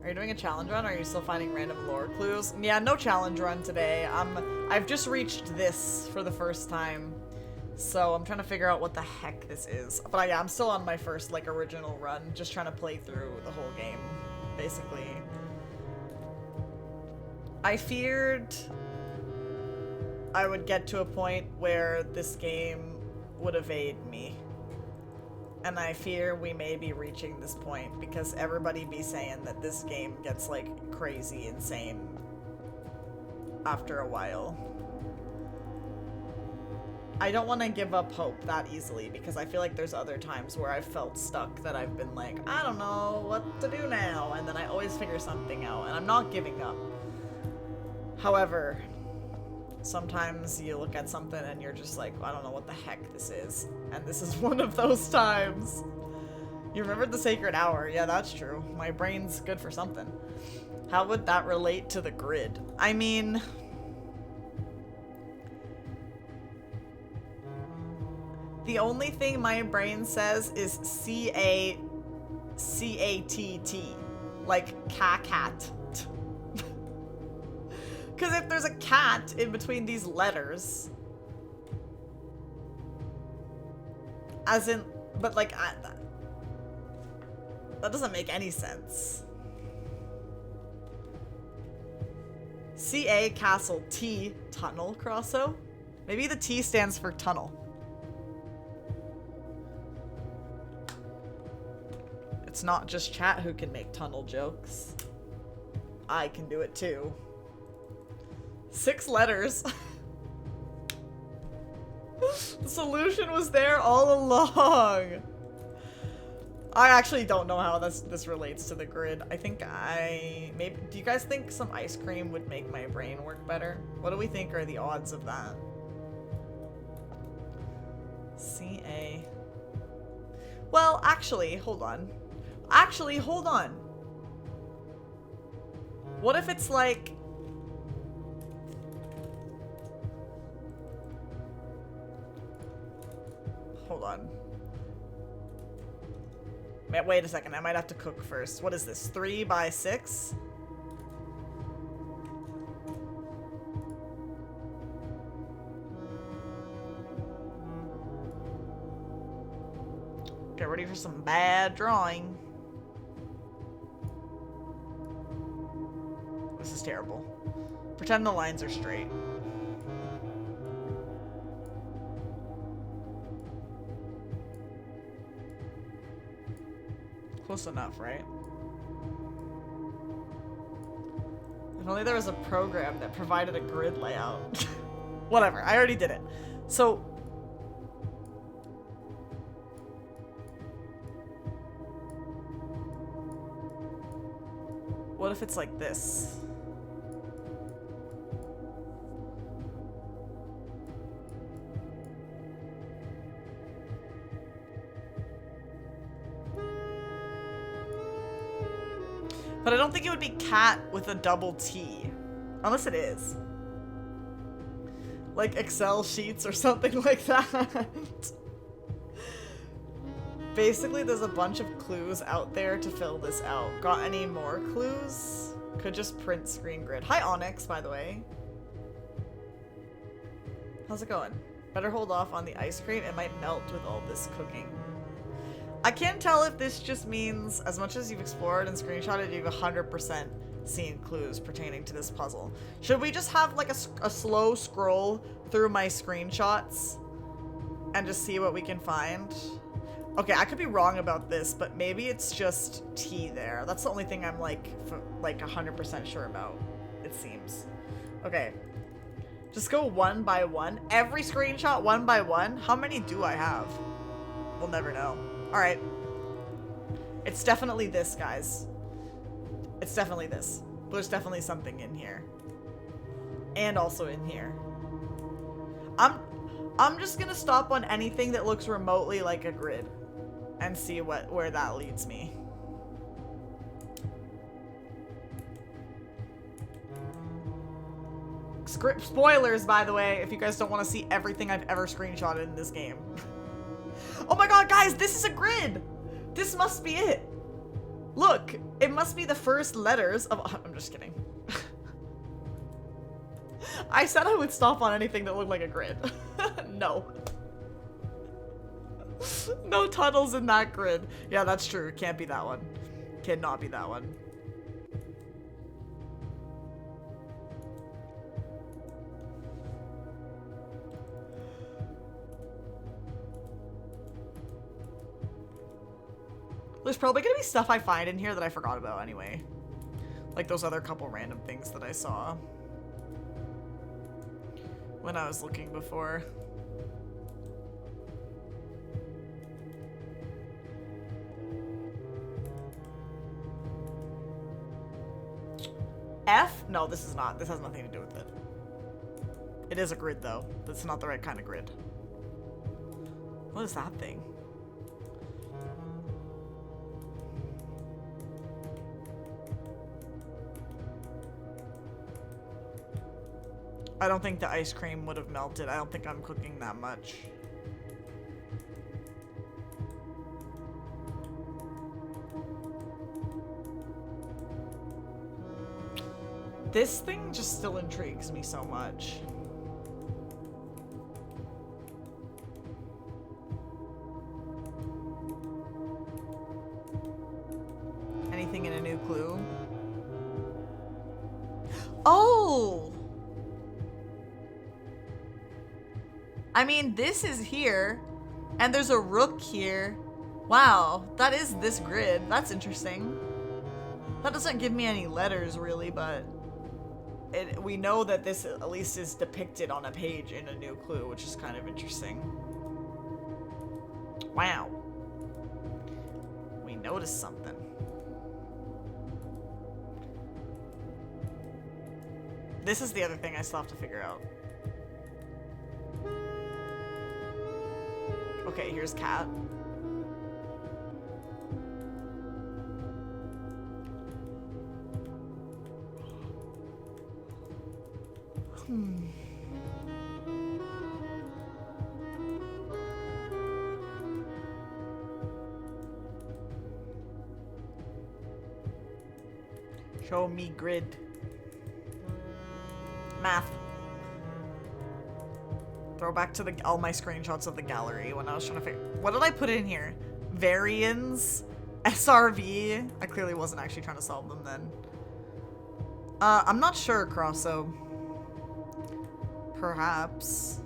Are you doing a challenge run or are you still finding random lore clues? Yeah, no challenge run today. I've just reached this for the first time. So I'm trying to figure out what the heck this is. But yeah, I'm still on my first like original run, just trying to play through the whole game, basically. I feared I would get to a point where this game would evade me. And I fear we may be reaching this point because everybody be saying that this game gets like crazy insane after a while. I don't want to give up hope that easily because I feel like there's other times where I've felt stuck that I've been like, I don't know what to do now, and then I always figure something out, and I'm not giving up. However, sometimes you look at something and you're just like, I don't know what the heck this is. And this is one of those times. You remembered the sacred hour. Yeah, that's true. My brain's good for something. How would that relate to the grid? I mean... the only thing my brain says is C-A-C-A-T-T. Like cat. Because if there's a cat in between these letters, as in, but like, that doesn't make any sense. C-A castle, T tunnel, Crosso? Maybe the T stands for tunnel. It's not just chat who can make tunnel jokes. I can do it too. 6 letters. The solution was there all along. I actually don't know how this relates to the grid. I think maybe, do you guys think some ice cream would make my brain work better? What do we think are the odds of that? C-A. Well, actually, hold on. What if it's like... hold on. Wait a second, I might have to cook first. What is this? 3 by 6? Get ready for some bad drawing. This is terrible. Pretend the lines are straight. Close enough, right? If only there was a program that provided a grid layout. Whatever, I already did it. So... what if it's like this? But I don't think it would be cat with a double T. Unless it is. Like Excel sheets or something like that. Basically, there's a bunch of clues out there to fill this out. Got any more clues? Could just print screen grid. Hi, Onyx, by the way. How's it going? Better hold off on the ice cream. It might melt with all this cooking. I can't tell if this just means as much as you've explored and screenshotted, you've 100% seen clues pertaining to this puzzle. Should we just have like a slow scroll through my screenshots and just see what we can find? Okay, I could be wrong about this, but maybe it's just T there. That's the only thing I'm like 100% sure about, it seems. Okay. Just go one by one. Every screenshot one by one? How many do I have? We'll never know. Alright. It's definitely this, guys. It's definitely this. There's definitely something in here. And also in here. I'm just gonna stop on anything that looks remotely like a grid. And see where that leads me. Spoilers, by the way, if you guys don't want to see everything I've ever screenshotted in this game. Oh my god, guys, this is a grid! This must be it. Look, it must be the first letters of... I'm just kidding. I said I would stop on anything that looked like a grid. No. No tunnels in that grid. Yeah, that's true. It can't be that one. Cannot be that one. There's probably gonna be stuff I find in here that I forgot about anyway. Like those other couple random things that I saw when I was looking before. F? No, this is not. This has nothing to do with it. It is a grid though. That's not the right kind of grid. What is that thing? I don't think the ice cream would have melted. I don't think I'm cooking that much. This thing just still intrigues me so much. Anything in a new clue? Oh! I mean, this is here, and there's a rook here. Wow, that is this grid. That's interesting. That doesn't give me any letters, really, but we know that this at least is depicted on a page in a new clue, which is kind of interesting. Wow. We noticed something. This is the other thing I still have to figure out. Okay, here's cat. Show me grid. Math. Throw back to all my screenshots of the gallery when I was trying to figure... What did I put in here? Variance? SRV? I clearly wasn't actually trying to solve them then. I'm not sure, Crosso. Perhaps.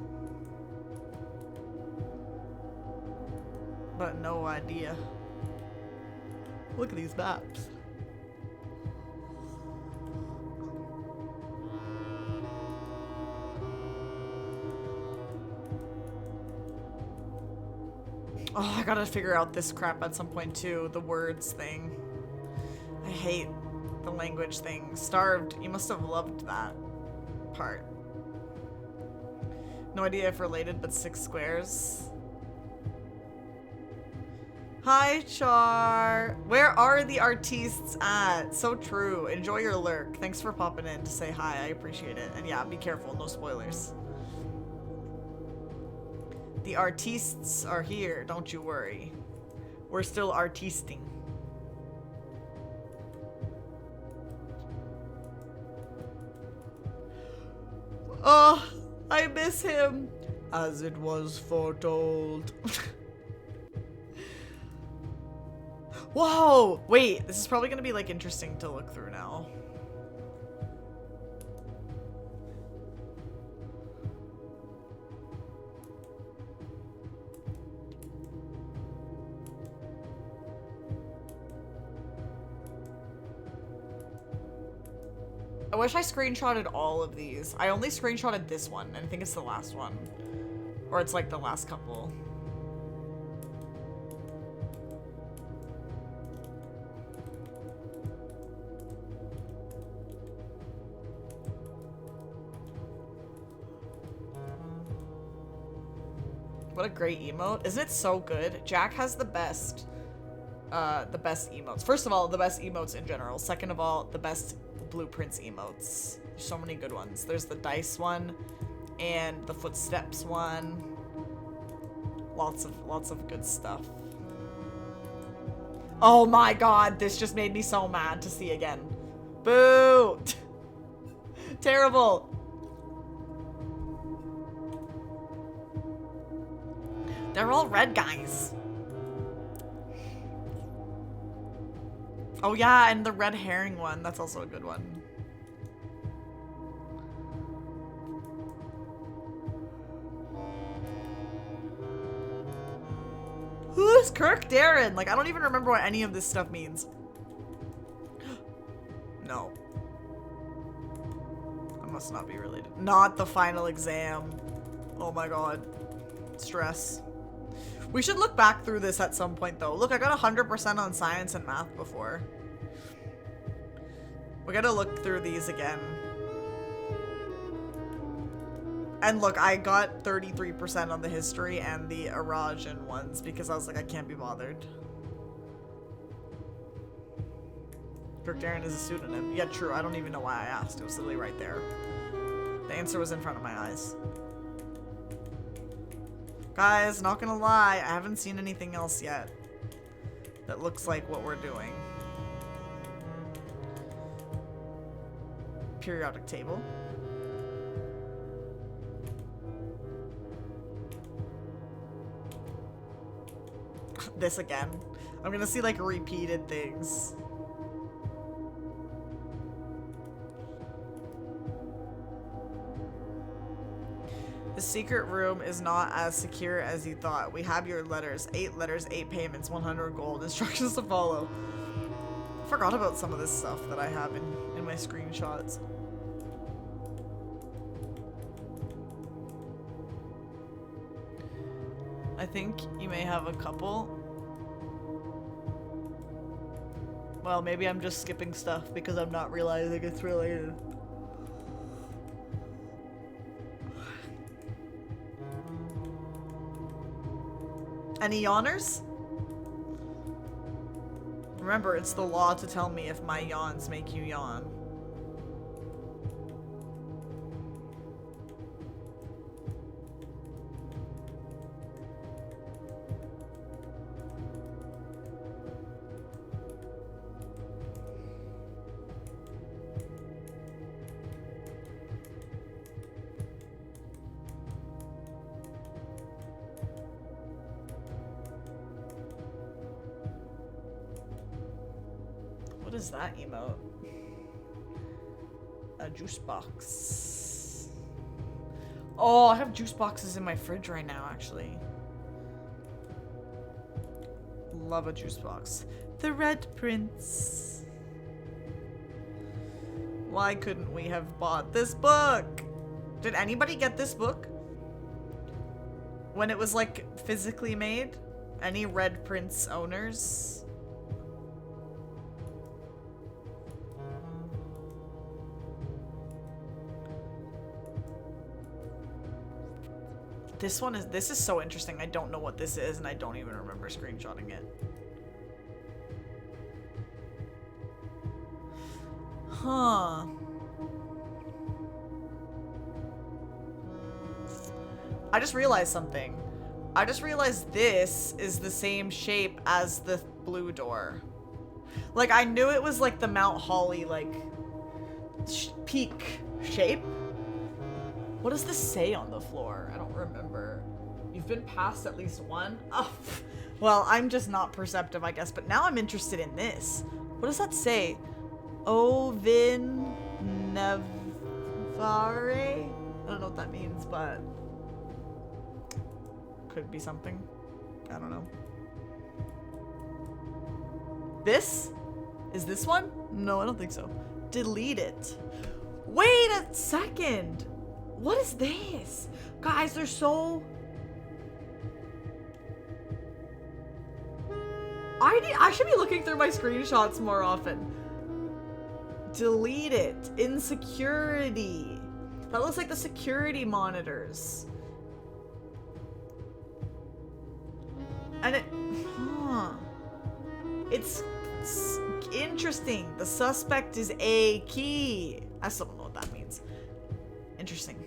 But no idea. Look at these maps. Oh, I gotta figure out this crap at some point too. The words thing. I hate the language thing. Starved. You must have loved that part. No idea if related, but 6 squares. Hi, Char. Where are the artistes at? So true. Enjoy your lurk. Thanks for popping in to say hi. I appreciate it. And yeah, be careful. No spoilers. The artistes are here. Don't you worry. We're still artisting. Oh, I miss him. As it was foretold. Whoa! Wait, this is probably gonna be like interesting to look through now. I wish I screenshotted all of these. I only screenshotted this one, and I think it's the last one. Or it's like the last couple. What a great emote. Isn't it so good? Jack has the best emotes. First of all, the best emotes in general. Second of all, the best blueprints emotes. There's so many good ones. There's the dice one and the footsteps one. Lots of good stuff. Oh my god, this just made me so mad to see again. Boo! Terrible. They're all red guys. Oh yeah, and the red herring one. That's also a good one. Who is Kirk Darren? Like, I don't even remember what any of this stuff means. No. I must not be related. Not the final exam. Oh my god. Stress. We should look back through this at some point, though. Look, I got 100% on science and math before. We gotta look through these again. And look, I got 33% on the history and the Arajan ones because I was like, I can't be bothered. Kirk Darren is a pseudonym. Yeah, true. I don't even know why I asked. It was literally right there. The answer was in front of my eyes. Guys, not gonna lie, I haven't seen anything else yet that looks like what we're doing. Periodic table. This again. I'm gonna see like repeated things. The secret room is not as secure as you thought. We have your letters. 8 letters, 8 payments, 100 gold. Instructions to follow. I forgot about some of this stuff that I have in my screenshots. I think you may have a couple. Well, maybe I'm just skipping stuff because I'm not realizing it's related. Any yawners? Remember, it's the law to tell me if my yawns make you yawn. What is that emote? A juice box. Oh, I have juice boxes in my fridge right now, actually. Love a juice box. The Red Prince. Why couldn't we have bought this book? Did anybody get this book? When it was like physically made? Any Red Prince owners? This is so interesting. I don't know what this is, and I don't even remember screenshotting it. Huh. I just realized something. I just realized this is the same shape as the blue door. Like, I knew it was like the Mount Holly, like, peak shape. What does this say on the floor? I don't remember. You've been past at least one? Oh, well, I'm just not perceptive, I guess. But now I'm interested in this. What does that say? Ovin Nevare? I don't know what that means, but could be something. I don't know. This? Is this one? No, I don't think so. Delete it. Wait a second. What is this? Guys, they're so... I should be looking through my screenshots more often. Delete it. Insecurity. That looks like the security monitors. And it... Huh. It's interesting. The suspect is a key. I still don't know what that means. Interesting.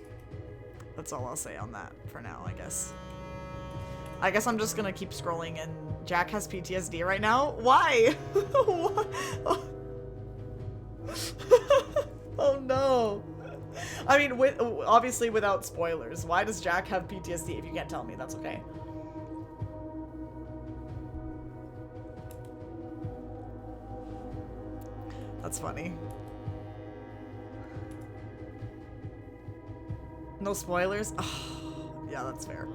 That's all I'll say on that for now, I guess. I guess I'm just gonna keep scrolling, and Jack has PTSD right now? Why? What? Oh no. I mean, obviously without spoilers. Why does Jack have PTSD? If you can't tell me, that's okay. That's funny. No spoilers? Oh, yeah, that's fair.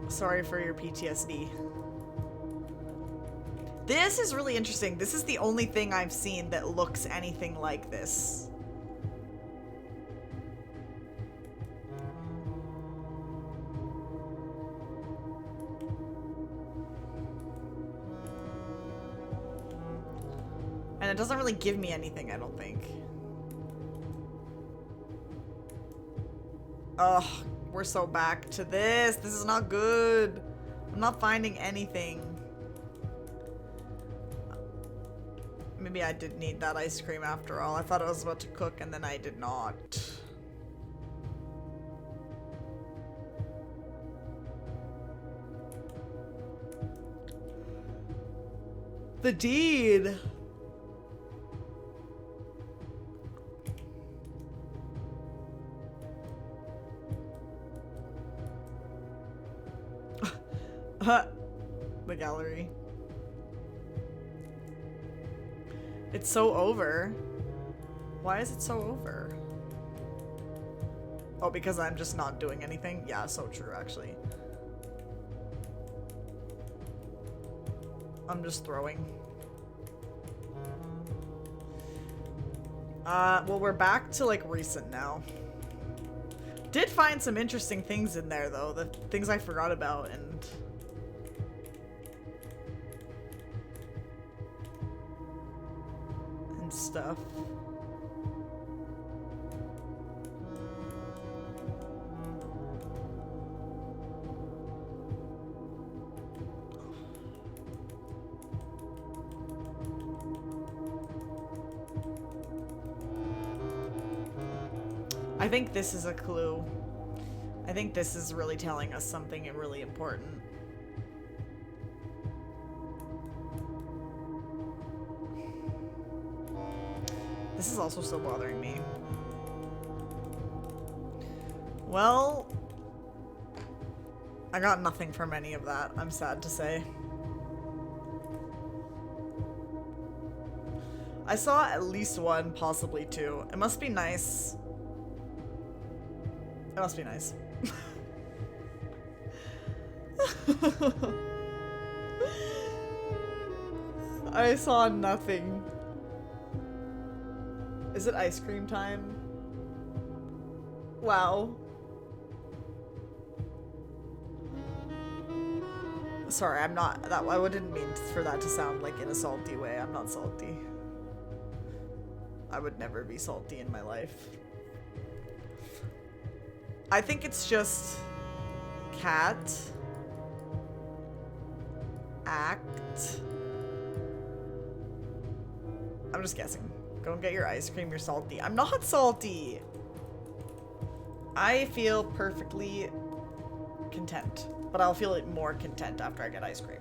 Sorry for your PTSD. This is really interesting. This is the only thing I've seen that looks anything like this. And it doesn't really give me anything, I don't think. Ugh, we're so back to this. This is not good. I'm not finding anything. Maybe I did need that ice cream after all. I thought I was about to cook and then I did not. The deed. The gallery. It's so over. Why is it so over? Oh, because I'm just not doing anything? Yeah, so true, actually. I'm just throwing. Well, we're back to, like, recent now. Did find some interesting things in there, though. The things I forgot about, and... stuff. I think this is a clue. I think this is really telling us something really important. This is also still bothering me. Well, I got nothing from any of that, I'm sad to say. I saw at least one, possibly two. It must be nice. It must be nice. I saw nothing. Is it ice cream time? Wow. Sorry, I'm not that. I didn't mean for that to sound like in a salty way. I'm not salty. I would never be salty in my life. I think it's just cat act. I'm just guessing. Go and get your ice cream, you're salty. I'm not salty. I feel perfectly content. but I'll feel more content after I get ice cream.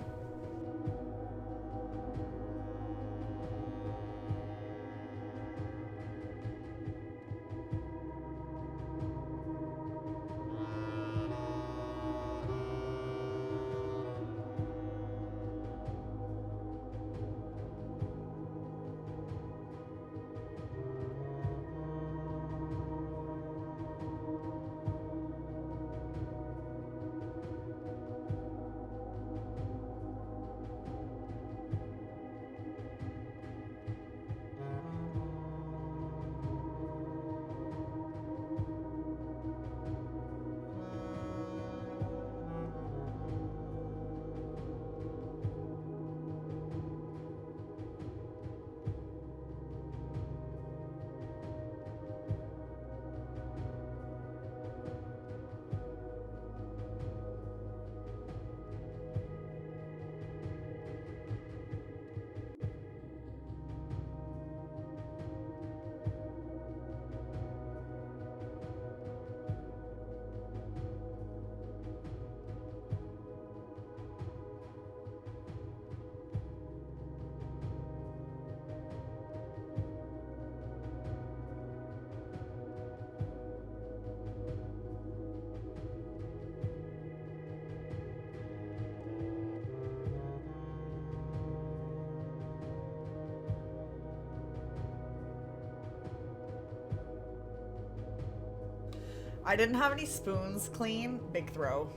I didn't have any spoons clean, big throw.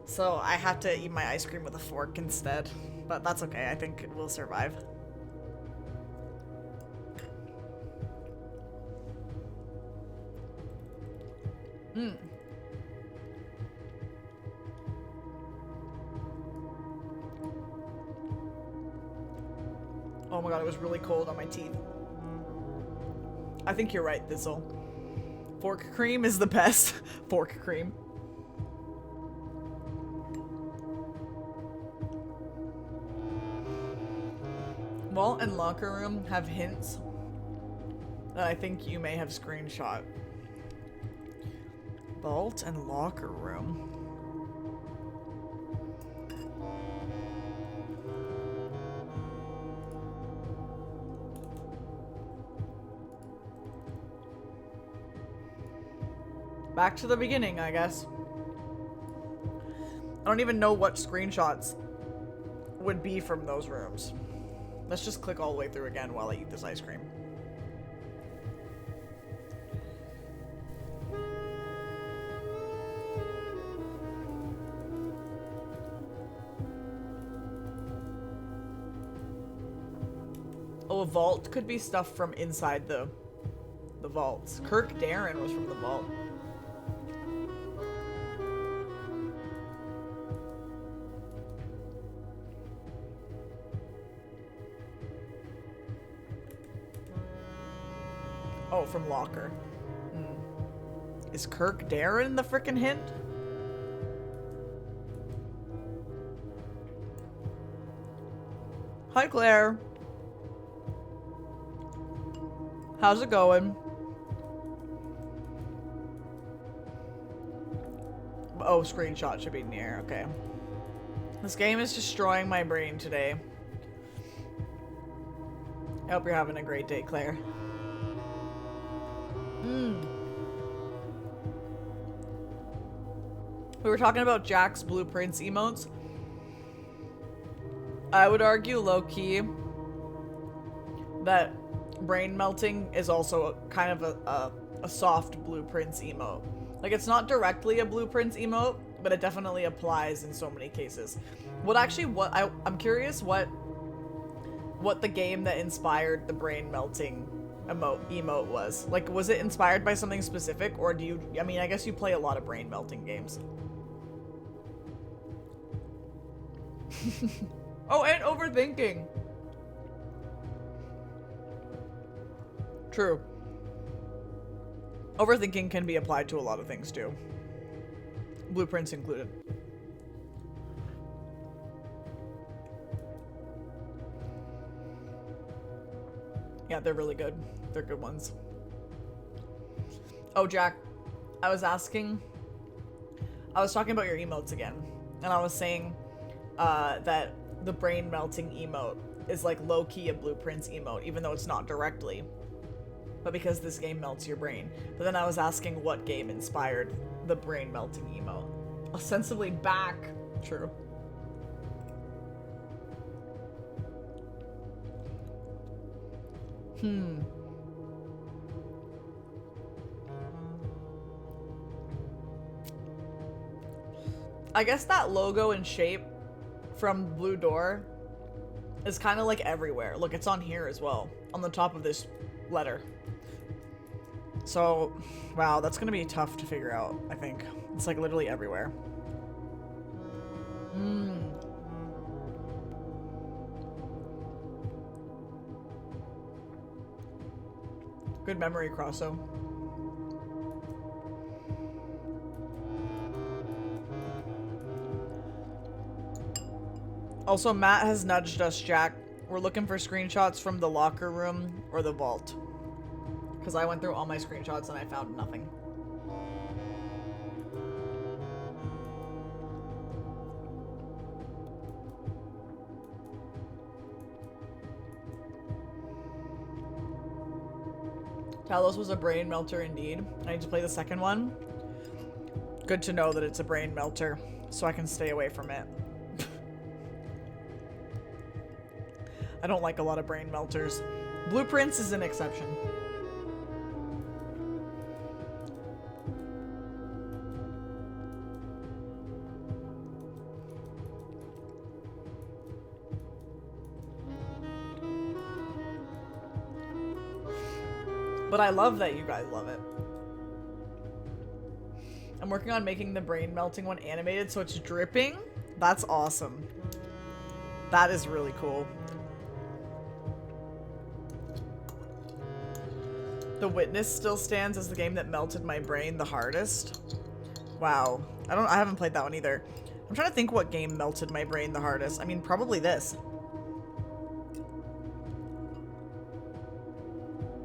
So I have to eat my ice cream with a fork instead. But that's okay, I think it will survive. Oh my god, it was really cold on my teeth. I think you're right, Thistle. Fork cream is the best. Fork cream. Vault and locker room have hints that I think you may have screenshot. Vault and locker room. Back to the beginning, I guess. I don't even know what screenshots would be from those rooms. Let's just click all the way through again while I eat this ice cream. Oh, a vault could be stuff from inside the vaults. Kirk Darren was from the vault. Oh, from Locker. Is Kirk Darren the frickin' hint? Hi, Claire. How's it going? Oh, screenshot should be near. Okay. This game is destroying my brain today. I hope you're having a great day, Claire. We were talking about Jack's blueprints emotes. I would argue low-key that brain melting is also kind of a soft blueprints emote. Like, it's not directly a blueprints emote, but it definitely applies in so many cases. I'm curious what the game that inspired the brain melting emote was. Like, was it inspired by something specific, or I mean, I guess you play a lot of brain melting games. Oh, and overthinking. True. Overthinking can be applied to a lot of things too. Blueprints included. Yeah, they're really good. They're good ones. Oh, Jack, I was talking about your emotes again. and I was saying that the brain melting emote is like low-key a Blueprints emote, even though it's not directly. But because this game melts your brain. But then I was asking what game inspired the brain melting emote. Ostensibly back. True. I guess that logo and shape from Blue Door is kind of like everywhere. Look, it's on here as well, on the top of this letter. So, wow, that's gonna be tough to figure out, I think. It's like literally everywhere. Good memory, Crosso. Also, Matt has nudged us, Jack. We're looking for screenshots from the locker room or the vault. Because I went through all my screenshots and I found nothing. Talos was a brain melter indeed. I need to play the second one. Good to know that it's a brain melter, so I can stay away from it. I don't like a lot of brain melters. Blueprints is an exception. But I love that you guys love it. I'm working on making the brain melting one animated so it's dripping. That's awesome. That is really cool. The Witness still stands as the game that melted my brain the hardest. Wow. I haven't played that one either. I'm trying to think what game melted my brain the hardest. I mean, probably this.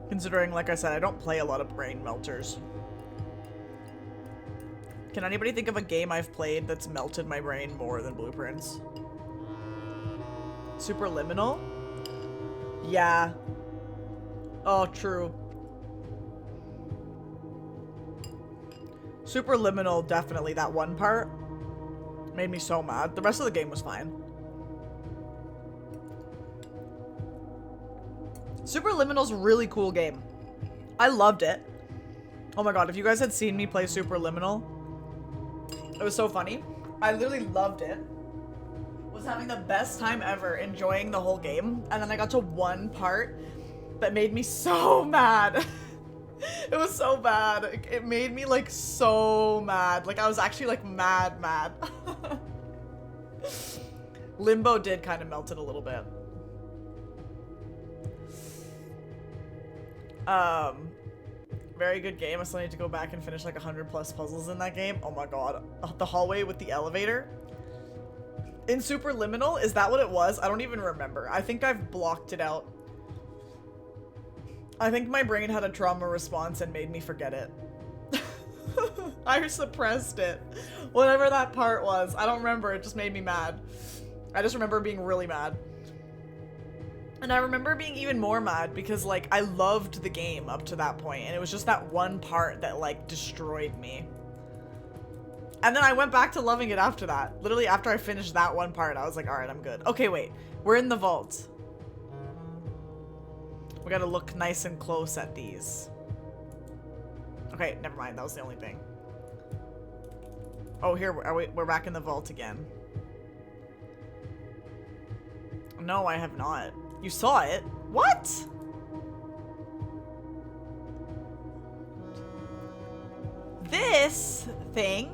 Considering, like I said, I don't play a lot of brain melters. Can anybody think of a game I've played that's melted my brain more than Blueprints? Superliminal? Yeah. Oh, true. Superliminal, definitely. That one part made me so mad. The rest of the game was fine. Superliminal's a really cool game. I loved it. Oh my god, if you guys had seen me play Superliminal, it was so funny. I literally loved it. Was having the best time ever, enjoying the whole game. And then I got to one part that made me so mad. It was so bad. It made me like so mad. Like I was actually like mad. Limbo did kind of melt it a little bit. Very good game. I still need to go back and finish like 100+ puzzles in that game. Oh my god. The hallway with the elevator. In Superliminal, is that what it was? I don't even remember. I think I've blocked it out. I think my brain had a trauma response and made me forget it. I suppressed it. Whatever that part was. I don't remember. It just made me mad. I just remember being really mad. And I remember being even more mad because, like, I loved the game up to that point, and it was just that one part that, like, destroyed me. And then I went back to loving it after that. Literally, after I finished that one part, I was like, alright, I'm good. Okay, wait. We're in the vault. We gotta look nice and close at these. Okay, never mind. That was the only thing. Oh, here, we're back in the vault again. No, I have not. You saw it? What? This thing?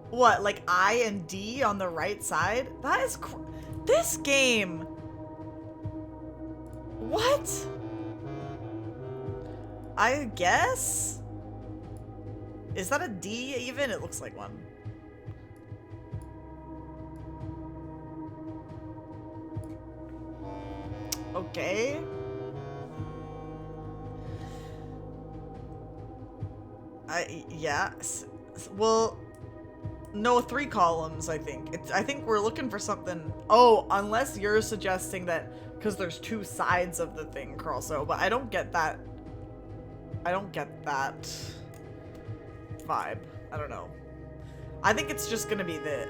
What, like I and D on the right side? That is this game. What? I guess? Is that a D even? It looks like one. Okay. Yeah. Well, No, 3 columns, I think. I think we're looking for something. Oh, unless you're suggesting that because there's 2 sides of the thing, Carlso, but I don't get that. I don't get that vibe. I don't know. I think it's just gonna be the...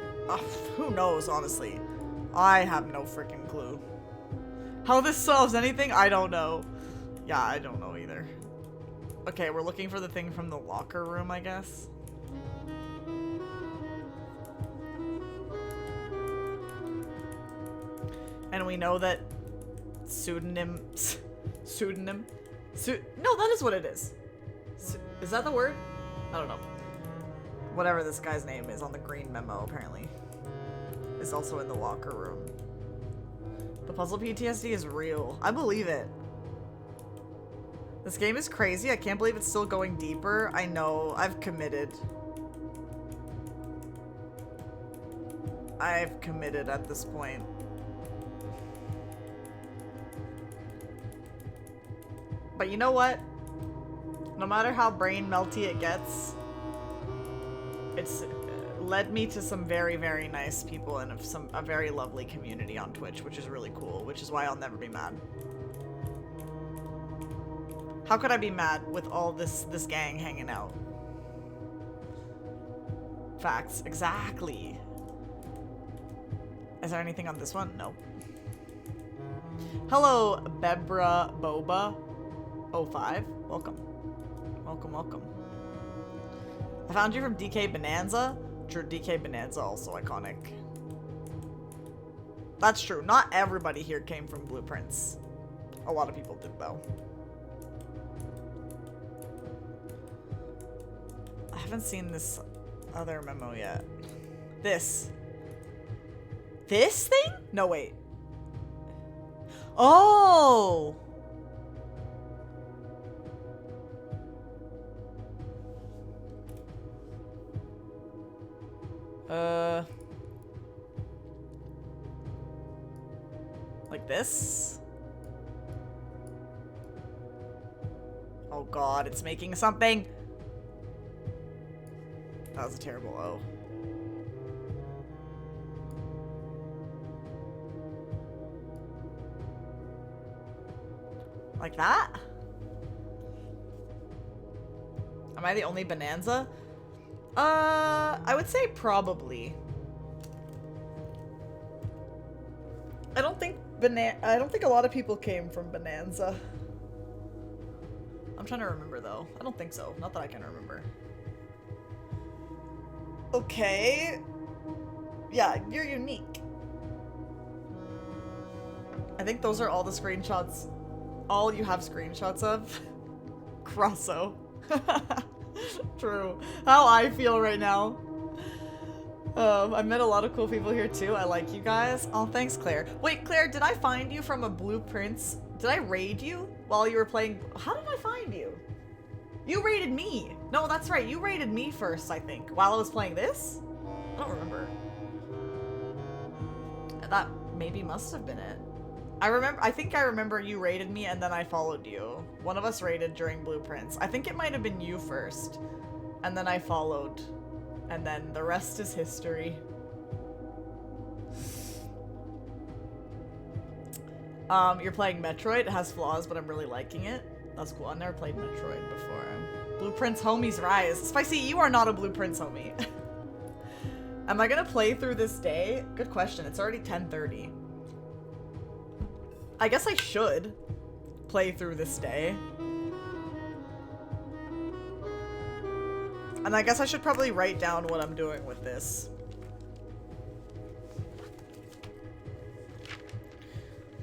who knows, honestly. I have no freaking clue. How this solves anything, I don't know. Yeah, I don't know either. Okay, we're looking for the thing from the locker room, I guess. And we know that pseudonym... No, that is what it is. Is that the word? I don't know. Whatever this guy's name is on the green memo, apparently, is also in the locker room. The puzzle PTSD is real. I believe it. This game is crazy. I can't believe it's still going deeper. I know. I've committed. I've committed at this point. But you know what? No matter how brain melty it gets, it's led me to some very, very nice people and a very lovely community on Twitch, which is really cool, which is why I'll never be mad. How could I be mad with all this gang hanging out? Facts. Exactly. Is there anything on this one? No. Hello, Bebra Boba 05. Welcome. Welcome, welcome. I found you from DK Bonanza. True, DK Bonanza also iconic. That's true. Not everybody here came from Blueprints. A lot of people did, though. I haven't seen this other memo yet. This thing? No, wait. Oh! Like this? Oh god, it's making something! That was a terrible O. Like that? Am I the only Bonanza? I would say probably. I don't think a lot of people came from Bonanza. I'm trying to remember though. I don't think so. Not that I can remember. Okay. Yeah, you're unique. I think those are all the screenshots. All you have screenshots of. Crosso. True. How I feel right now. I've met a lot of cool people here too. I like you guys. Oh, thanks, Claire. Wait, Claire, did I find you from a Blueprints? Did I raid you while you were playing? How did I find you? You raided me. No, that's right. You raided me first, I think, while I was playing this? I don't remember. That maybe must have been it. I think I remember you raided me and then I followed you. One of us raided during Blueprints. I think it might have been you first. And then I followed. And then the rest is history. You're playing Metroid. It has flaws, but I'm really liking it. That's cool. I've never played Metroid before. Blueprints homies rise. Spicy, you are not a Blueprints homie. Am I gonna play through this day? Good question. It's already 10:30. I guess I should play through this day. And I guess I should probably write down what I'm doing with this.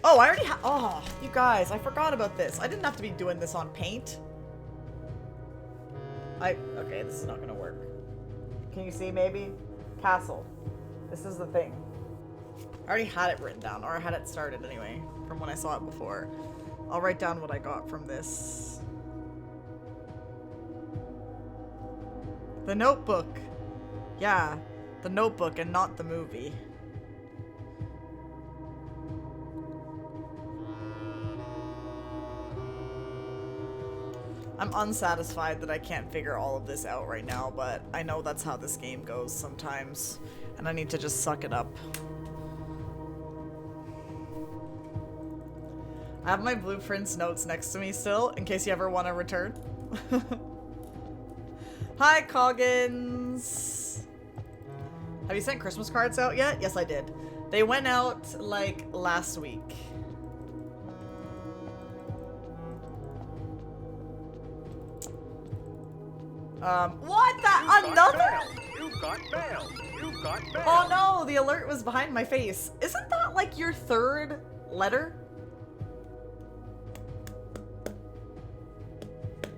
Oh, I already oh, you guys, I forgot about this. I didn't have to be doing this on Paint. Okay, this is not gonna work. Can you see maybe? Castle. This is the thing. I already had it written down, or I had it started anyway, from when I saw it before. I'll write down what I got from this. The Notebook. Yeah, the Notebook and not the movie. I'm unsatisfied that I can't figure all of this out right now, but I know that's how this game goes sometimes, and I need to just suck it up. I have my blueprints notes next to me still, in case you ever want to return. Hi, Coggins! Have you sent Christmas cards out yet? Yes, I did. They went out, like, last week. What the? Another?
You got mail. You got mail.
Oh no, the alert was behind my face. Isn't that like your third letter?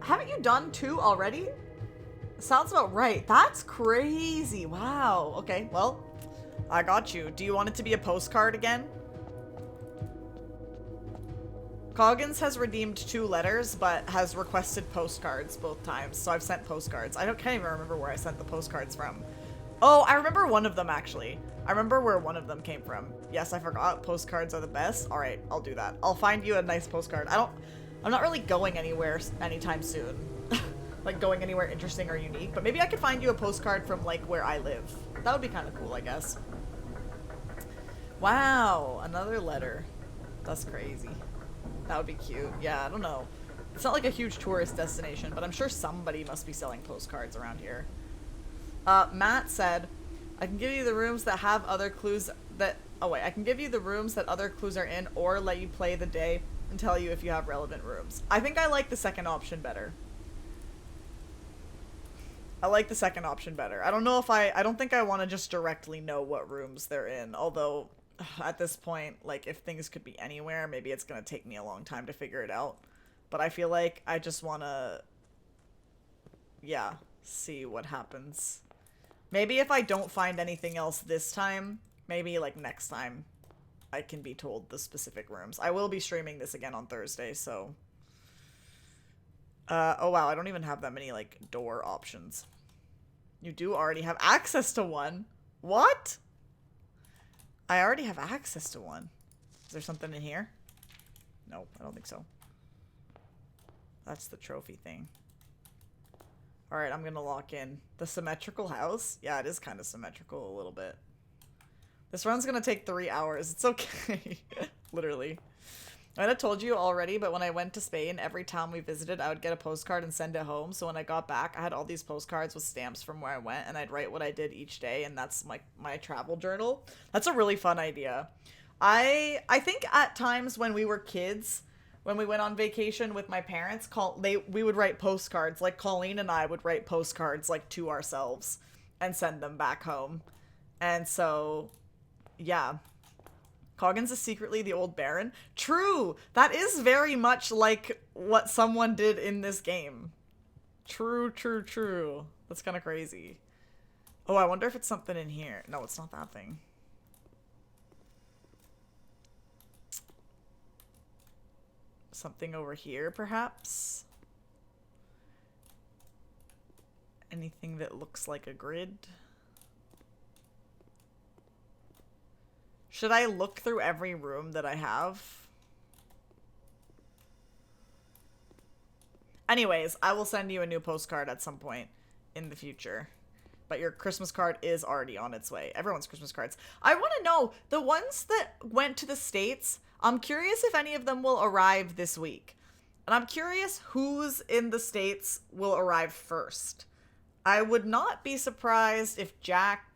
Haven't you done 2 already? Sounds about right. That's crazy. Wow. Okay, well, I got you. Do you want it to be a postcard again? Coggins has redeemed 2 letters, but has requested postcards both times, so I've sent postcards. Can't even remember where I sent the postcards from. Oh, I remember one of them, actually. I remember where one of them came from. Yes, I forgot. Postcards are the best. Alright, I'll do that. I'll find you a nice postcard. I'm not really going anywhere anytime soon. Like, going anywhere interesting or unique, but maybe I could find you a postcard from, like, where I live. That would be kind of cool, I guess. Wow, another letter. That's crazy. That would be cute. Yeah, I don't know. It's not like a huge tourist destination, but I'm sure somebody must be selling postcards around here. Matt said, I can give you the rooms that have other clues that... Oh, wait. I can give you the rooms that other clues are in, or let you play the day and tell you if you have relevant rooms. I think I like the second option better. I like the second option better. I don't know if I don't think I want to just directly know what rooms they're in, although... At this point, like, if things could be anywhere, maybe it's gonna take me a long time to figure it out. But I feel like I just wanna... Yeah, see what happens. Maybe if I don't find anything else this time, maybe, like, next time, I can be told the specific rooms. I will be streaming this again on Thursday, so... oh wow, I don't even have that many, like, door options. You do already have access to one? What? I already have access to one. Is there something in here? Nope, I don't think so. That's the trophy thing. Alright, I'm gonna lock in. The symmetrical house? Yeah, it is kind of symmetrical a little bit. This run's gonna take 3 hours. It's okay. Literally. I might have told you already, but when I went to Spain, every town we visited, I would get a postcard and send it home. So when I got back, I had all these postcards with stamps from where I went, and I'd write what I did each day, and that's my travel journal. That's a really fun idea. I think at times when we were kids, when we went on vacation with my parents, we would write postcards. Like, Colleen and I would write postcards, like, to ourselves and send them back home. And so, yeah. Coggins is secretly the old Baron. True! That is very much like what someone did in this game. True, true, true. That's kind of crazy. Oh, I wonder if it's something in here. No, it's not that thing. Something over here, perhaps? Anything that looks like a grid? Should I look through every room that I have? Anyways, I will send you a new postcard at some point in the future. But your Christmas card is already on its way. Everyone's Christmas cards. I want to know, the ones that went to the States, I'm curious if any of them will arrive this week. And I'm curious who's in the States will arrive first. I would not be surprised if Jack...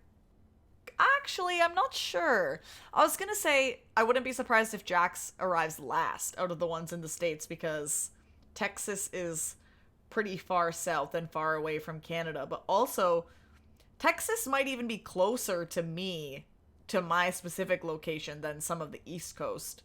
Actually, I'm not sure. I was gonna say, I wouldn't be surprised if Jax arrives last out of the ones in the States, because Texas is pretty far south and far away from Canada. But also, Texas might even be closer to me, to my specific location, than some of the East Coast.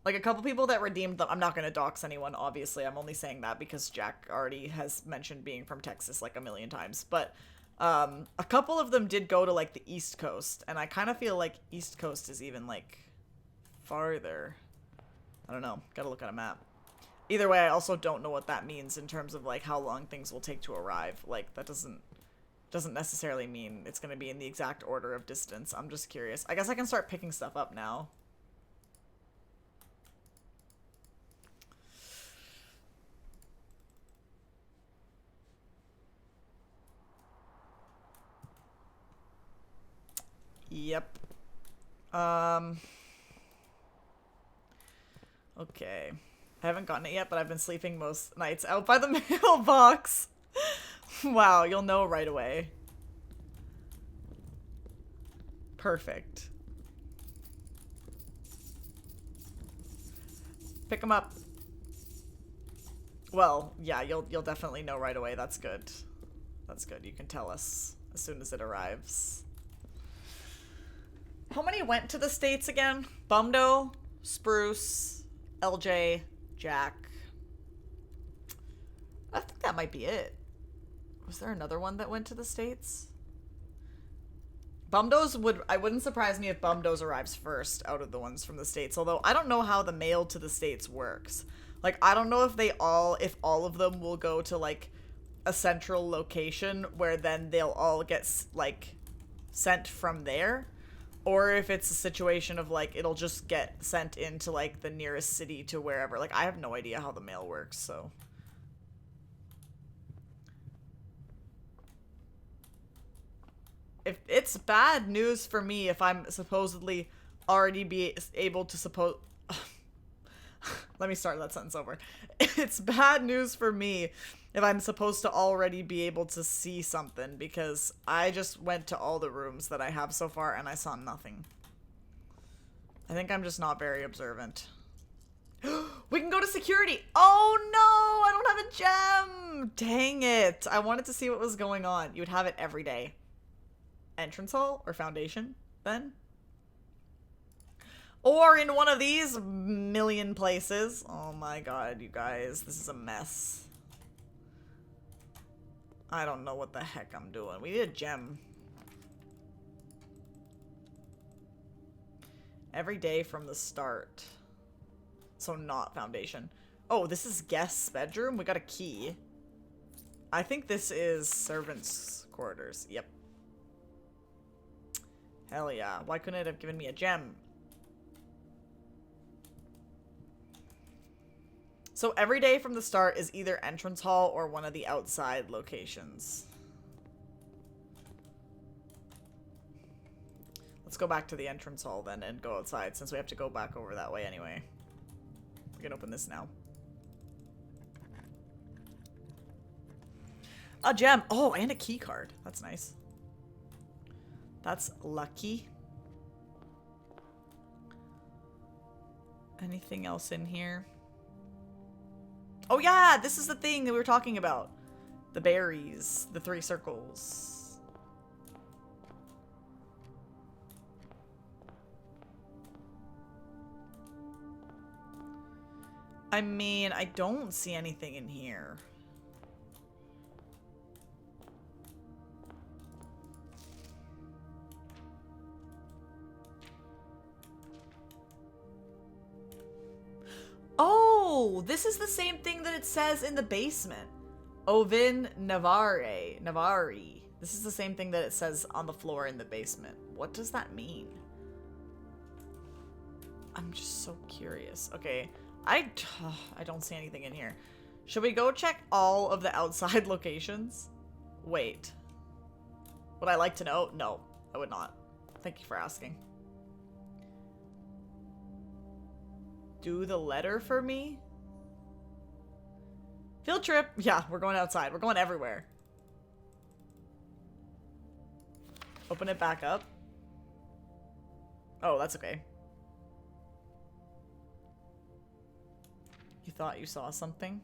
Like, a couple people that redeemed them, I'm not gonna dox anyone, obviously. I'm only saying that because Jack already has mentioned being from Texas like a million times. But a couple of them did go to, like, the East Coast, and I kind of feel like East Coast is even, like, farther. I don't know. Gotta look at a map. Either way, I also don't know what that means in terms of, like, how long things will take to arrive. Like, that doesn't necessarily mean it's gonna be in the exact order of distance. I'm just curious. I guess I can start picking stuff up now. Yep. Okay. I haven't gotten it yet, but I've been sleeping most nights out by the mailbox. Wow, you'll know right away. Perfect. Pick them up. Well, yeah, you'll definitely know right away. That's good. That's good. You can tell us as soon as it arrives. How many went to the States again? Bumdo, Spruce, LJ, Jack. I think that might be it. Was there another one that went to the States? Bumdo's I wouldn't surprise me if Bumdo's arrives first out of the ones from the States, although I don't know how the mail to the States works. Like, I don't know if all of them will go to, like, a central location where then they'll all get, like, sent from there, or if it's a situation of, like, it'll just get sent into, like, the nearest city to wherever. Like, I have no idea how the mail works, so... If it's bad news for me if I'm supposedly already be able to let me start that sentence over. It's bad news for me if I'm supposed to already be able to see something, because I just went to all the rooms that I have so far and I saw nothing. I think I'm just not very observant. We can go to security! Oh no! I don't have a gem! Dang it! I wanted to see what was going on. You would have it every day. Entrance hall or foundation then, or in one of these million places. Oh my god, you guys, this is a mess. I don't know what the heck I'm doing. We need a gem every day from the start, so not foundation. Oh, this is guest's bedroom. We got a key. I think this is servants' quarters. Yep. Hell yeah. Why couldn't it have given me a gem? So every day from the start is either entrance hall or one of the outside locations. Let's go back to the entrance hall then and go outside, since we have to go back over that way anyway. We can open this now. A gem. Oh, and a key card. That's nice. That's lucky. Anything else in here? Oh yeah, this is the thing that we were talking about. The berries, the 3 circles. I mean, I don't see anything in here. Oh, this is the same thing that it says in the basement. Ovin Navari. This is the same thing that it says on the floor in the basement. What does that mean? I'm just so curious. Okay, I don't see anything in here. Should we go check all of the outside locations? Wait. Would I like to know? No, I would not. Thank you for asking. Do the letter for me? Field trip. Yeah, we're going outside. We're going everywhere. Open it back up. Oh, that's okay. You thought you saw something?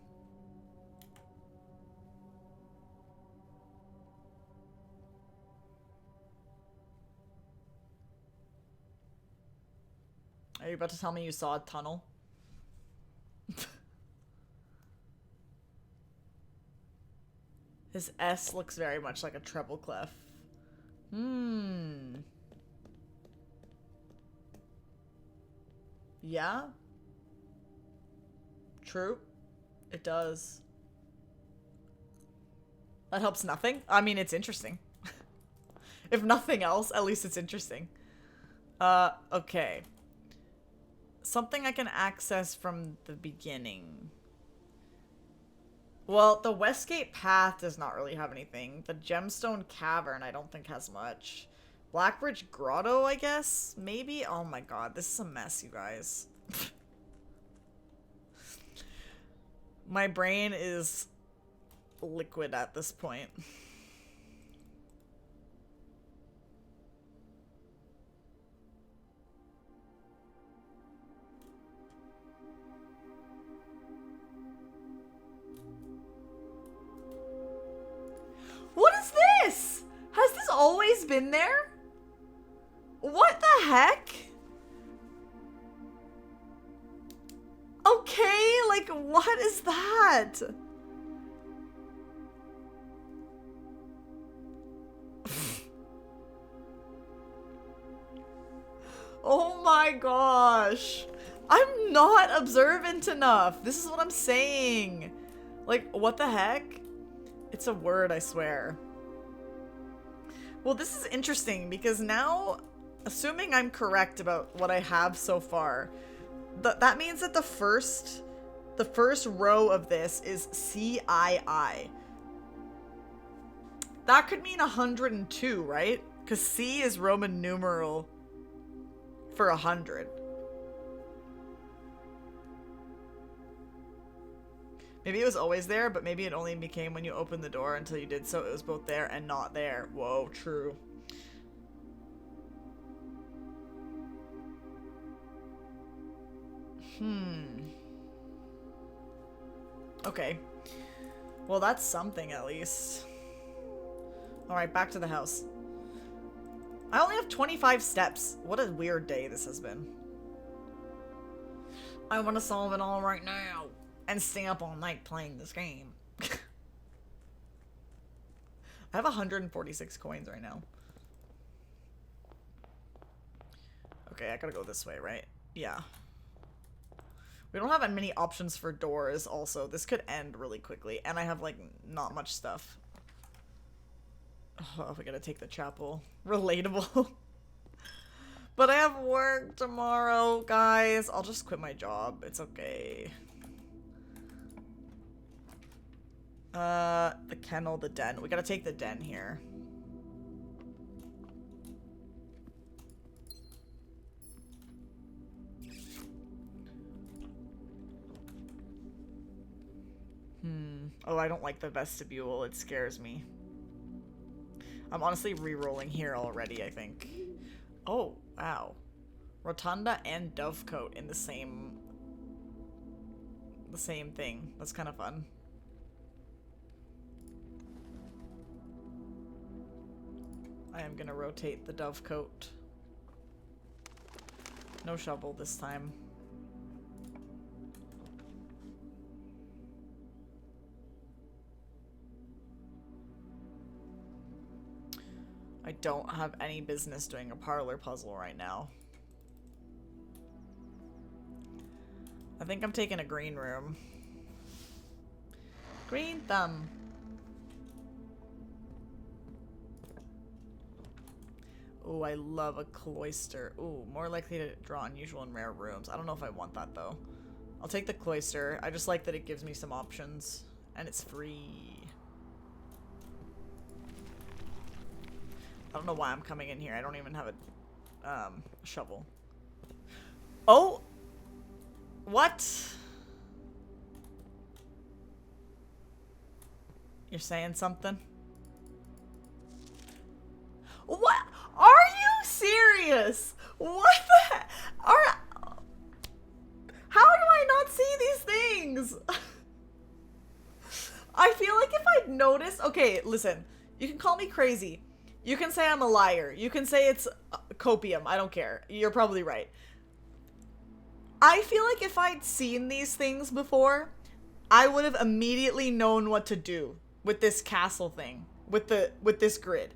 Are you about to tell me you saw a tunnel? His S looks very much like a treble clef. Yeah? True. It does. That helps nothing. I mean, it's interesting. If nothing else, at least it's interesting. Okay. Something I can access from the beginning. Well, the Westgate Path does not really have anything. The Gemstone Cavern I don't think has much. Blackbridge Grotto, I guess? Maybe? Oh my god, this is a mess, you guys. My brain is liquid at this point. What is this? Has this always been there? What the heck? Okay, like, what is that? Oh my gosh. I'm not observant enough. This is what I'm saying. Like, what the heck? It's a word, I swear. Well, this is interesting because now, assuming I'm correct about what I have so far, that means that the first row of this is CII. That could mean 102, right? Because C is Roman numeral for 100. Maybe it was always there, but maybe it only became when you opened the door until you did so. It was both there and not there. Whoa, true. Okay. Well, that's something at least. Alright, back to the house. I only have 25 steps. What a weird day this has been. I want to solve it all right now. And stay up all night playing this game. I have 146 coins right now. Okay, I gotta go this way, right? Yeah. We don't have many options for doors also. This could end really quickly. And I have, like, not much stuff. Oh, we gotta take the chapel. Relatable. But I have work tomorrow, guys. I'll just quit my job. It's okay. The kennel, the den. We gotta take the den here. Oh, I don't like the vestibule. It scares me. I'm honestly re-rolling here already, I think. Oh, wow. Rotunda and Dovecote in the same thing. That's kind of fun. I am gonna rotate the Dovecote. No shovel this time. I don't have any business doing a parlor puzzle right now. I think I'm taking a green room. Green thumb. Ooh, I love a cloister. Ooh, more likely to draw unusual and rare rooms. I don't know if I want that though. I'll take the cloister. I just like that it gives me some options. And it's free. I don't know why I'm coming in here. I don't even have a shovel. Oh! What? You're saying something? What? Are you serious? What the heck? How do I not see these things? I feel like if I'd noticed... Okay, listen. You can call me crazy. You can say I'm a liar. You can say it's copium. I don't care. You're probably right. I feel like if I'd seen these things before, I would have immediately known what to do with this castle thing, with this grid.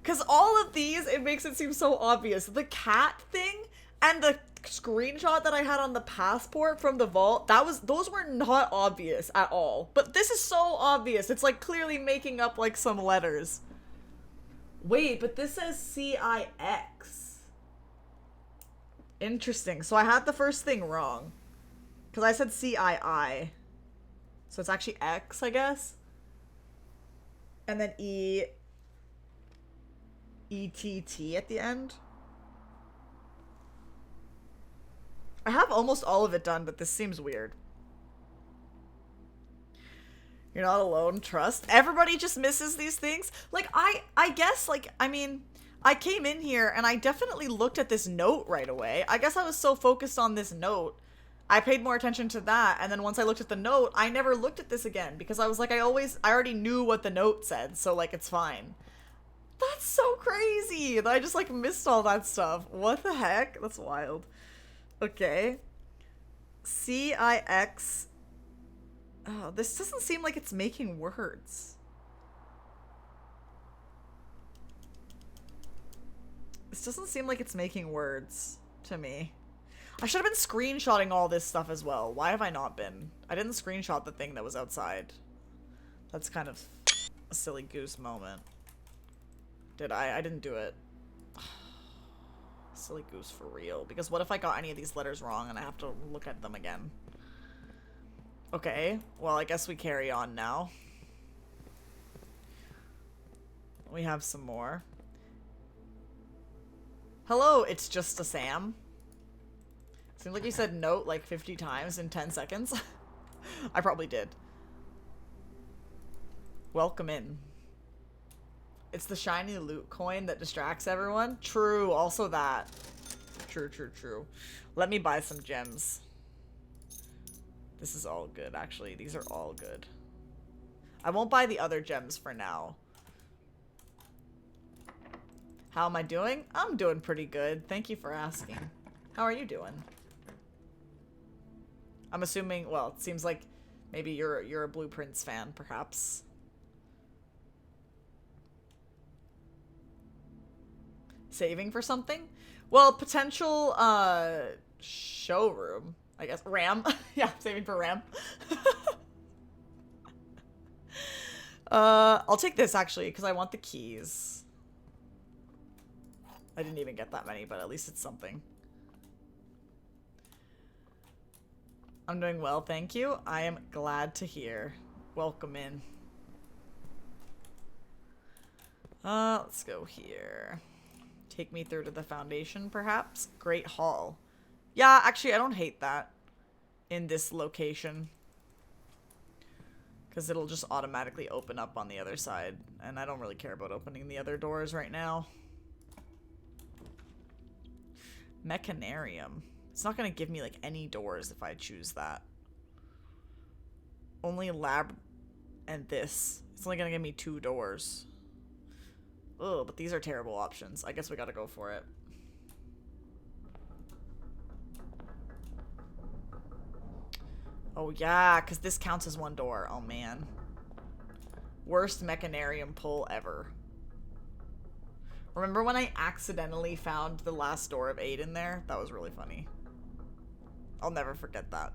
Because all of these, it makes it seem so obvious. The cat thing and the screenshot that I had on the passport from the vault, those were not obvious at all. But this is so obvious. It's like clearly making up like some letters. Wait, but this says CIX. Interesting. So I had the first thing wrong. Because I said CII. So it's actually X, I guess. And then E. ETT at the end. I have almost all of it done, but this seems weird. You're not alone, trust. Everybody just misses these things. Like, I guess, like, I mean, I came in here and I definitely looked at this note right away. I guess I was so focused on this note, I paid more attention to that, and then once I looked at the note, I never looked at this again, because I was like, I already knew what the note said, so, like, it's fine. That's so crazy that I just, like, missed all that stuff. What the heck? That's wild. Okay. CIX. Oh, this doesn't seem like it's making words. This doesn't seem like it's making words to me. I should have been screenshotting all this stuff as well. Why have I not been? I didn't screenshot the thing that was outside. That's kind of a silly goose moment. Did I? I didn't do it. Silly goose for real. Because what if I got any of these letters wrong and I have to look at them again? Okay, well, I guess we carry on now. We have some more. Hello, it's just a Sam. Seems like you said note like 50 times in 10 seconds. I probably did. Welcome in. It's the shiny loot coin that distracts everyone. True, also that. True, true, true. Let me buy some gems. This is all good, actually. These are all good. I won't buy the other gems for now. How am I doing? I'm doing pretty good. Thank you for asking. How are you doing? I'm assuming, well, it seems like maybe you're a Blueprints fan, perhaps. Saving for something? Well, potential showroom. I guess. RAM. Yeah, saving for RAM. I'll take this, actually, because I want the keys. I didn't even get that many, but at least it's something. I'm doing well, thank you. I am glad to hear. Welcome in. Let's go here. Take me through to the foundation, perhaps? Great Hall. Yeah, actually, I don't hate that in this location. Because it'll just automatically open up on the other side. And I don't really care about opening the other doors right now. Mechanarium. It's not going to give me, like, any doors if I choose that. Only lab and this. It's only going to give me 2 doors. Ugh, but these are terrible options. I guess we gotta go for it. Oh yeah, because this counts as 1 door. Oh man. Worst Mechanarium pull ever. Remember when I accidentally found the last door of 8 in there? That was really funny. I'll never forget that.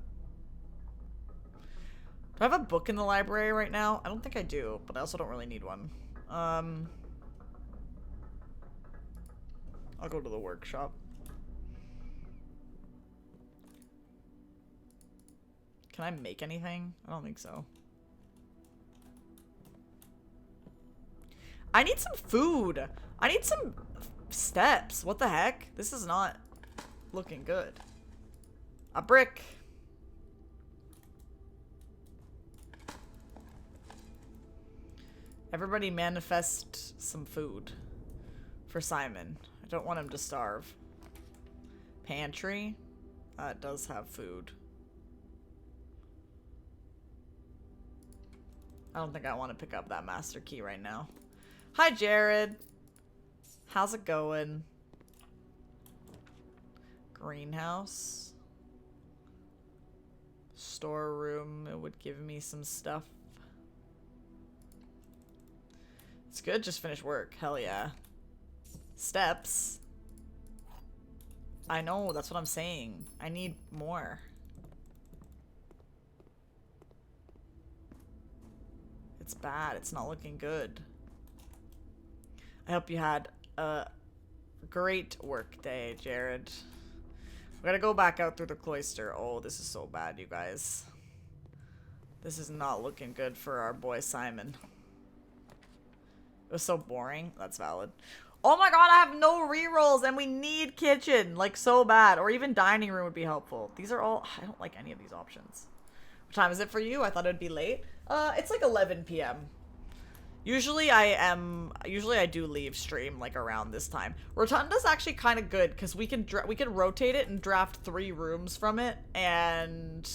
Do I have a book in the library right now? I don't think I do, but I also don't really need one. I'll go to the workshop. Can I make anything? I don't think so. I need some food. I need some steps. What the heck? This is not looking good. A brick. Everybody manifest some food for Simon. I don't want him to starve. Pantry. It does have food. I don't think I want to pick up that master key right now. Hi, Jared. How's it going? Greenhouse. Storeroom. It would give me some stuff. It's good. Just finish work. Hell yeah. Steps. I know. That's what I'm saying. I need more. It's bad. It's not looking good. I hope you had a great work day, Jared. We gotta go back out through the cloister. Oh, this is so bad, you guys. This is not looking good for our boy Simon. It was so boring. That's valid. Oh my god, I have no rerolls and we need kitchen, like so bad. Or even dining room would be helpful. These are all, I don't like any of these options. What time is it for you? I thought it would be late. It's like 11 p.m. Usually I do leave stream like around this time. Rotunda's actually kind of good because we can rotate it and draft 3 rooms from it, and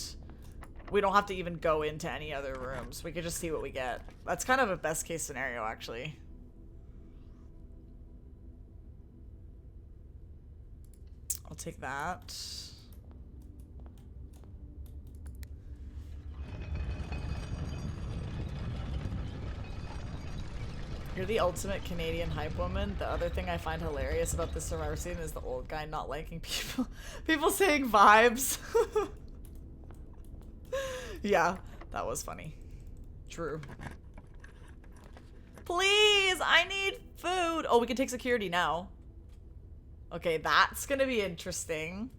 we don't have to even go into any other rooms. We can just see what we get. That's kind of a best case scenario, actually. I'll take that. You're the ultimate Canadian hype woman. The other thing I find hilarious about this Survivor scene is the old guy not liking people saying vibes. Yeah, that was funny. True. Please, I need food. Oh, we can take security now. Okay, that's gonna be interesting.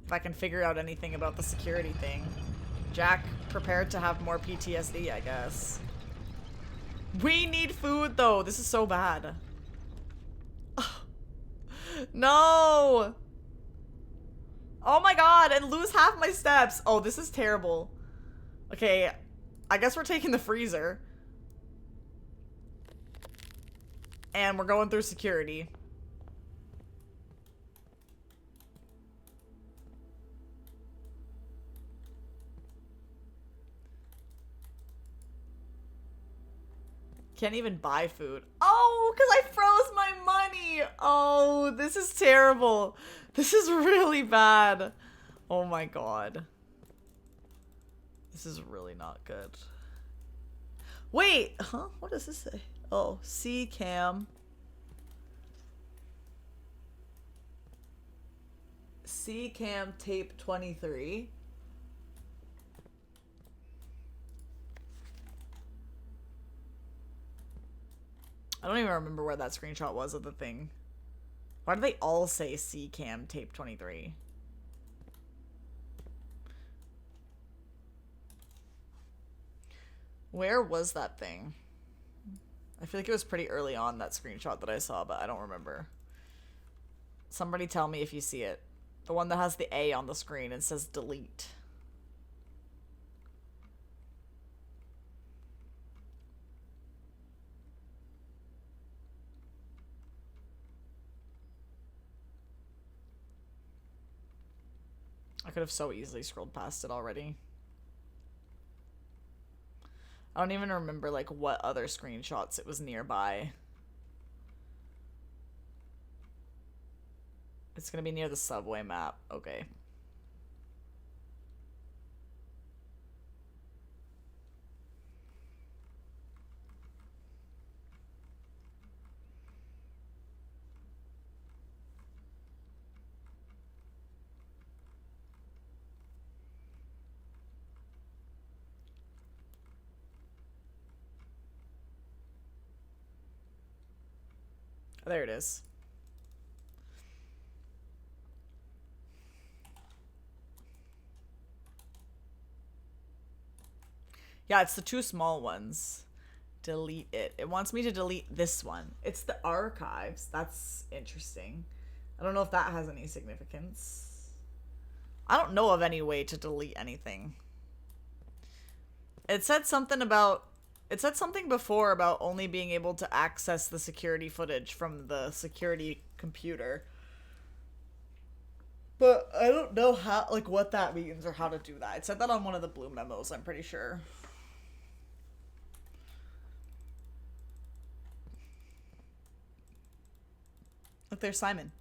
If I can figure out anything about the security thing. Jack, prepared to have more PTSD, I guess. We need food, though. This is so bad. No! Oh my god, and lose half my steps. Oh, this is terrible. Okay, I guess we're taking the freezer. And we're going through security. Can't even buy food. Oh, because I froze my money. Oh, this is terrible. This is really bad. Oh my god. This is really not good. Wait, huh? What does this say? Oh, C-cam. C-cam tape 23. I don't even remember where that screenshot was of the thing. Why do they all say C-cam tape 23? Where was that thing? I feel like it was pretty early on, that screenshot that I saw, but I don't remember. Somebody tell me if you see it. The one that has the A on the screen and says delete. I could have so easily scrolled past it already. I don't even remember like what other screenshots it was nearby. It's gonna be near the subway map. Okay. There it is. Yeah, it's the 2 small ones. Delete it. It wants me to delete this one. It's the archives. That's interesting. I don't know if that has any significance. I don't know of any way to delete anything. It said something before about only being able to access the security footage from the security computer. But I don't know how, like, what that means or how to do that. It said that on one of the blue memos, I'm pretty sure. Look, there's Simon.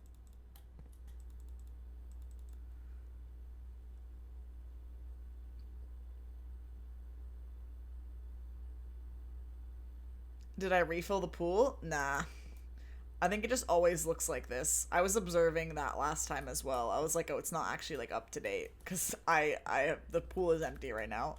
Did I refill the pool? Nah. I think it just always looks like this. I was observing that last time as well. I was like, oh, it's not actually like up to date because the pool is empty right now.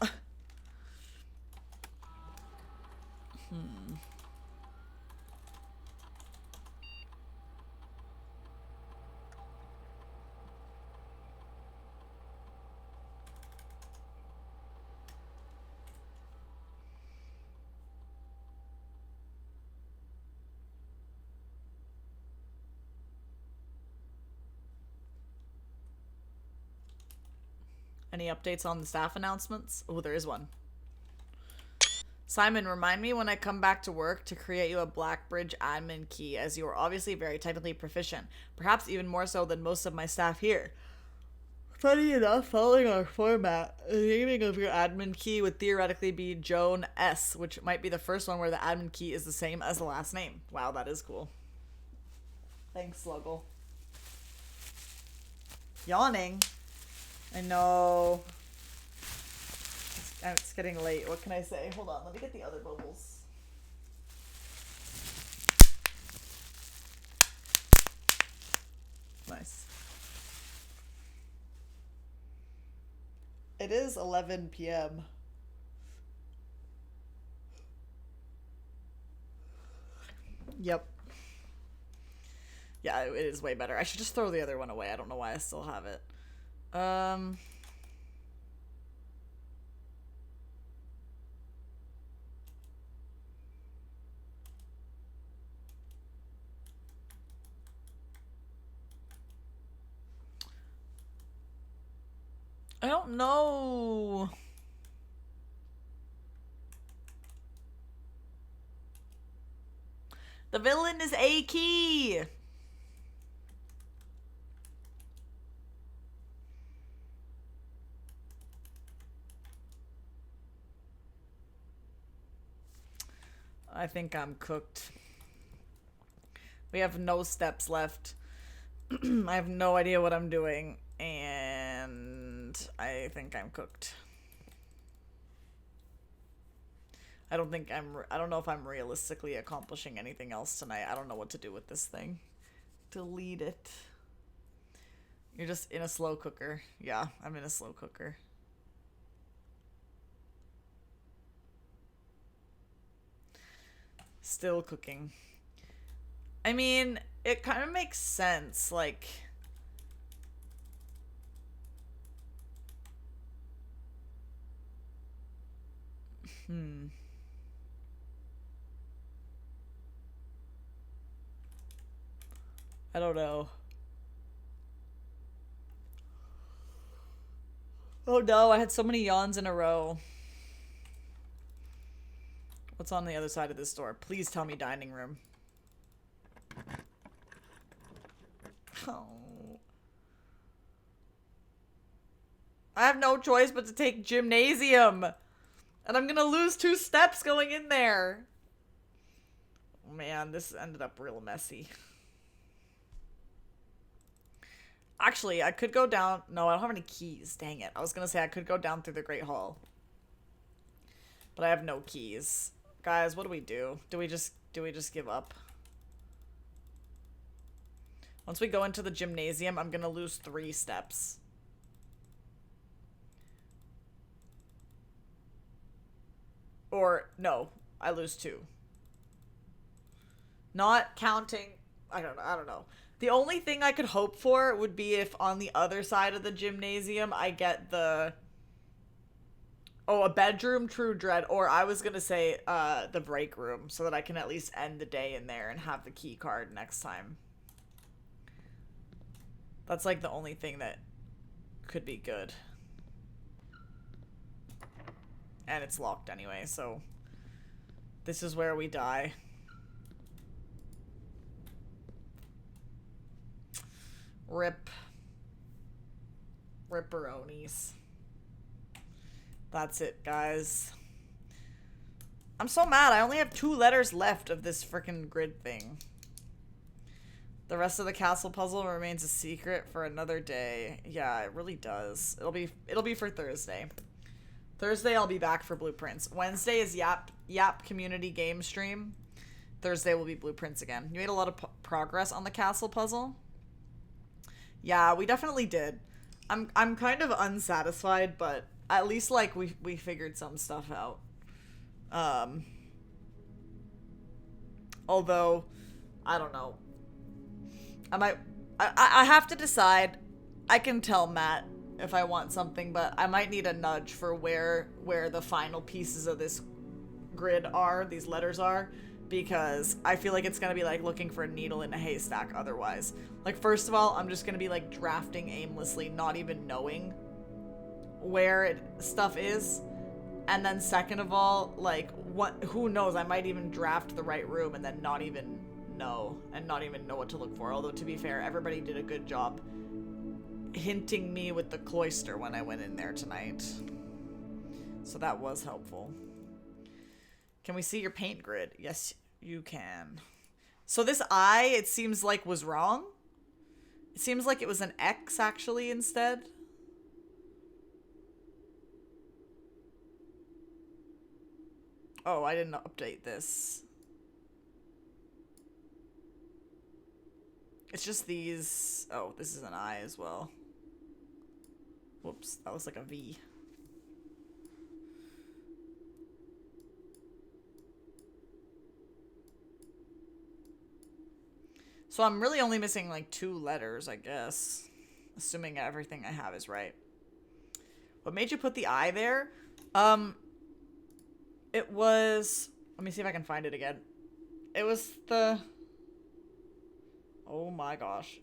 Any updates on the staff announcements? Oh, there is one. Simon, remind me when I come back to work to create you a Blackbridge admin key, as you are obviously very technically proficient, perhaps even more so than most of my staff here. Funny enough, following our format, the naming of your admin key would theoretically be Joan S., which might be the first one where the admin key is the same as the last name. Wow, that is cool. Thanks, Sluggle. Yawning. I know. It's getting late. What can I say? Hold on, let me get the other bubbles. Nice. It is 11 p.m. Yep. Yeah, it is way better. I should just throw the other one away. I don't know why I still have it. I don't know. The villain is A key. I think I'm cooked. We have no steps left. I have no idea what I'm doing, and I think I'm cooked. I don't know if I'm realistically accomplishing anything else tonight. I don't know what to do with this thing. Delete it. You're just in a slow cooker. Yeah, I'm in a slow cooker. Still cooking. I mean, it kind of makes sense, like... I don't know. Oh no, I had so many yawns in a row. What's on the other side of this door? Please tell me dining room. Oh. I have no choice but to take gymnasium. And I'm gonna lose 2 steps going in there. Man, this ended up real messy. Actually, I could go down... No, I don't have any keys. Dang it. I was gonna say I could go down through the Great Hall. But I have no keys. Guys, what do we do? Do we just give up? Once we go into the gymnasium, I'm gonna lose 3 steps. Or, no. I lose 2. Not counting... I don't know. The only thing I could hope for would be if on the other side of the gymnasium I get the... Oh, a bedroom, True Dread, or I was gonna say the break room, so that I can at least end the day in there and have the key card next time. That's like the only thing that could be good. And it's locked anyway, so this is where we die. Rip. Ripperonis. That's it, guys. I'm so mad. I only have 2 letters left of this frickin' grid thing. The rest of the castle puzzle remains a secret for another day. Yeah, it really does. It'll be for Thursday. Thursday I'll be back for Blueprints. Wednesday is Yap community game stream. Thursday will be Blueprints again. You made a lot of progress on the castle puzzle. Yeah, we definitely did. I'm kind of unsatisfied, but at least like we figured some stuff out. Although I don't know. I have to decide. I can tell Matt if I want something, but I might need a nudge for where the final pieces of this grid are, these letters are, because I feel like it's gonna be like looking for a needle in a haystack otherwise. Like, first of all, I'm just gonna be like drafting aimlessly, not even knowing where stuff is. And then second of all, like, who knows, I might even draft the right room and then not even know what to look for. Although, to be fair, everybody did a good job hinting me with the cloister when I went in there tonight. So that was helpful. Can we see your paint grid? Yes, you can. So this I, it seems like, was wrong. It seems like it was an X, actually, instead. Oh, I didn't update this. It's just these... Oh, this is an I as well. Whoops, that was like a V. So I'm really only missing like 2 letters, I guess. Assuming everything I have is right. What made you put the I there? It was... Let me see if I can find it again. It was the... Oh my gosh.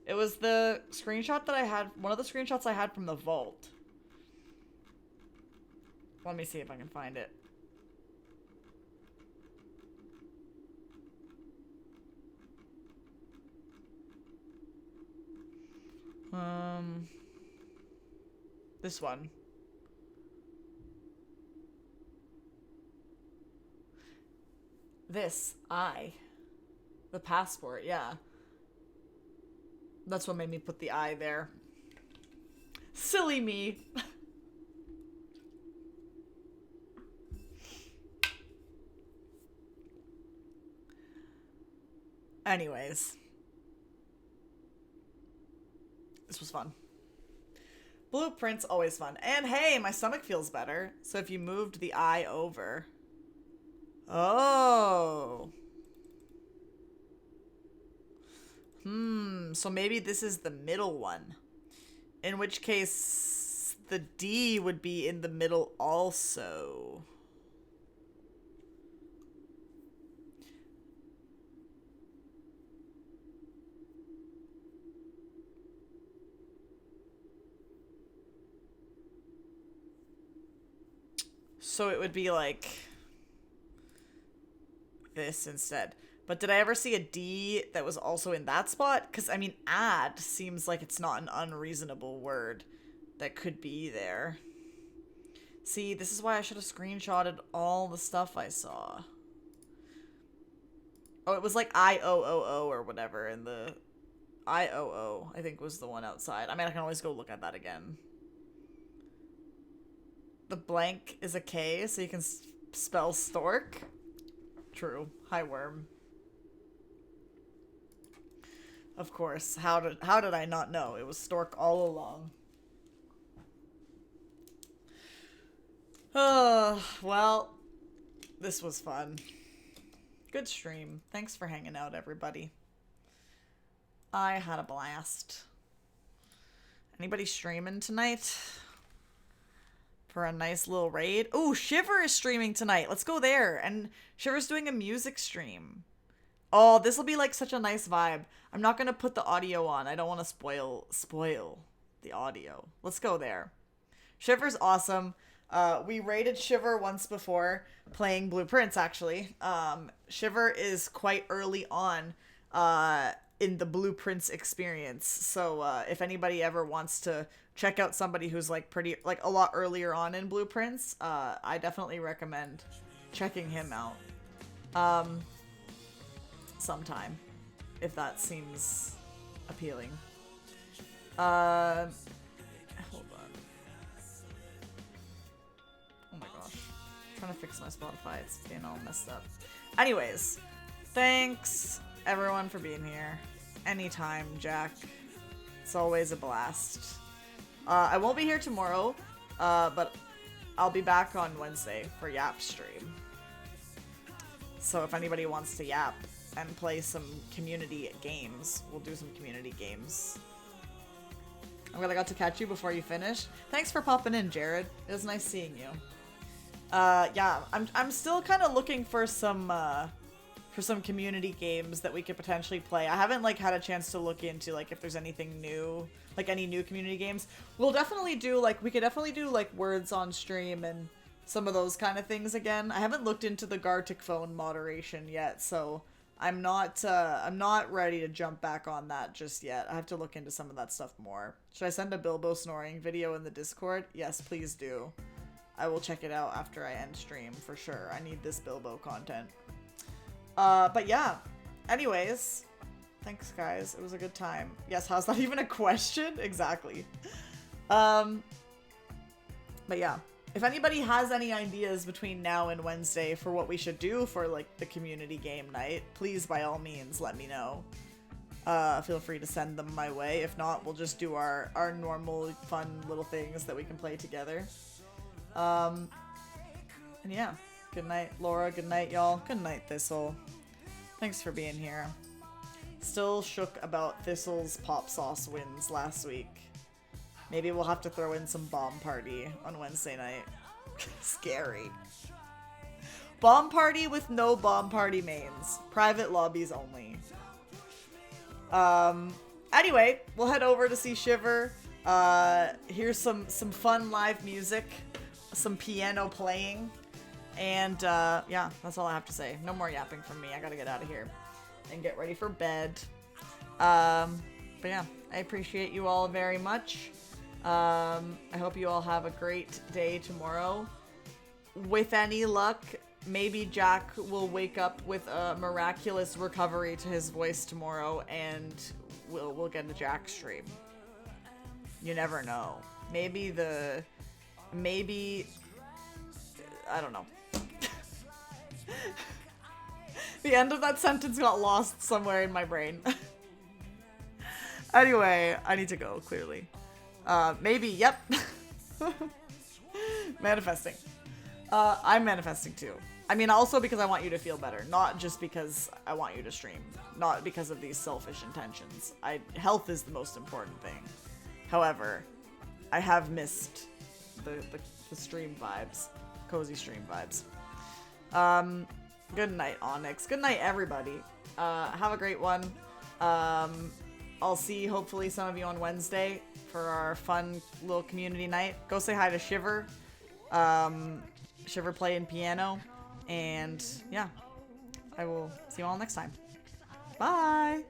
It was the screenshot that I had... One of the screenshots I had from the vault. Let me see if I can find it. This one. This, the passport, yeah. That's what made me put the I there. Silly me. Anyways. This was fun. Blueprints, always fun. And hey, my stomach feels better. So if you moved the I over... Oh. So maybe this is the middle one. In which case, the D would be in the middle also. So it would be like this instead. But did I ever see a D that was also in that spot? Because, I mean, add seems like it's not an unreasonable word that could be there. See, this is why I should have screenshotted all the stuff I saw. Oh, it was like IOOO or whatever, and the IOO, I think, was the one outside. I mean, I can always go look at that again. The blank is a K, so you can spell stork. True. Hi, worm. Of course. How did I not know? It was stork all along. Oh, well, this was fun. Good stream. Thanks for hanging out, everybody. I had a blast. Anybody streaming tonight? For a nice little raid? Ooh, Shiver is streaming tonight. Let's go there. And Shiver's doing a music stream. Oh, this will be like such a nice vibe. I'm not going to put the audio on. I don't want to spoil the audio. Let's go there. Shiver's awesome. We raided Shiver once before, playing Blueprints, actually. Shiver is quite early on in the Blueprints experience. So if anybody ever wants to check out somebody who's like a lot earlier on in Blueprints, I definitely recommend checking him out sometime, if that seems appealing. Hold on. Oh my gosh. I'm trying to fix my Spotify. It's being all messed up. Anyways, thanks everyone for being here. Anytime, Jack. It's always a blast. I won't be here tomorrow, but I'll be back on Wednesday for Yap stream. So if anybody wants to yap and play some community games, we'll do some community games. I'm glad I got to catch you before you finished. Thanks for popping in, Jared. It was nice seeing you. Yeah, I'm still kind of looking for some community games that we could potentially play. I haven't like had a chance to look into like if there's anything new like any new community games. We'll definitely do like, we could definitely do like words on stream and some of those kind of things again. I haven't looked into the Gartic phone moderation yet, so I'm not ready to jump back on that just yet. I have to look into some of that stuff more. Should I send a Bilbo snoring video in the Discord? Yes, please do. I will check it out after I end stream for sure. I need this Bilbo content. But yeah. Anyways, thanks guys. It was a good time. Yes, how's that even a question? Exactly. But yeah. If anybody has any ideas between now and Wednesday for what we should do for like the community game night, please by all means let me know. Feel free to send them my way. If not, we'll just do our normal fun little things that we can play together. And yeah, good night Laura, good night y'all, good night Thistle. Thanks for being here. Still shook about Thistle's pop sauce wins last week. Maybe we'll have to throw in some bomb party on Wednesday night. Scary. Bomb party with no bomb party mains. Private lobbies only. Anyway, we'll head over to see Shiver. Here's some fun live music. Some piano playing. And yeah, that's all I have to say. No more yapping from me. I gotta get out of here and get ready for bed. But yeah, I appreciate you all very much. I hope you all have a great day tomorrow. With any luck, maybe Jack will wake up with a miraculous recovery to his voice tomorrow and we'll get a Jack stream. You never know. Maybe I don't know. The end of that sentence got lost somewhere in my brain. Anyway, I need to go, clearly. Maybe, yep. Manifesting. I'm manifesting too. I mean, also because I want you to feel better, not just because I want you to stream, not because of these selfish intentions. Health is the most important thing. However, I have missed the stream vibes, cozy stream vibes. Good night, Onyx. Good night, everybody. Have a great one. I'll see hopefully some of you on Wednesday for our fun little community night. Go say hi to Shiver. Shiver playing piano. And yeah, I will see you all next time. Bye!